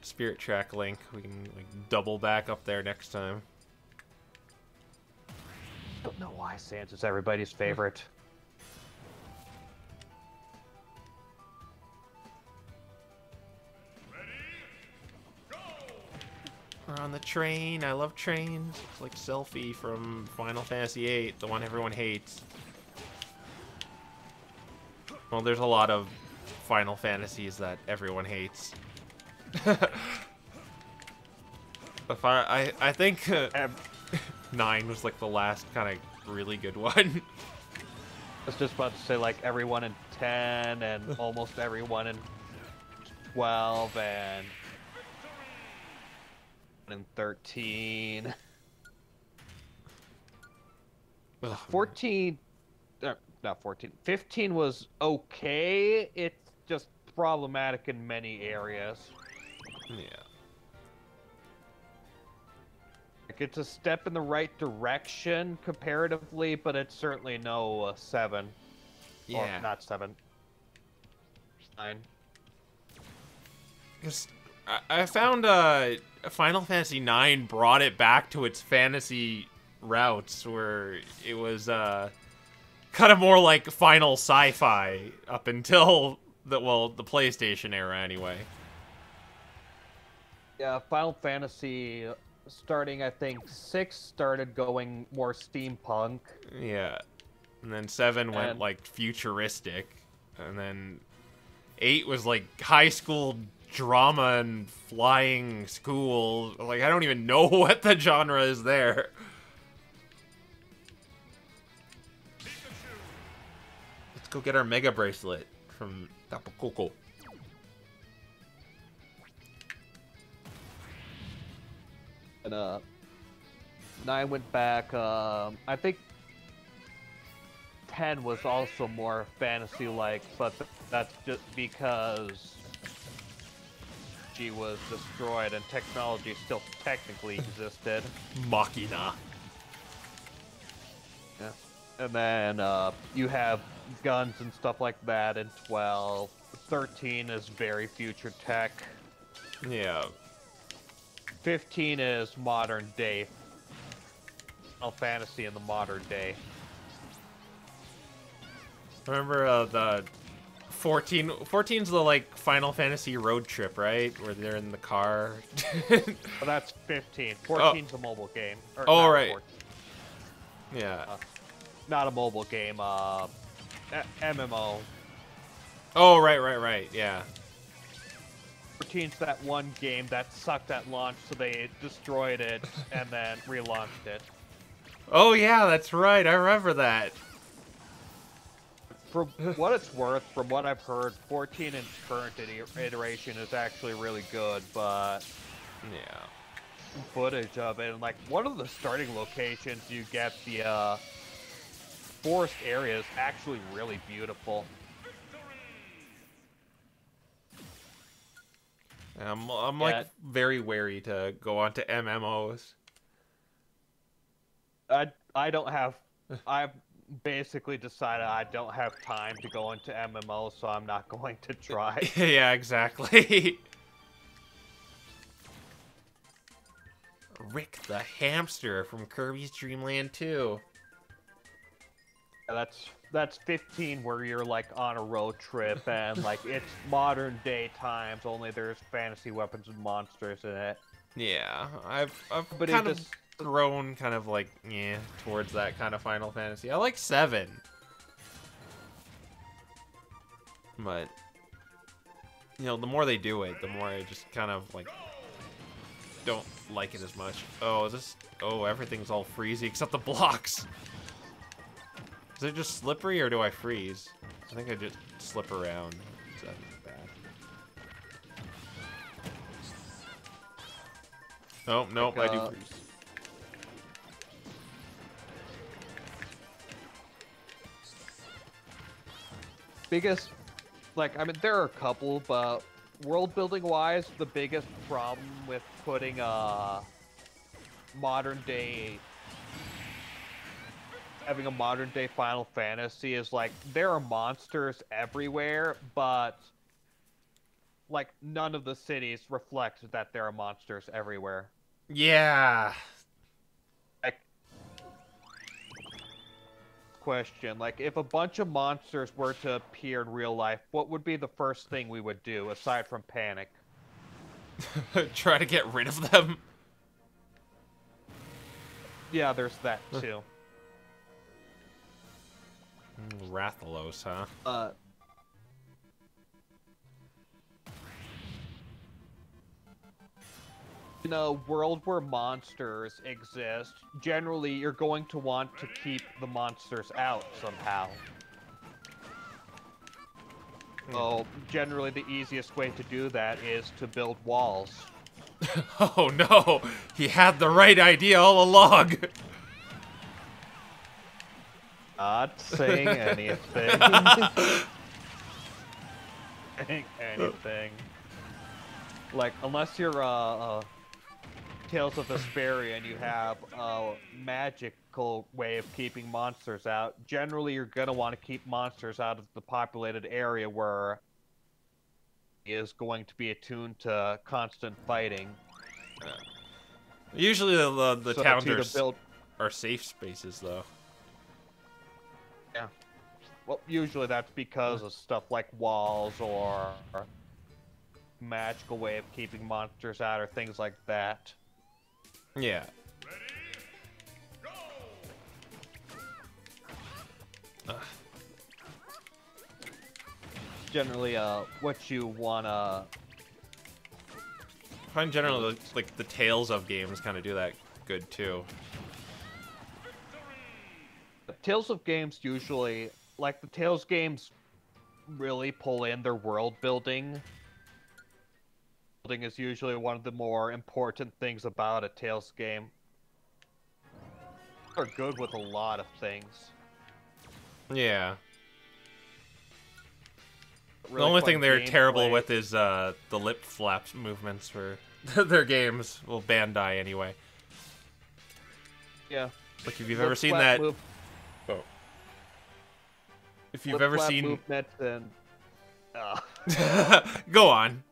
Spirit Track link. We can like double back up there next time. I don't know why Sans is everybody's favorite. We're on the train. I love trains. It's like Selphie from Final Fantasy VIII, the one everyone hates. Well, there's a lot of Final Fantasies that everyone hates. If I think 9 was like the last kind of really good one. I was just about to say, like, everyone in 10 and almost everyone in 12 and in 13. Ugh, 14, not 14, 15 was okay. It's just problematic in many areas. yeah. Like, it's a step in the right direction comparatively, but it's certainly no 7. Yeah. Or not 7. 9. Because I found Final Fantasy IX brought it back to its fantasy routes, where it was kind of more like final sci-fi up until the PlayStation era anyway. Yeah, Final Fantasy starting, I think, 6 started going more steampunk. Yeah. And then 7 went And- like futuristic, and then 8 was like high school drama and flying school. Like, I don't even know what the genre is there. Let's go get our Mega Bracelet from Tapu Koko. And 9 went back. I think 10 was also more fantasy-like, but that's just because she was destroyed and technology still technically existed. Machina. Yeah. And then you have guns and stuff like that in 12. 13 is very future tech. Yeah. 15 is modern day. Final Fantasy in the modern day. Remember the 14? 14's the like Final Fantasy road trip, right? Where they're in the car. But that's 15. 14's a mobile game. Or Oh, not right. 14, Yeah. not a mobile game. MMO. Oh, right. Yeah. 14's that one game that sucked at launch, so they destroyed it and then relaunched it. Oh, yeah, that's right. I remember that. For what it's worth, from what I've heard, 14 in current iteration is actually really good, but Yeah. footage of it, and like one of the starting locations you get, the forest area is actually really beautiful. I'm Yeah. like very wary to go on to MMOs. I don't have, I've basically decided I don't have time to go into MMO, so I'm not going to try. Yeah, exactly. Rick the hamster from Kirby's Dream Land 2. That's 15, where you're like on a road trip and like it's modern day times, only there's fantasy weapons and monsters in it. Yeah, I've But kind it of just, grown kind of like towards that kind of Final Fantasy. I like 7, but you know, the more they do it, the more I just kind of like don't like it as much. Oh, everything's all freezy except the blocks. Is it just slippery or do I freeze? I think I just slip around. Is that bad? Oh, nope, I do freeze. Biggest, like, I mean, there are a couple, but world building wise, the biggest problem with putting having a modern day Final Fantasy is like there are monsters everywhere, but like none of the cities reflect that there are monsters everywhere. Yeah. Like, question, like if a bunch of monsters were to appear in real life, what would be the first thing we would do aside from panic? Try to get rid of them. Yeah, there's that too. Rathalos, huh? In a world where monsters exist, generally you're going to want to keep the monsters out somehow. So, generally the easiest way to do that is to build walls. Oh no! He had the right idea all along! Not saying anything. Anything. Like, unless you're Tales of Vesperia and you have a magical way of keeping monsters out, generally you're gonna want to keep monsters out of the populated area where is going to be attuned to constant fighting. Usually the So towns are safe spaces, though. Yeah. Well, usually that's because of stuff like walls or magical way of keeping monsters out or things like that. Yeah. Generally, what you wanna... I find generally, like, the Tales of games kind of do that good, too. The Tales of games usually... Like, the Tales games really pull in their world building. Building is usually one of the more important things about a Tales game. They're good with a lot of things. Yeah. Really the only fun thing they're terrible gameplay. with is the lip flaps movements for their games. Well, Bandai anyway. Yeah. Like if you've Lip ever seen flap that. move- Oh. If you've lip ever flap seen. movement and... Go on.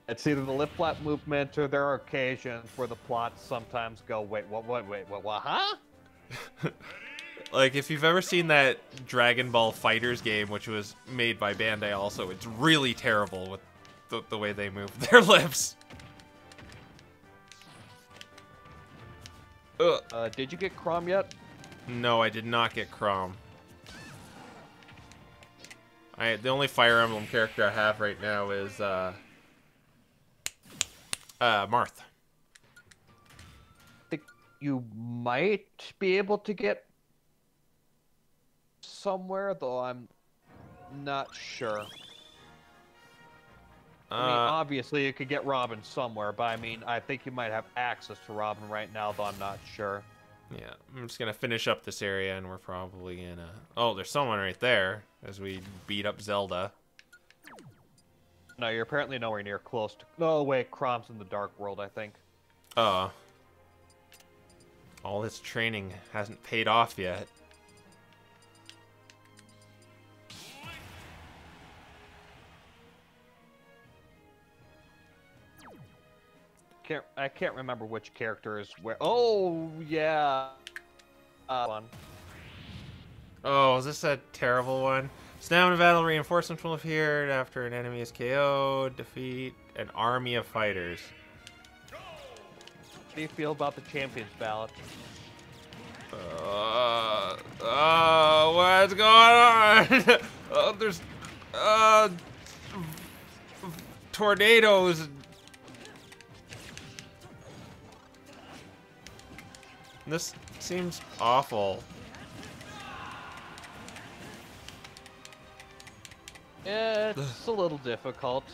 It's either the lip flap movement or there are occasions where the plots sometimes go, wait, what, huh? Like, if you've ever seen that Dragon Ball Fighters game, which was made by Bandai also, it's really terrible with the way they move their lips. Ugh. Did you get Crom yet? No, I did not get Chrom. The only Fire Emblem character I have right now is, Marth. I think you might be able to get somewhere, though I'm not sure. I mean, obviously you could get Robin somewhere, but I mean, I think you might have access to Robin right now, though I'm not sure. Yeah, I'm just gonna finish up this area, and we're probably gonna... Oh, there's someone right there, as we beat up Zelda. No, you're apparently nowhere near close to... No, wait, Crom's in the Dark World, I think. All this training hasn't paid off yet. I can't remember which character is where... Oh, yeah. One. Oh, is this a terrible one? Stamina battle reinforcements will appear after an enemy is KO'd. Defeat an army of fighters. How do you feel about the Champions Ballot? What's going on? There's, tornadoes. This seems awful. It's a little difficult.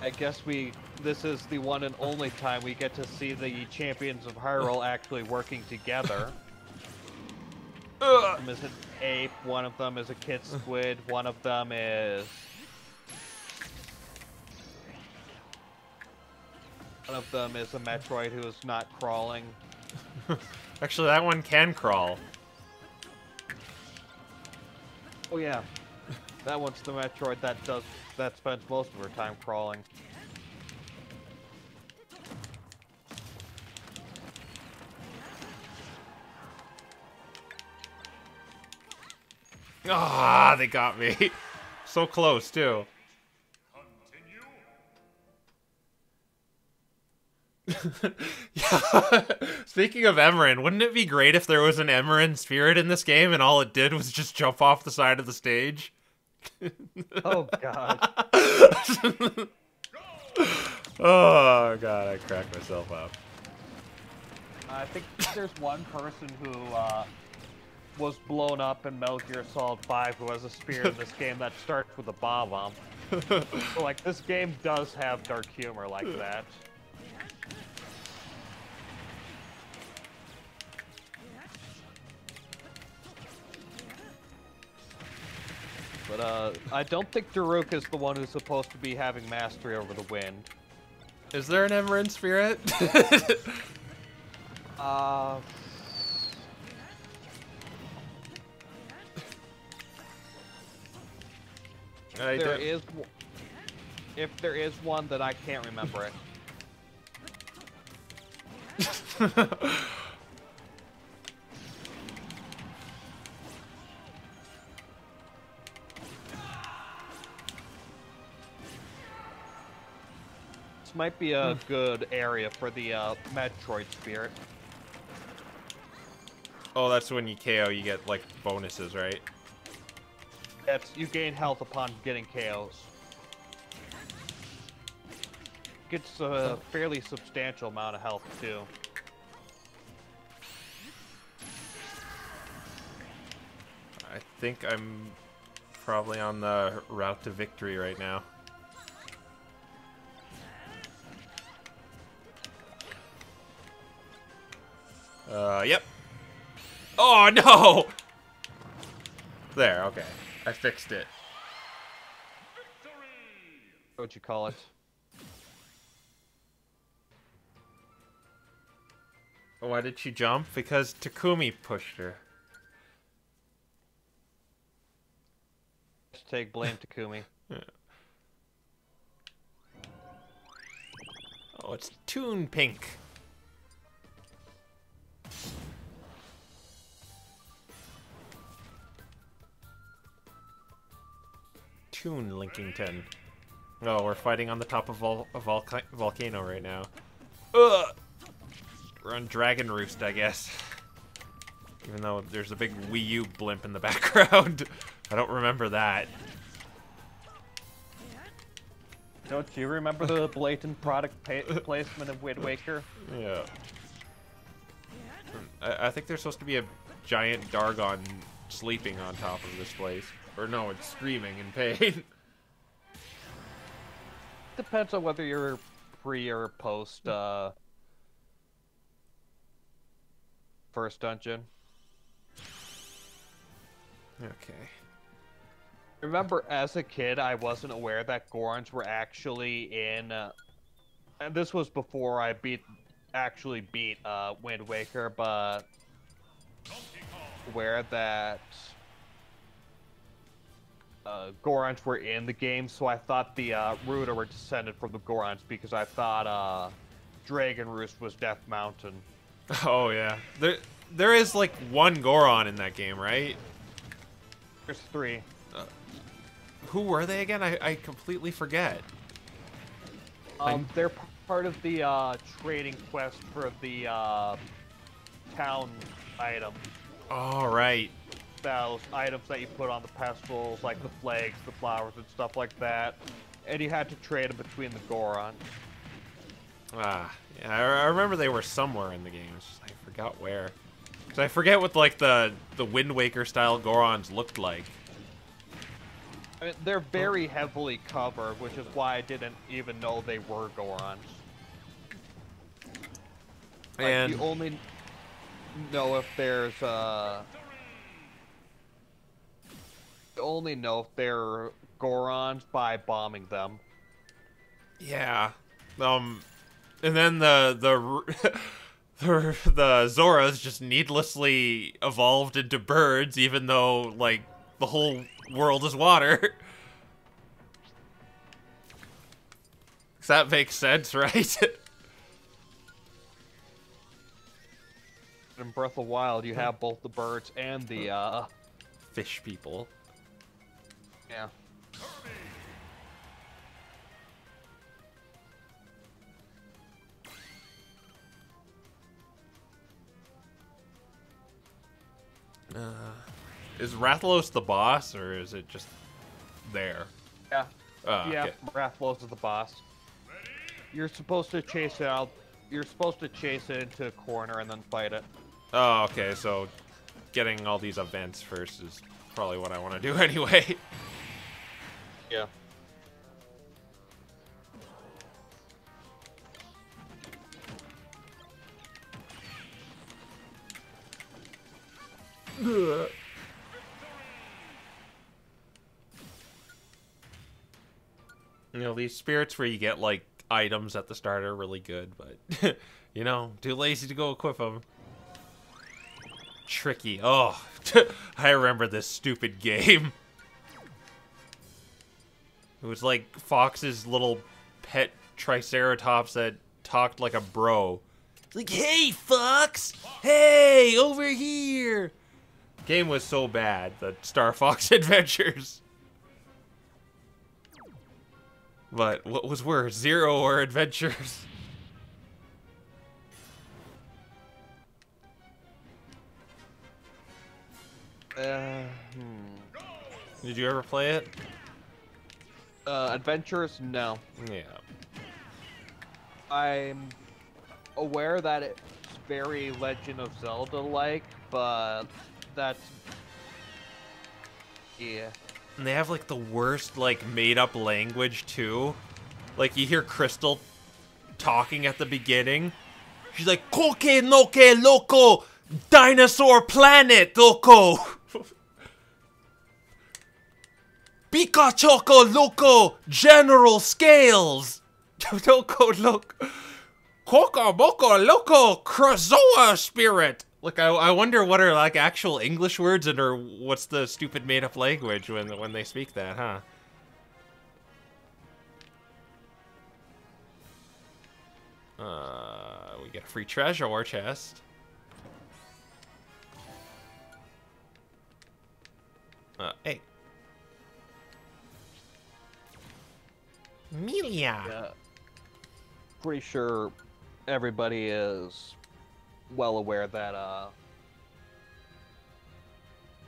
I guess this is the one and only time we get to see the champions of Hyrule actually working together. One of them is an ape, one of them is a kid squid, one of them is... One of them is a Metroid who is not crawling. Actually, that one can crawl. Oh yeah, that one's the Metroid that spends most of her time crawling. Ah, they got me. So close, too. Yeah. Speaking of Emerin, wouldn't it be great if there was an Emerin spirit in this game and all it did was just jump off the side of the stage? Oh god. Oh god, I cracked myself up. I think there's one person who was blown up in Metal Gear Solid 5 who has a spear in this game that starts with a bomb. So, like, this game does have dark humor like that. But, I don't think Daruk is the one who's supposed to be having mastery over the wind. Is there an Emerin spirit? If there is one, then I can't remember it. This might be a good area for the Metroid spirit. Oh, that's when you KO, you get, like, bonuses, right? You gain health upon getting KOs. Gets a fairly substantial amount of health, too. I think I'm probably on the route to victory right now. Yep. Oh, no! There, okay. I fixed it. What'd you call it? Why did she jump? Because Takumi pushed her. Just take blame, Takumi. Yeah. Oh, it's Toon Pink. Toon Linkington. Oh, we're fighting on the top of a volcano right now. Ugh! We're on Dragon Roost, I guess. Even though there's a big Wii U blimp in the background. I don't remember that. Don't you remember the blatant product placement of Wind Waker? Yeah. I think there's supposed to be a giant Dargon sleeping on top of this place. Or no, it's screaming in pain. Depends on whether you're pre or post first dungeon. Okay. Remember, as a kid, I wasn't aware that Gorons were actually in... and this was before I actually beat Wind Waker, but... aware that... Gorons were in the game, so I thought the Ruda were descended from the Gorons because I thought Dragon Roost was Death Mountain. Oh, yeah. There is, like, one Goron in that game, right? There's 3. Who were they again? I completely forget. They're part of the trading quest for the town items. All right. Those items that you put on the pedestals, like the flags, the flowers, and stuff like that. And you had to trade them between the Gorons. Ah, yeah, I remember they were somewhere in the game. It's just, I forgot where. So I forget what like the Wind Waker style Gorons looked like. I mean, they're very heavily covered, which is why I didn't even know they were Gorons. Like, And you only know if there's you only know if they're Gorons by bombing them. yeah, and then the Zoras just needlessly evolved into birds, even though like the whole world is water. Does that make sense, right? In Breath of the Wild, you have both the birds and the Fish people. yeah. Is Rathalos the boss, or is it just there? Yeah. Yeah. Okay. Rathalos is the boss. You're supposed to chase it out. You're supposed to chase it into a corner and then fight it. Oh, okay. So, getting all these events first is probably what I want to do anyway. Yeah. You know, these spirits where you get, like, items at the start are really good, but, you know, too lazy to go equip them. Tricky. Oh, I remember this stupid game. It was like Fox's little pet Triceratops that talked like a bro. It's like, hey, Fox! Hey, over here! Game was so bad, the Star Fox Adventures. But what was worse, Zero or Adventures? Did you ever play it? Adventures? No. Yeah. I'm aware that it's very Legend of Zelda-like, but that's... yeah. And they have, like, the worst, like, made-up language, too. Like, you hear Crystal talking at the beginning. She's like, Koke Noke Loco! Dinosaur Planet, Loco! Pikachoco Loco! General Scales! Loco Loco! Coco Moco Loco! Krazoa Spirit! Like, I wonder what are, like, actual English words and or what's the stupid made-up language when they speak that, huh? We get a free treasure chest. Hey. Melia! Yeah. Pretty sure everybody is well aware that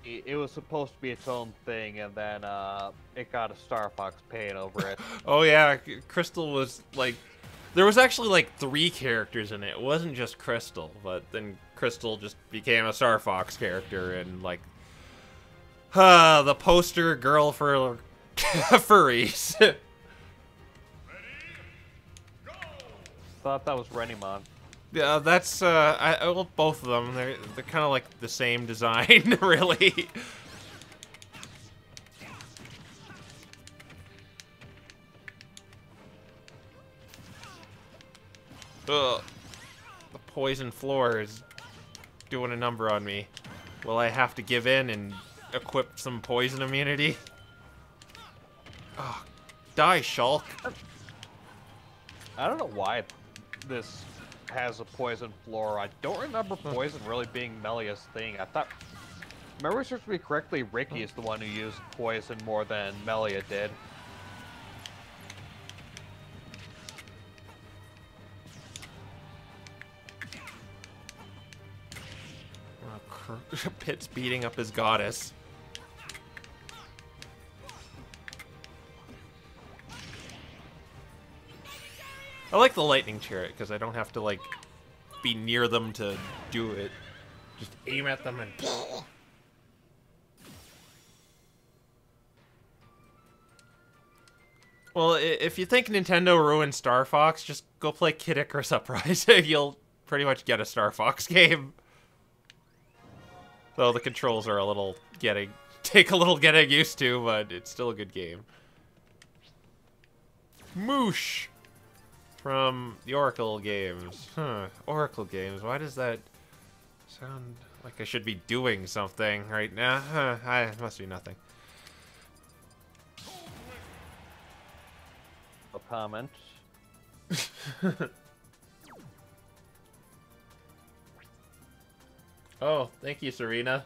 it was supposed to be its own thing, and then it got a Star Fox paint over it. Oh yeah, Crystal was like, there was actually like 3 characters in it. It wasn't just Crystal, but then Crystal just became a Star Fox character and like, the poster girl for furries. Thought that was Renimon. Yeah, that's well, both of them. They're kind of like the same design, really. Ugh. The poison floor is doing a number on me. Will I have to give in and equip some poison immunity? Oh, die, Shulk. I don't know why this has a poison floor. I don't remember poison really being Melia's thing. I thought, remember search me correctly, Ricky is the one who used poison more than Melia did. Pit's beating up his goddess. I like the lightning chariot because I don't have to like be near them to do it. Just aim at them and. Well, if you think Nintendo ruined Star Fox, just go play Kid Icarus Uprising. You'll pretty much get a Star Fox game. Though the controls are a little take a little getting used to, but it's still a good game. Moosh from the Oracle games. Huh, Oracle games. Why does that sound like I should be doing something right now? Huh, it must be nothing. A comment. Oh, thank you, Serena.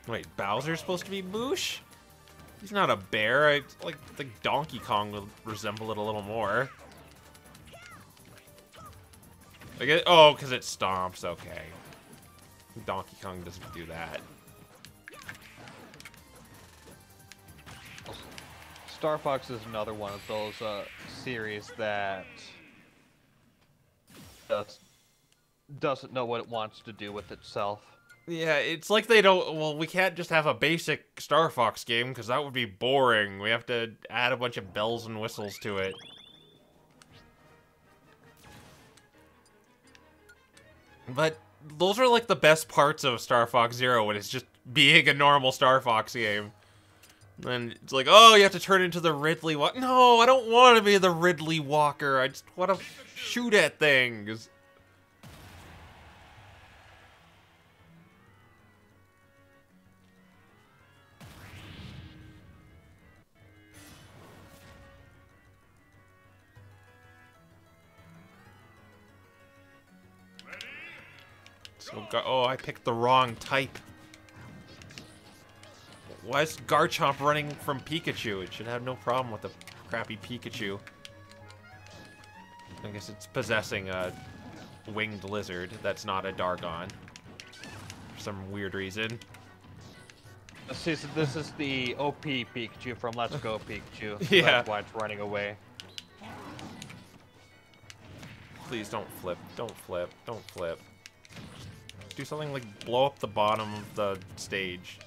Wait, Bowser's supposed to be Moosh? He's not a bear. I like think Donkey Kong would resemble it a little more. Oh, because it stomps. Okay. Donkey Kong doesn't do that. Star Fox is another one of those series that doesn't know what it wants to do with itself. Yeah, it's like they don't. Well, we can't just have a basic Star Fox game because that would be boring. We have to add a bunch of bells and whistles to it. But those are like the best parts of Star Fox Zero when it's just being a normal Star Fox game. And it's like, oh, you have to turn into the Ridley Walker. No, I don't want to be the Ridley Walker. I just want to shoot at things. So, oh, I picked the wrong type. Why is Garchomp running from Pikachu? It should have no problem with the crappy Pikachu. I guess it's possessing a winged lizard that's not a Dargon. For some weird reason. See, so this is the OP Pikachu from Let's Go Pikachu. Yeah. That's why it's running away. Please don't flip. Don't flip. Don't flip. Do something like blow up the bottom of the stage.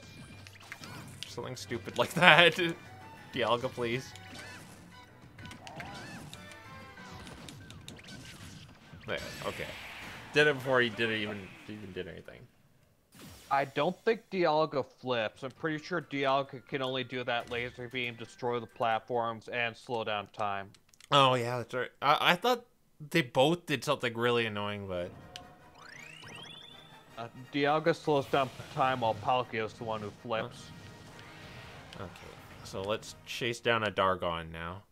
Something stupid like that. Dialga, please. There, okay. Did it before he even did anything. I don't think Dialga flips. I'm pretty sure Dialga can only do that laser beam, destroy the platforms, and slow down time. Oh yeah, that's right. I thought they both did something really annoying, but Dialga slows down time while Palkio's the one who flips. Okay, so let's chase down a Dargon now.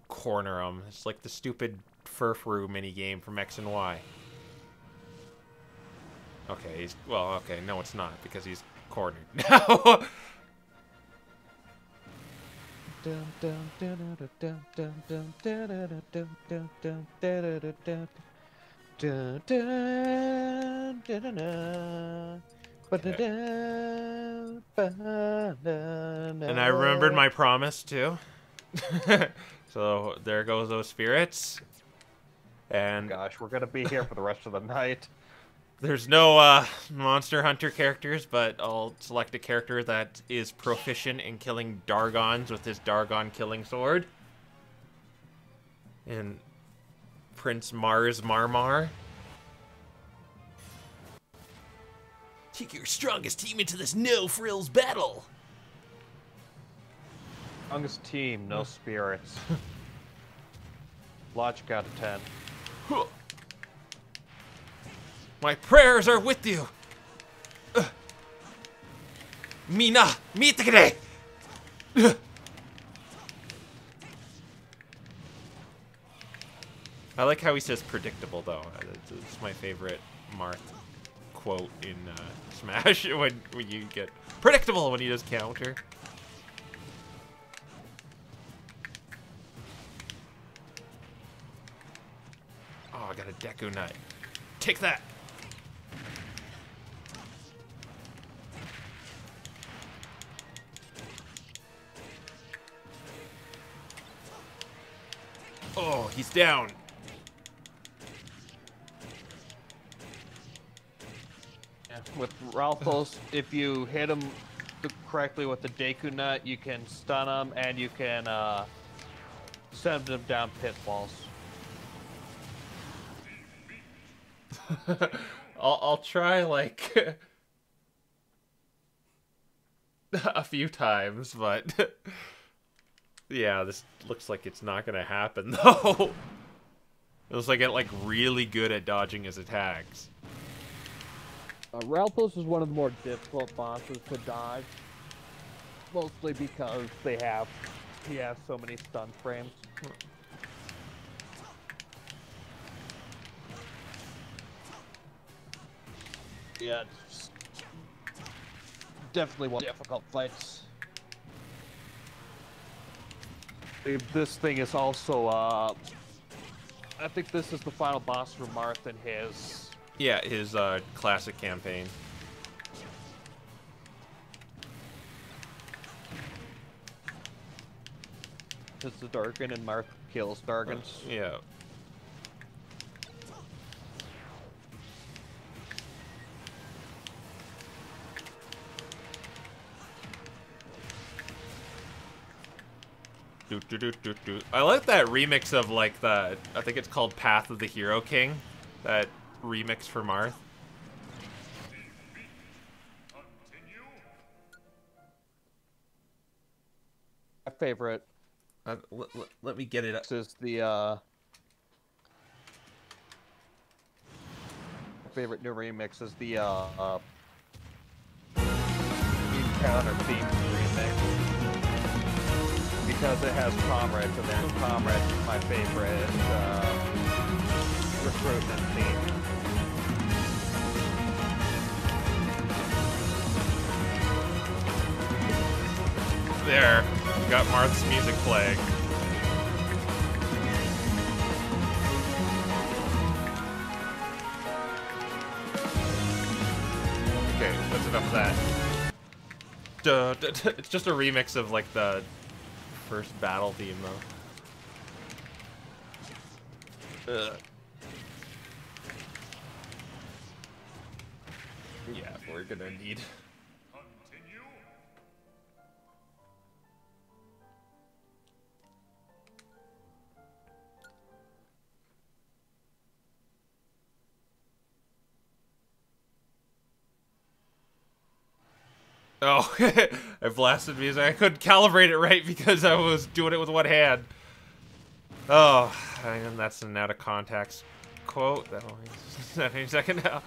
Corner him. It's like the stupid Furfrou minigame from X and Y. Okay, he's... Well, okay, no it's not, because he's cornered now. Okay. And I remembered my promise, too. So, there goes those spirits. And... Gosh, we're gonna be here for the rest of the night. There's no Monster Hunter characters, but I'll select a character that is proficient in killing Dargons with his Dargon killing sword. And Prince Mars Marmar. Take your strongest team into this no-frills battle. Strongest team, no spirits. Logic out of 10. My prayers are with you. Mina, mitigre. I like how he says predictable, though. It's my favorite Marth quote in Smash when you get predictable when you just counter. Oh, I got a Deku Nut. Take that! Oh, he's down. Yeah, with Ralphos, if you hit him correctly with the Deku Nut, you can stun him and you can send him down pitfalls. I'll try like a few times, but yeah, this looks like it's not gonna happen though. It looks like I get like really good at dodging his attacks. Ralphos is one of the more difficult bosses to dodge, mostly because he has so many stun frames. Yeah, it's definitely one of the difficult fights. This thing is also, I think this is the final boss for Marth in his... Yeah, his classic campaign. It's the Darkin and Marth kills Darkins. Yeah. I like that remix of like I think it's called Path of the Hero King. That remix for Marth. My favorite. Let me get it up. This is the my favorite new remix is the Encounter theme remix. Because it has Comrades in there. Comrades is my favorite recruitment theme. There, we got Marth's music playing. Okay, that's enough of that. It's just a remix of like the first battle theme though. Ugh. Yeah, we're gonna need. Oh, I blasted music. I couldn't calibrate it right because I was doing it with one hand. Oh, and that's an out of context quote. That'll any second now.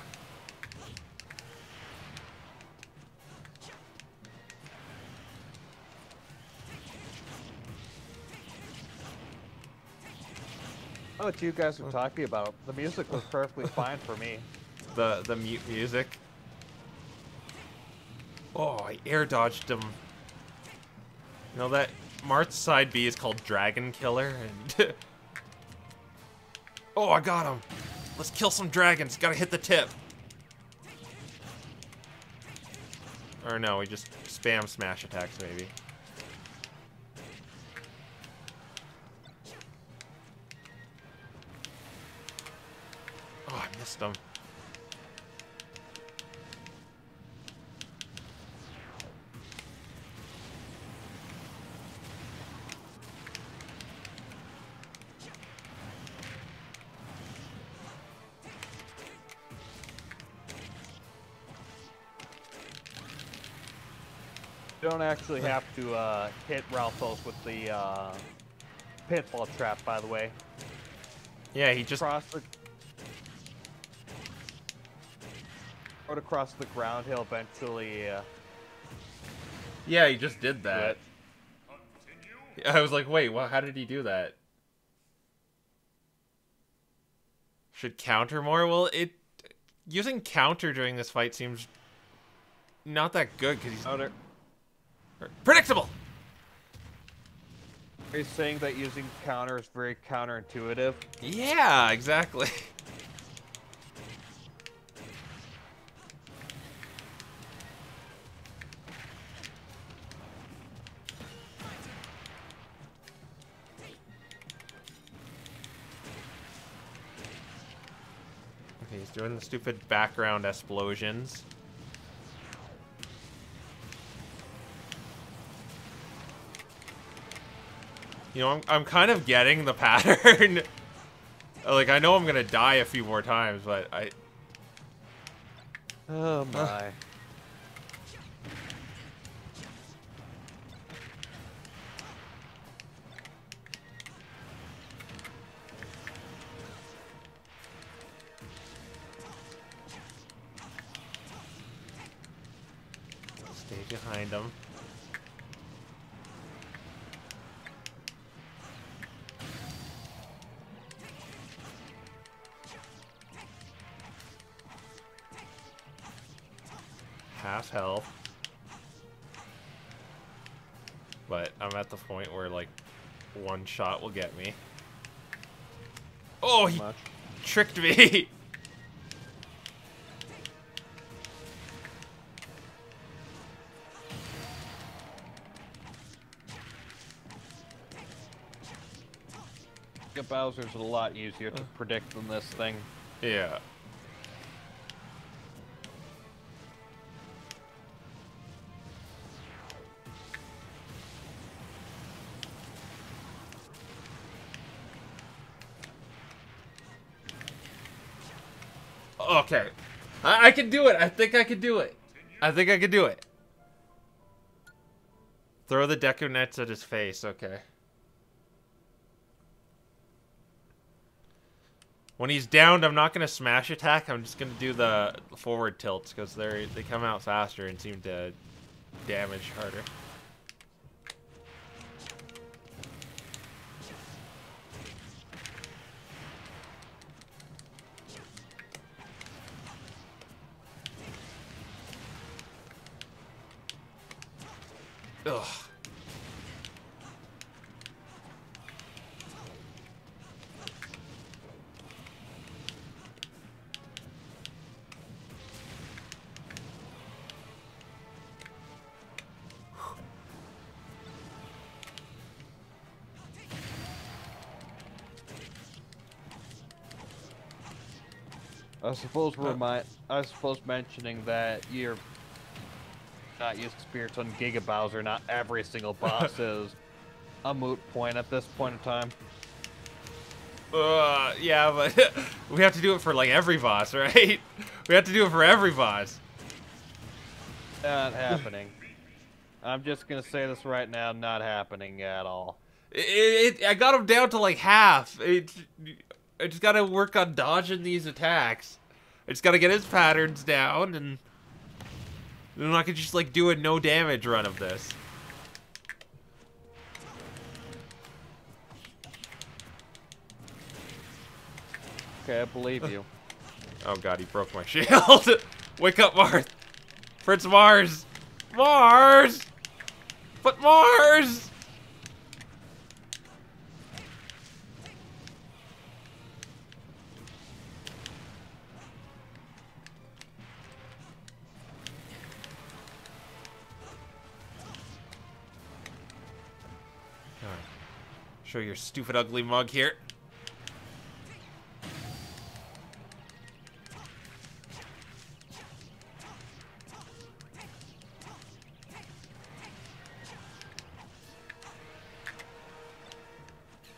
Oh, what you guys were talking about. The music was perfectly fine for me. The mute music. Oh, I air dodged him. You know that Marth's side B is called Dragon Killer, and oh, I got him. Let's kill some dragons. Gotta hit the tip. Or no, we just spam smash attacks maybe. Oh, I missed him. You don't actually have to hit Ralphos with the pitfall trap, by the way. Yeah, he just Across the ground, he'll eventually. Yeah, he just did that. I was like, wait, well, how did he do that? Should counter more? Well, using counter during this fight seems not that good because he's predictable. Are you saying that using counter is very counterintuitive? Yeah, exactly. Okay, he's doing the stupid background explosions. You know, I'm kind of getting the pattern. Like, I know I'm gonna die a few more times, but I... Oh my. Stay behind him. Half health. But I'm at the point where, like, one shot will get me. Oh, he tricked me! Bowser's a lot easier to predict than this thing. Yeah. Okay. I can do it. I think I can do it. I think I can do it. Throw the Deku Nets at his face. Okay. When he's downed, I'm not going to smash attack. I'm just going to do the forward tilts because they come out faster and seem to damage harder. Ugh. I suppose mentioning that you're not used to spirits on Giga Bowser, not every single boss is a moot point at this point in time. Yeah, but we have to do it for, like, every boss, right? We have to do it for every boss. Not happening. I'm just gonna say this right now, not happening at all. I got him down to, like, half. I just gotta work on dodging these attacks. I just gotta get his patterns down, and then I could just, like, do a no damage run of this. Okay, I believe you. Oh god, he broke my shield. Wake up, Mars. Prince Mars. Mars! But Mars! Show your stupid ugly mug here.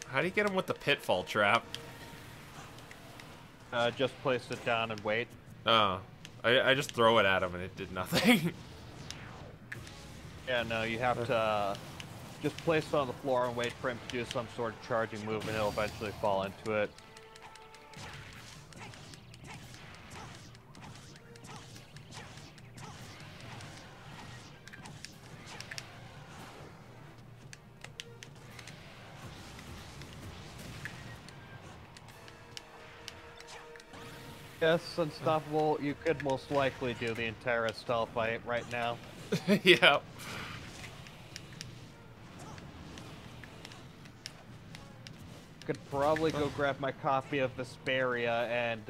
How do you get him with the pitfall trap? Just place it down and wait. Oh. I just throw it at him and it did nothing. Yeah, no, you have to just place it on the floor and wait for him to do some sort of charging move and he'll eventually fall into it. Yes, Unstoppable, you could most likely do the entire Estelle fight right now. Yeah. Could probably go grab my copy of Vesperia and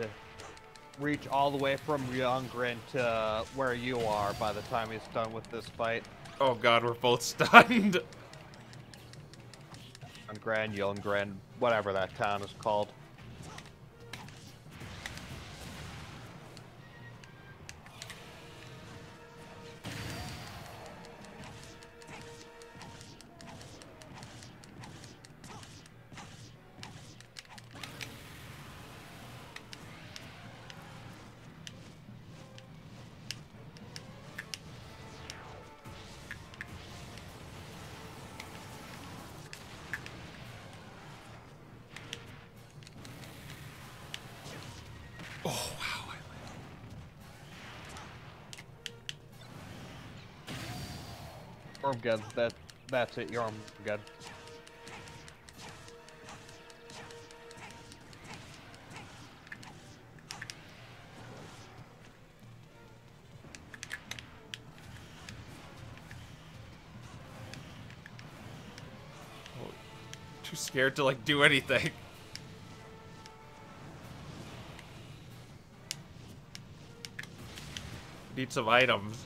reach all the way from Youngren to where you are by the time he's done with this fight. Oh god, we're both stunned. Youngren, whatever that town is called. Oh wow. Yormgud, that's it, Yormgud. Too scared to like do anything. Need some items.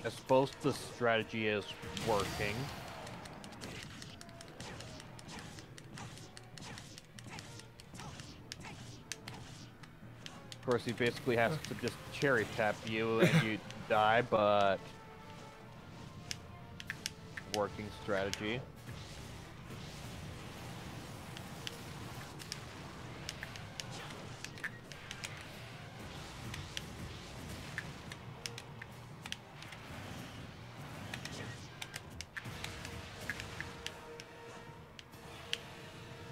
I suppose the strategy is working. Of course, he basically has to just cherry tap you and you die, but working strategy.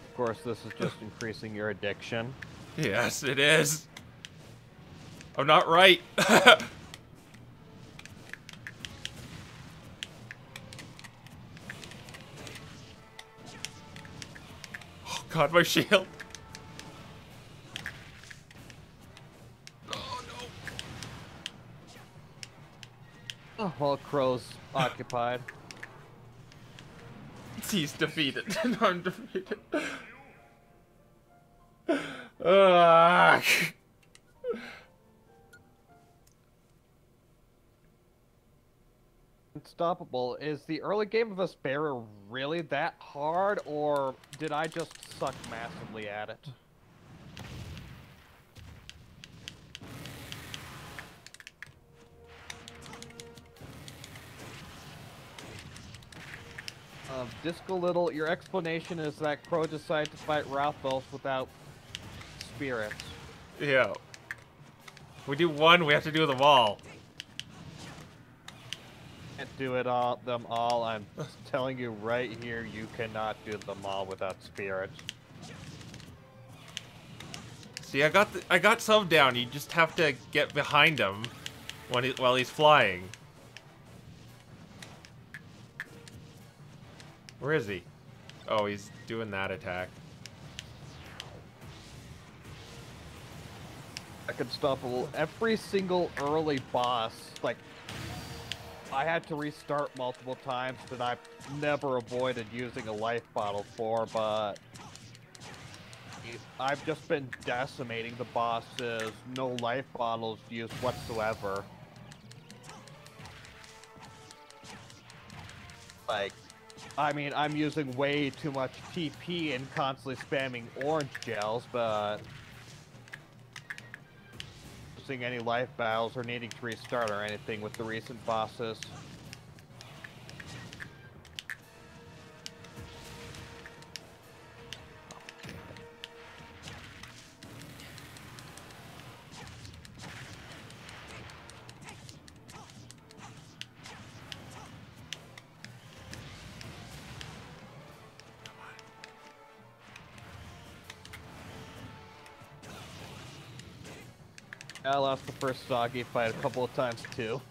Of course, this is just increasing your addiction. Yes, it is. I'm not right. Oh god, my shield. Oh no. Oh, well, Crow's occupied. He's defeated. No, I'm defeated. Ah. Unstoppable. Is the early game of Vesperia really that hard, or did I just suck massively at it? Disco Little, your explanation is that Crow decided to fight Rathos without spirits. Yeah. We do one, we have to do them all. Can't do it all, them all. I'm telling you right here, you cannot do them all without spirits. See, I got some down. You just have to get behind him while he's flying. Where is he? Oh, he's doing that attack. I could stop every single early boss. Like, I had to restart multiple times that I've never avoided using a life bottle for, but I've just been decimating the bosses. No life bottles used whatsoever. Like, I mean, I'm using way too much TP and constantly spamming orange gels, but using any life battles or needing to restart or anything with the recent bosses. I lost the first Soggy fight a couple of times too.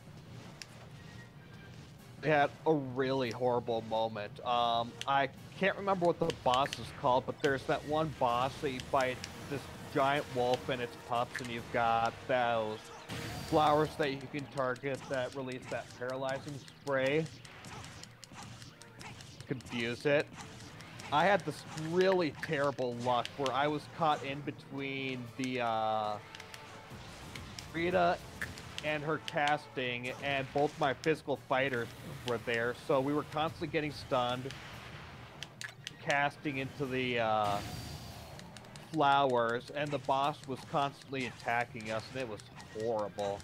had a really horrible moment. I can't remember what the boss is called, but there's that one boss that you fight this giant wolf and its pups, and you've got those flowers that you can target that release that paralyzing spray. Confuse it. I had this really terrible luck where I was caught in between the Rita and her casting, and both my physical fighters were there, so we were constantly getting stunned, casting into the flowers, and the boss was constantly attacking us, and it was horrible.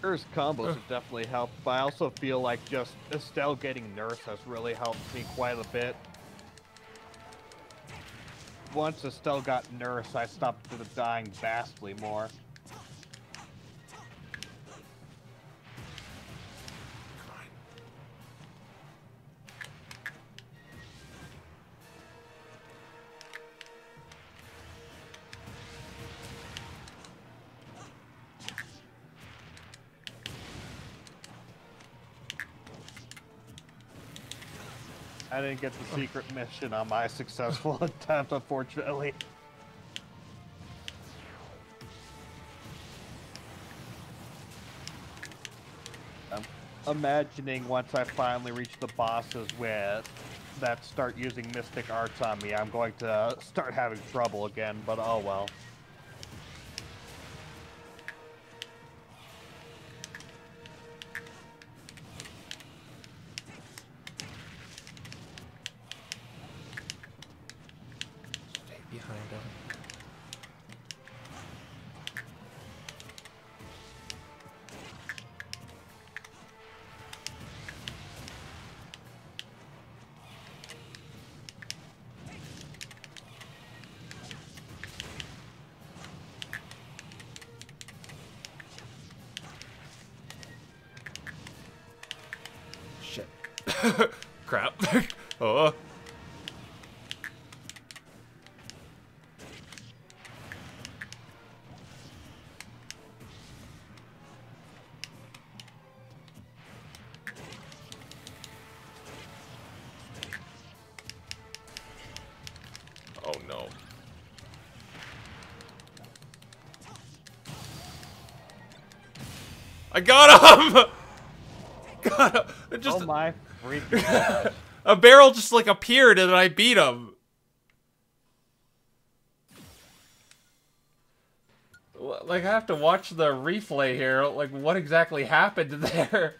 Nurs's combos have definitely helped, but I also feel like just Estelle getting Nurse has really helped me quite a bit. Once Estelle got Nurse, I stopped dying vastly more. I didn't get the secret mission on my successful attempt, unfortunately. I'm imagining once I finally reach the bosses that start using Mystic Arts on me, I'm going to start having trouble again, but oh well. Behind him. Shit. Crap. Oh. Oh no. I got him! Got him! It just, oh my freaking God. a barrel just like appeared and I beat him. Like I have to watch the replay here, like what exactly happened there.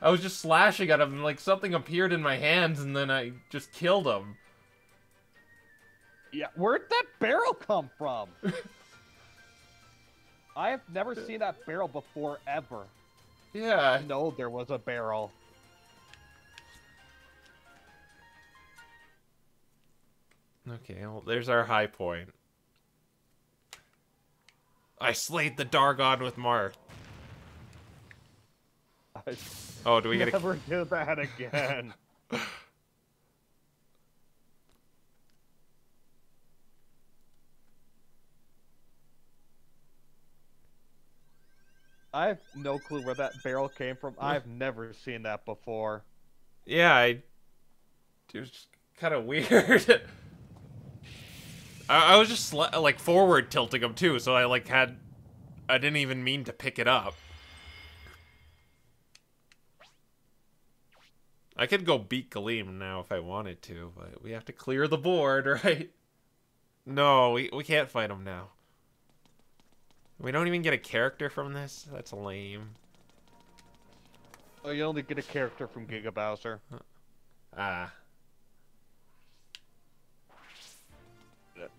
I was just slashing at him and like something appeared in my hands and then I just killed him. Yeah, where'd that barrel come from? I have never seen that barrel before, ever. Yeah. I know there was a barrel. Okay, well, there's our high point. I slayed the Dargon with Marth. Oh, do we get never do that again? I have no clue where that barrel came from. I've never seen that before. Yeah, it was just kind of weird. I was just like forward tilting him too, so I didn't even mean to pick it up. I could go beat Galeem now if I wanted to, but we have to clear the board, right? No, we can't fight him now. We don't even get a character from this? That's lame. Oh, you only get a character from Giga Bowser. Ah.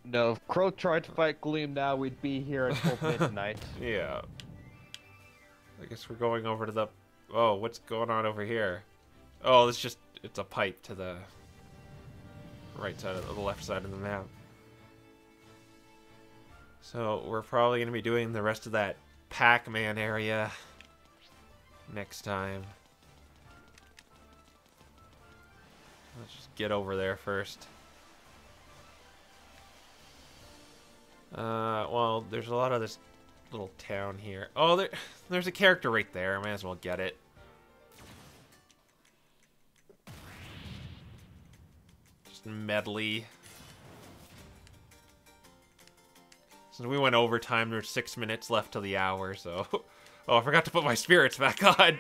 No, if Crow tried to fight Gleam now, we'd be here until midnight. Yeah. I guess we're going over to the... Oh, what's going on over here? Oh, it's a pipe to the right side of the left side of the map. So we're probably going to be doing the rest of that Pac-Man area next time. Let's just get over there first. Well, there's a lot of this little town here. Oh, there's a character right there. I might as well get it. Just medley. Since we went overtime, there's 6 minutes left to the hour, so... Oh, I forgot to put my spirits back on.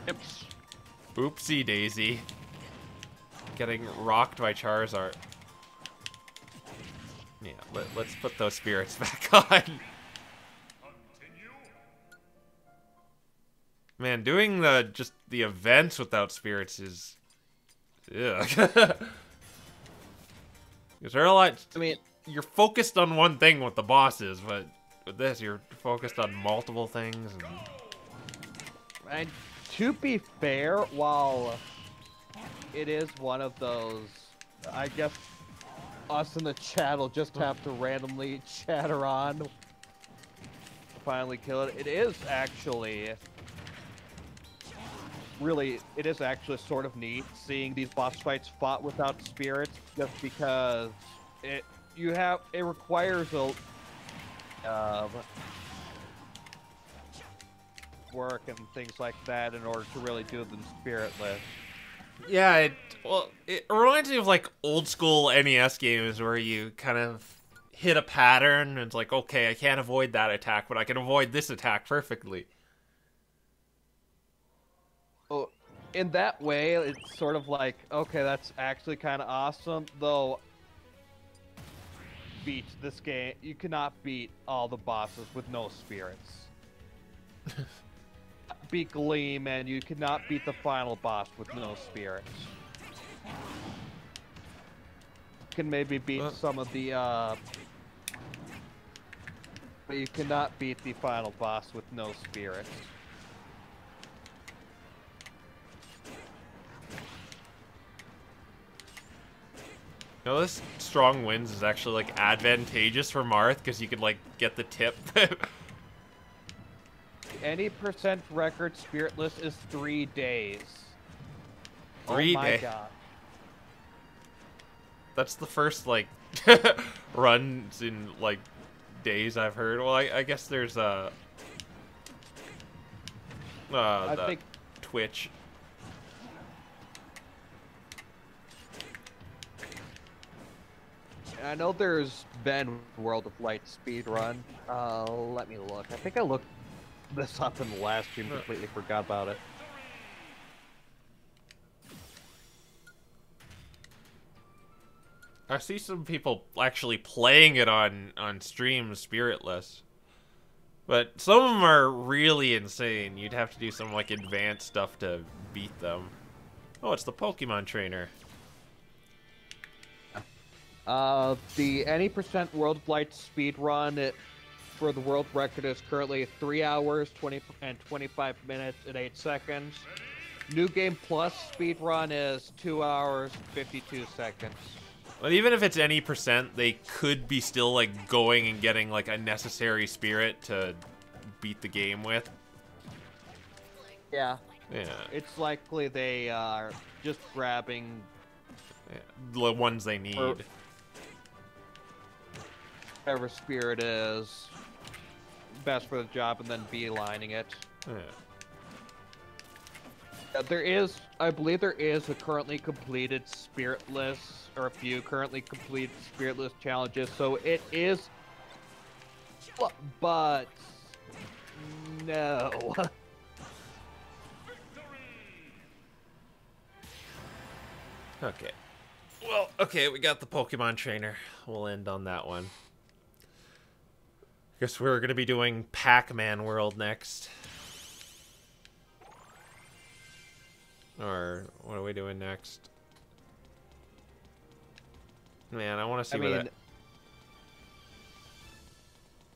Oops. Oopsie daisy. Getting rocked by Charizard. Yeah, let's put those spirits back on. Man, doing just the events without spirits is... Ugh. Because there are a lot... I mean... You're focused on one thing with the bosses, but with this, you're focused on multiple things. And to be fair, while it is one of those, I guess us in the chat will just have to randomly chatter on to finally kill it. It is actually sort of neat seeing these boss fights fought without spirits, just because it requires a work and things like that in order to really do them spiritless. Yeah, it reminds me of like old school NES games where you kind of hit a pattern and it's like, okay, I can't avoid that attack, but I can avoid this attack perfectly. Oh, in that way, it's sort of like, okay, that's actually kind of awesome, though. Beat this game, you cannot beat all the bosses with no spirits. Beat Gleam, and you cannot beat the final boss with no spirits. You can maybe beat some of the but you cannot beat the final boss with no spirits. You know, this strong winds is actually like advantageous for Marth because you could like get the tip. Any percent record spiritless is 3 days. 3 days? Oh my god. That's the first like runs in like days I've heard. Well, I guess there's I think Twitch. I know there's been World of Light speedrun. Let me look. I think I looked this up in the last stream, completely forgot about it. I see some people actually playing it on stream spiritless. But some of them are really insane. You'd have to do some like advanced stuff to beat them. Oh, it's the Pokemon trainer. The any percent World of Light speedrun for the world record is currently 3 hours, 25 minutes, and 8 seconds. New Game Plus speedrun is 2 hours, 52 seconds. But even if it's any percent, they could be still like going and getting like a necessary spirit to beat the game with. Yeah. Yeah. It's likely they are just grabbing the ones they need. Whatever spirit is best for the job and then beelining it. Yeah. There is, I believe there is a currently completed spiritless, or a few currently completed spiritless challenges, so it is, but no. Okay. Well, okay, we got the Pokemon trainer. We'll end on that one. Guess we're gonna be doing Pac-Man World next. Or what are we doing next? Man, I want to see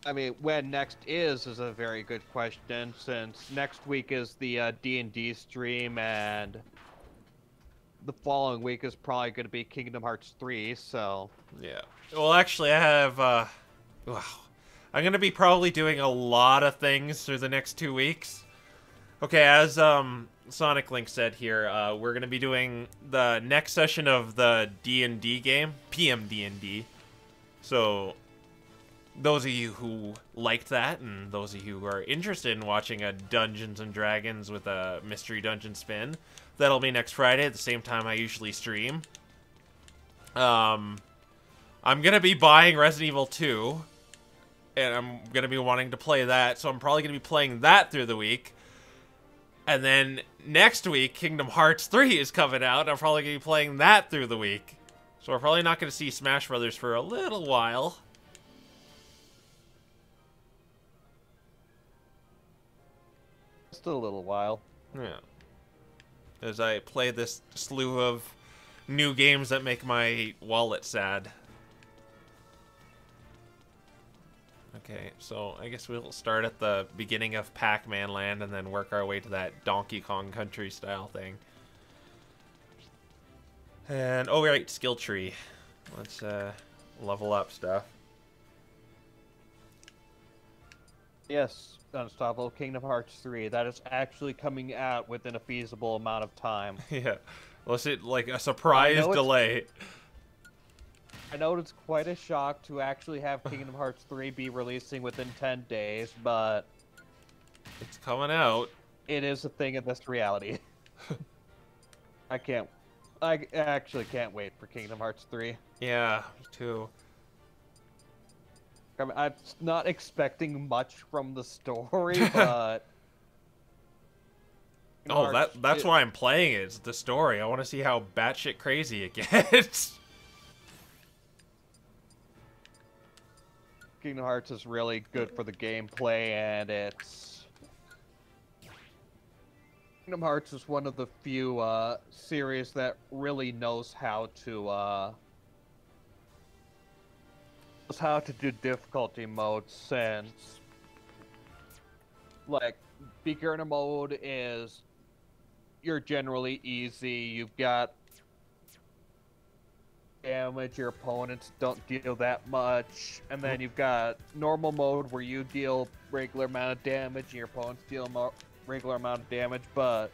I mean, when next is a very good question, since next week is the D&D stream, and the following week is probably going to be Kingdom Hearts 3, so... Yeah. Well, actually, I have, wow. I'm going to be probably doing a lot of things through the next 2 weeks. Okay, as Sonic Link said here, we're gonna be doing the next session of the D&D game, PMD&D. So those of you who liked that, and those of you who are interested in watching a Dungeons and Dragons with a mystery dungeon spin, that'll be next Friday at the same time I usually stream. I'm gonna be buying Resident Evil 2, and I'm gonna be wanting to play that, so I'm probably gonna be playing that through the week. And then next week, Kingdom Hearts 3 is coming out. I'm probably gonna be playing that through the week. So we're probably not gonna see Smash Brothers for a little while. Just a little while. Yeah. As I play this slew of new games that make my wallet sad. Okay, so I guess we'll start at the beginning of Pac-Man Land and then work our way to that Donkey Kong Country style thing. And, oh right, skill tree. Let's level up stuff. Yes, Unstoppable Kingdom Hearts 3. That is actually coming out within a feasible amount of time. Yeah. Unless it, like, a surprise delay. I know it's quite a shock to actually have Kingdom Hearts 3 be releasing within 10 days, but... It's coming out. It is a thing in this reality. I actually can't wait for Kingdom Hearts 3. Yeah, me too. I mean, I'm not expecting much from the story, but... Oh, that's why I'm playing it. It's the story. I want to see how batshit crazy it gets. Kingdom Hearts is really good for the gameplay, and Kingdom Hearts is one of the few series that really knows how to do difficulty modes, since like beginner mode is you're generally easy. You've got damage, your opponents don't deal that much, and then you've got normal mode where you deal regular amount of damage and your opponents deal regular amount of damage. But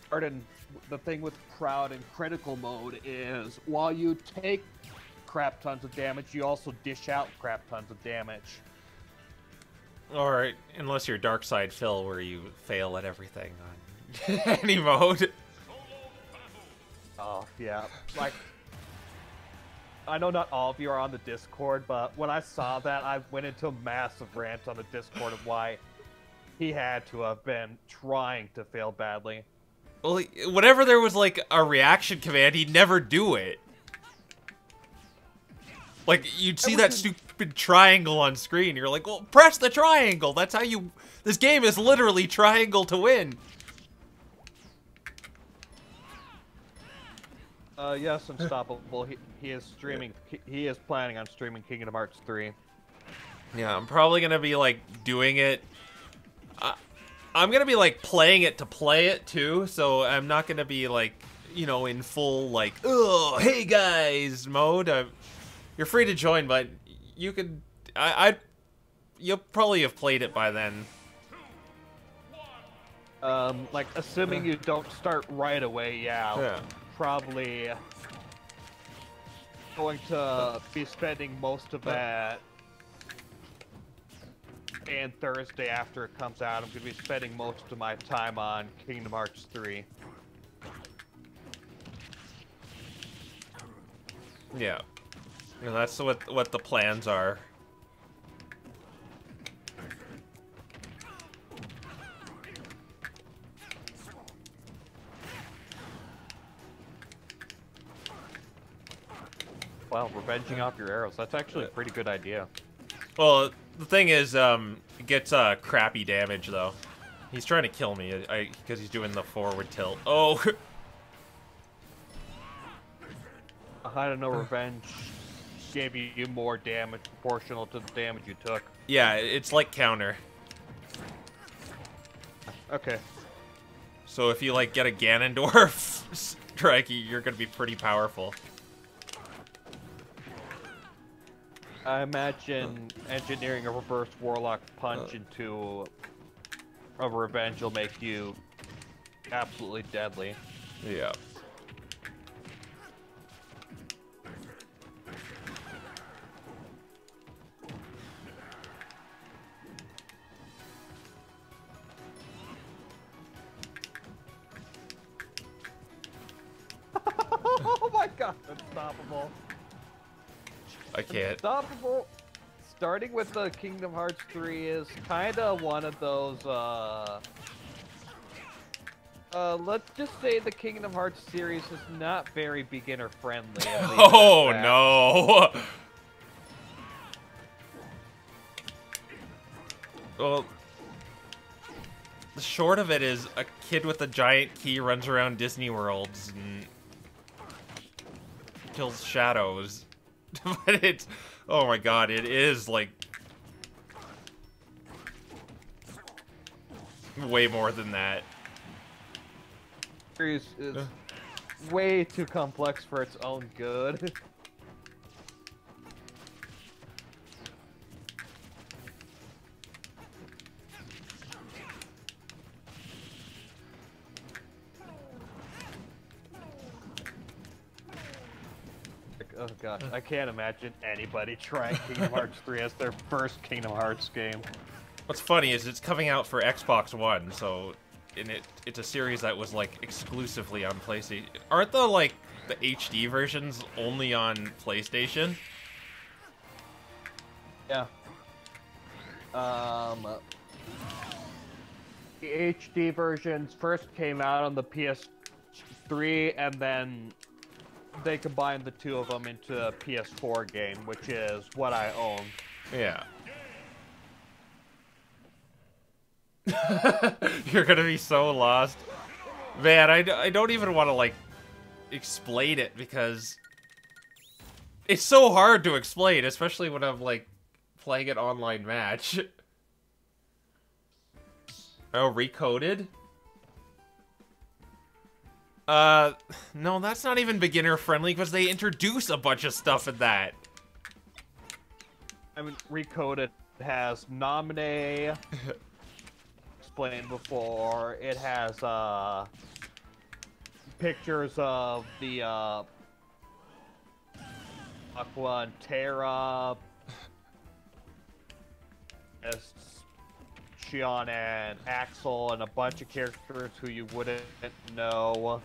the thing with proud and critical mode is while you take crap tons of damage, you also dish out crap tons of damage. Or unless you're Dark Side Phil, where you fail at everything on any mode. Oh yeah, like I know not all of you are on the Discord, but when I saw that, I went into a massive rant on the Discord of why he had to have been trying to fail badly. Well, whenever there was like a reaction command, he'd never do it. Like, you'd see that stupid triangle on screen. You're like, well, press the triangle. That's how you... This game is literally triangle to win. Yes, Unstoppable. He is streaming. He is planning on streaming Kingdom Hearts 3. Yeah, I'm probably gonna be like doing it. I'm gonna be like playing it to play it too. So I'm not gonna be like, you know, in full like, oh, hey guys mode. You're free to join, but you could. You'll probably have played it by then. Like assuming you don't start right away, yeah. Probably going to be spending most of that, and Thursday after it comes out, I'm going to be spending most of my time on Kingdom Hearts 3. Yeah, you know, that's what the plans are. Wow, revenging off your arrows. That's actually a pretty good idea. Well, the thing is, it gets crappy damage, though. He's trying to kill me because he's doing the forward tilt. Oh! I don't know, revenge gave you more damage proportional to the damage you took. Yeah, it's like counter. Okay. So if you, like, get a Ganondorf strike, you're gonna be pretty powerful. I imagine engineering a reverse Warlock punch into of revenge will make you absolutely deadly. Yeah. Oh my god, unstoppable. I can't. Unstoppable. Starting with the Kingdom Hearts 3 is kind of one of those, let's just say the Kingdom Hearts series is not very beginner friendly. Oh no! Well, the short of it is a kid with a giant key runs around Disney Worlds and kills shadows. But it's, oh my god, it is like way more than that. Series is way too complex for its own good. Oh gosh, I can't imagine anybody trying Kingdom Hearts 3 as their first Kingdom Hearts game. What's funny is it's coming out for Xbox One, so it's a series that was like exclusively on PlayStation. Aren't the HD versions only on PlayStation? Yeah. The HD versions first came out on the PS3, and then they combined the two of them into a PS4 game, which is what I own. Yeah. You're gonna be so lost. Man, I don't even want to, explain it, because it's so hard to explain, especially when I'm, playing an online match. Oh, recoded? No, that's not even beginner-friendly, because they introduce a bunch of stuff in that. I mean, Recoded has Naminé, explained before. It has, pictures of the, Aqua and Terra, as Shion and Axel, and a bunch of characters who you wouldn't know.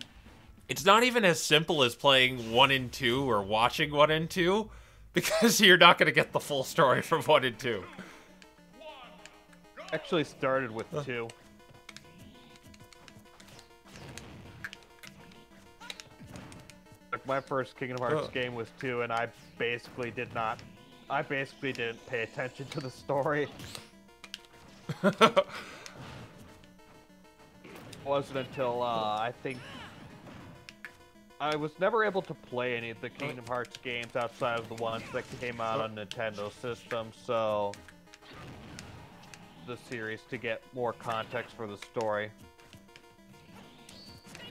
It's not even as simple as playing 1 and 2 or watching 1 and 2, because you're not going to get the full story from 1 and 2. Actually started with 2. Like, my first Kingdom Hearts game was 2, and I basically didn't pay attention to the story. It wasn't until, I think... I was never able to play any of the Kingdom Hearts games outside of the ones that came out on Nintendo systems, so... the series to get more context for the story.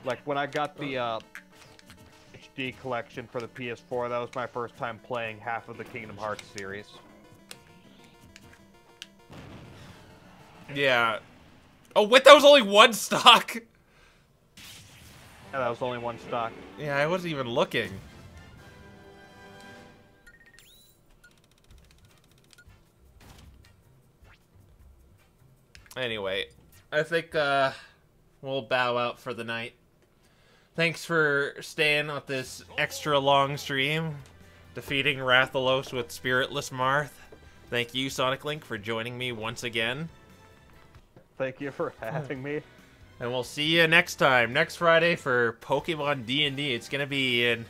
Like, when I got the, HD collection for the PS4, that was my first time playing half of the Kingdom Hearts series. Yeah. Oh, wait, that was only 1 stock? Yeah, that was only 1 stock. Yeah, I wasn't even looking. Anyway, I think, we'll bow out for the night. Thanks for staying with this extra long stream, defeating Rathalos with Spiritless Marth. Thank you, Sonic Link, for joining me once again. Thank you for having me. And we'll see you next time, next Friday for Pokemon D&D. It's going to be an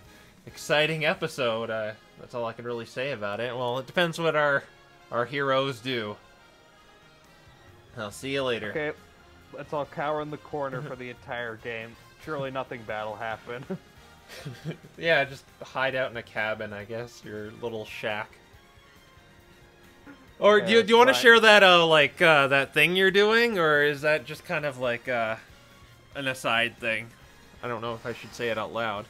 exciting episode. That's all I can really say about it. Well, it depends what our heroes do. I'll see you later. Okay, let's all cower in the corner for the entire game. Surely nothing bad will happen. Yeah, just hide out in a cabin, I guess. Your little shack. Or do you want to share that that thing you're doing, or is that just kind of like an aside thing? I don't know if I should say it out loud.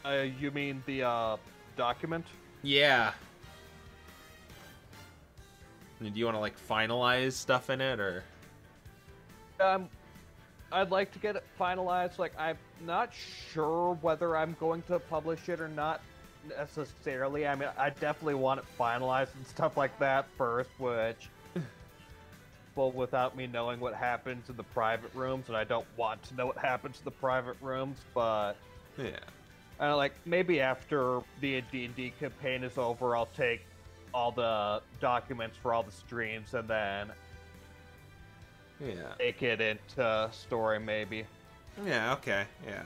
You mean the document? Yeah. Do you want to finalize stuff in it, or? Um, I'd like to get it finalized. Like, I'm not sure whether I'm going to publish it or not necessarily. I mean, I definitely want it finalized and stuff like that first, which, well, without me knowing what happens in the private rooms, and I don't want to know what happens in the private rooms, but Yeah. I don't know, like, maybe after the D&D campaign is over, I'll take all the documents for all the streams and then Yeah. make it into story, maybe. Yeah, okay, yeah.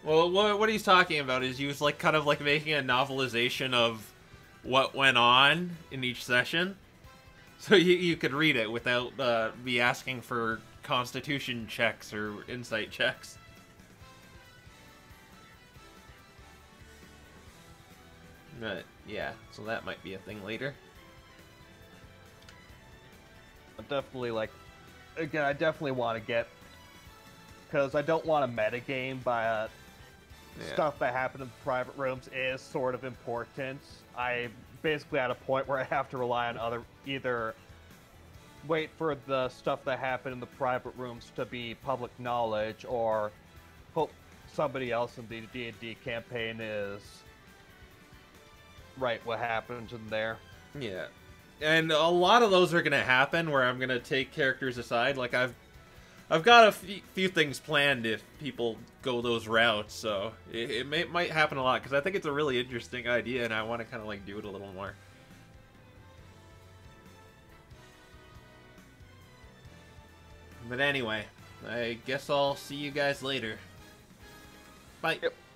Well, what he's talking about is he was like kind of like making a novelization of what went on in each session, so you could read it without me asking for constitution checks or insight checks. But yeah, so that might be a thing later. Definitely, like, again, I definitely want to get, because I don't want to metagame, but Yeah. stuff that happened in the private rooms is sort of important. I basically at a point where I have to rely on either wait for the stuff that happened in the private rooms to be public knowledge, or hope somebody else in the D&D campaign is right what happens in there. Yeah. And a lot of those are gonna happen where I'm gonna take characters aside. Like I've got a few things planned if people go those routes, so it might happen a lot because I think it's a really interesting idea and I want to kind of like do it a little more. But anyway, I guess I'll see you guys later. Bye. Yep.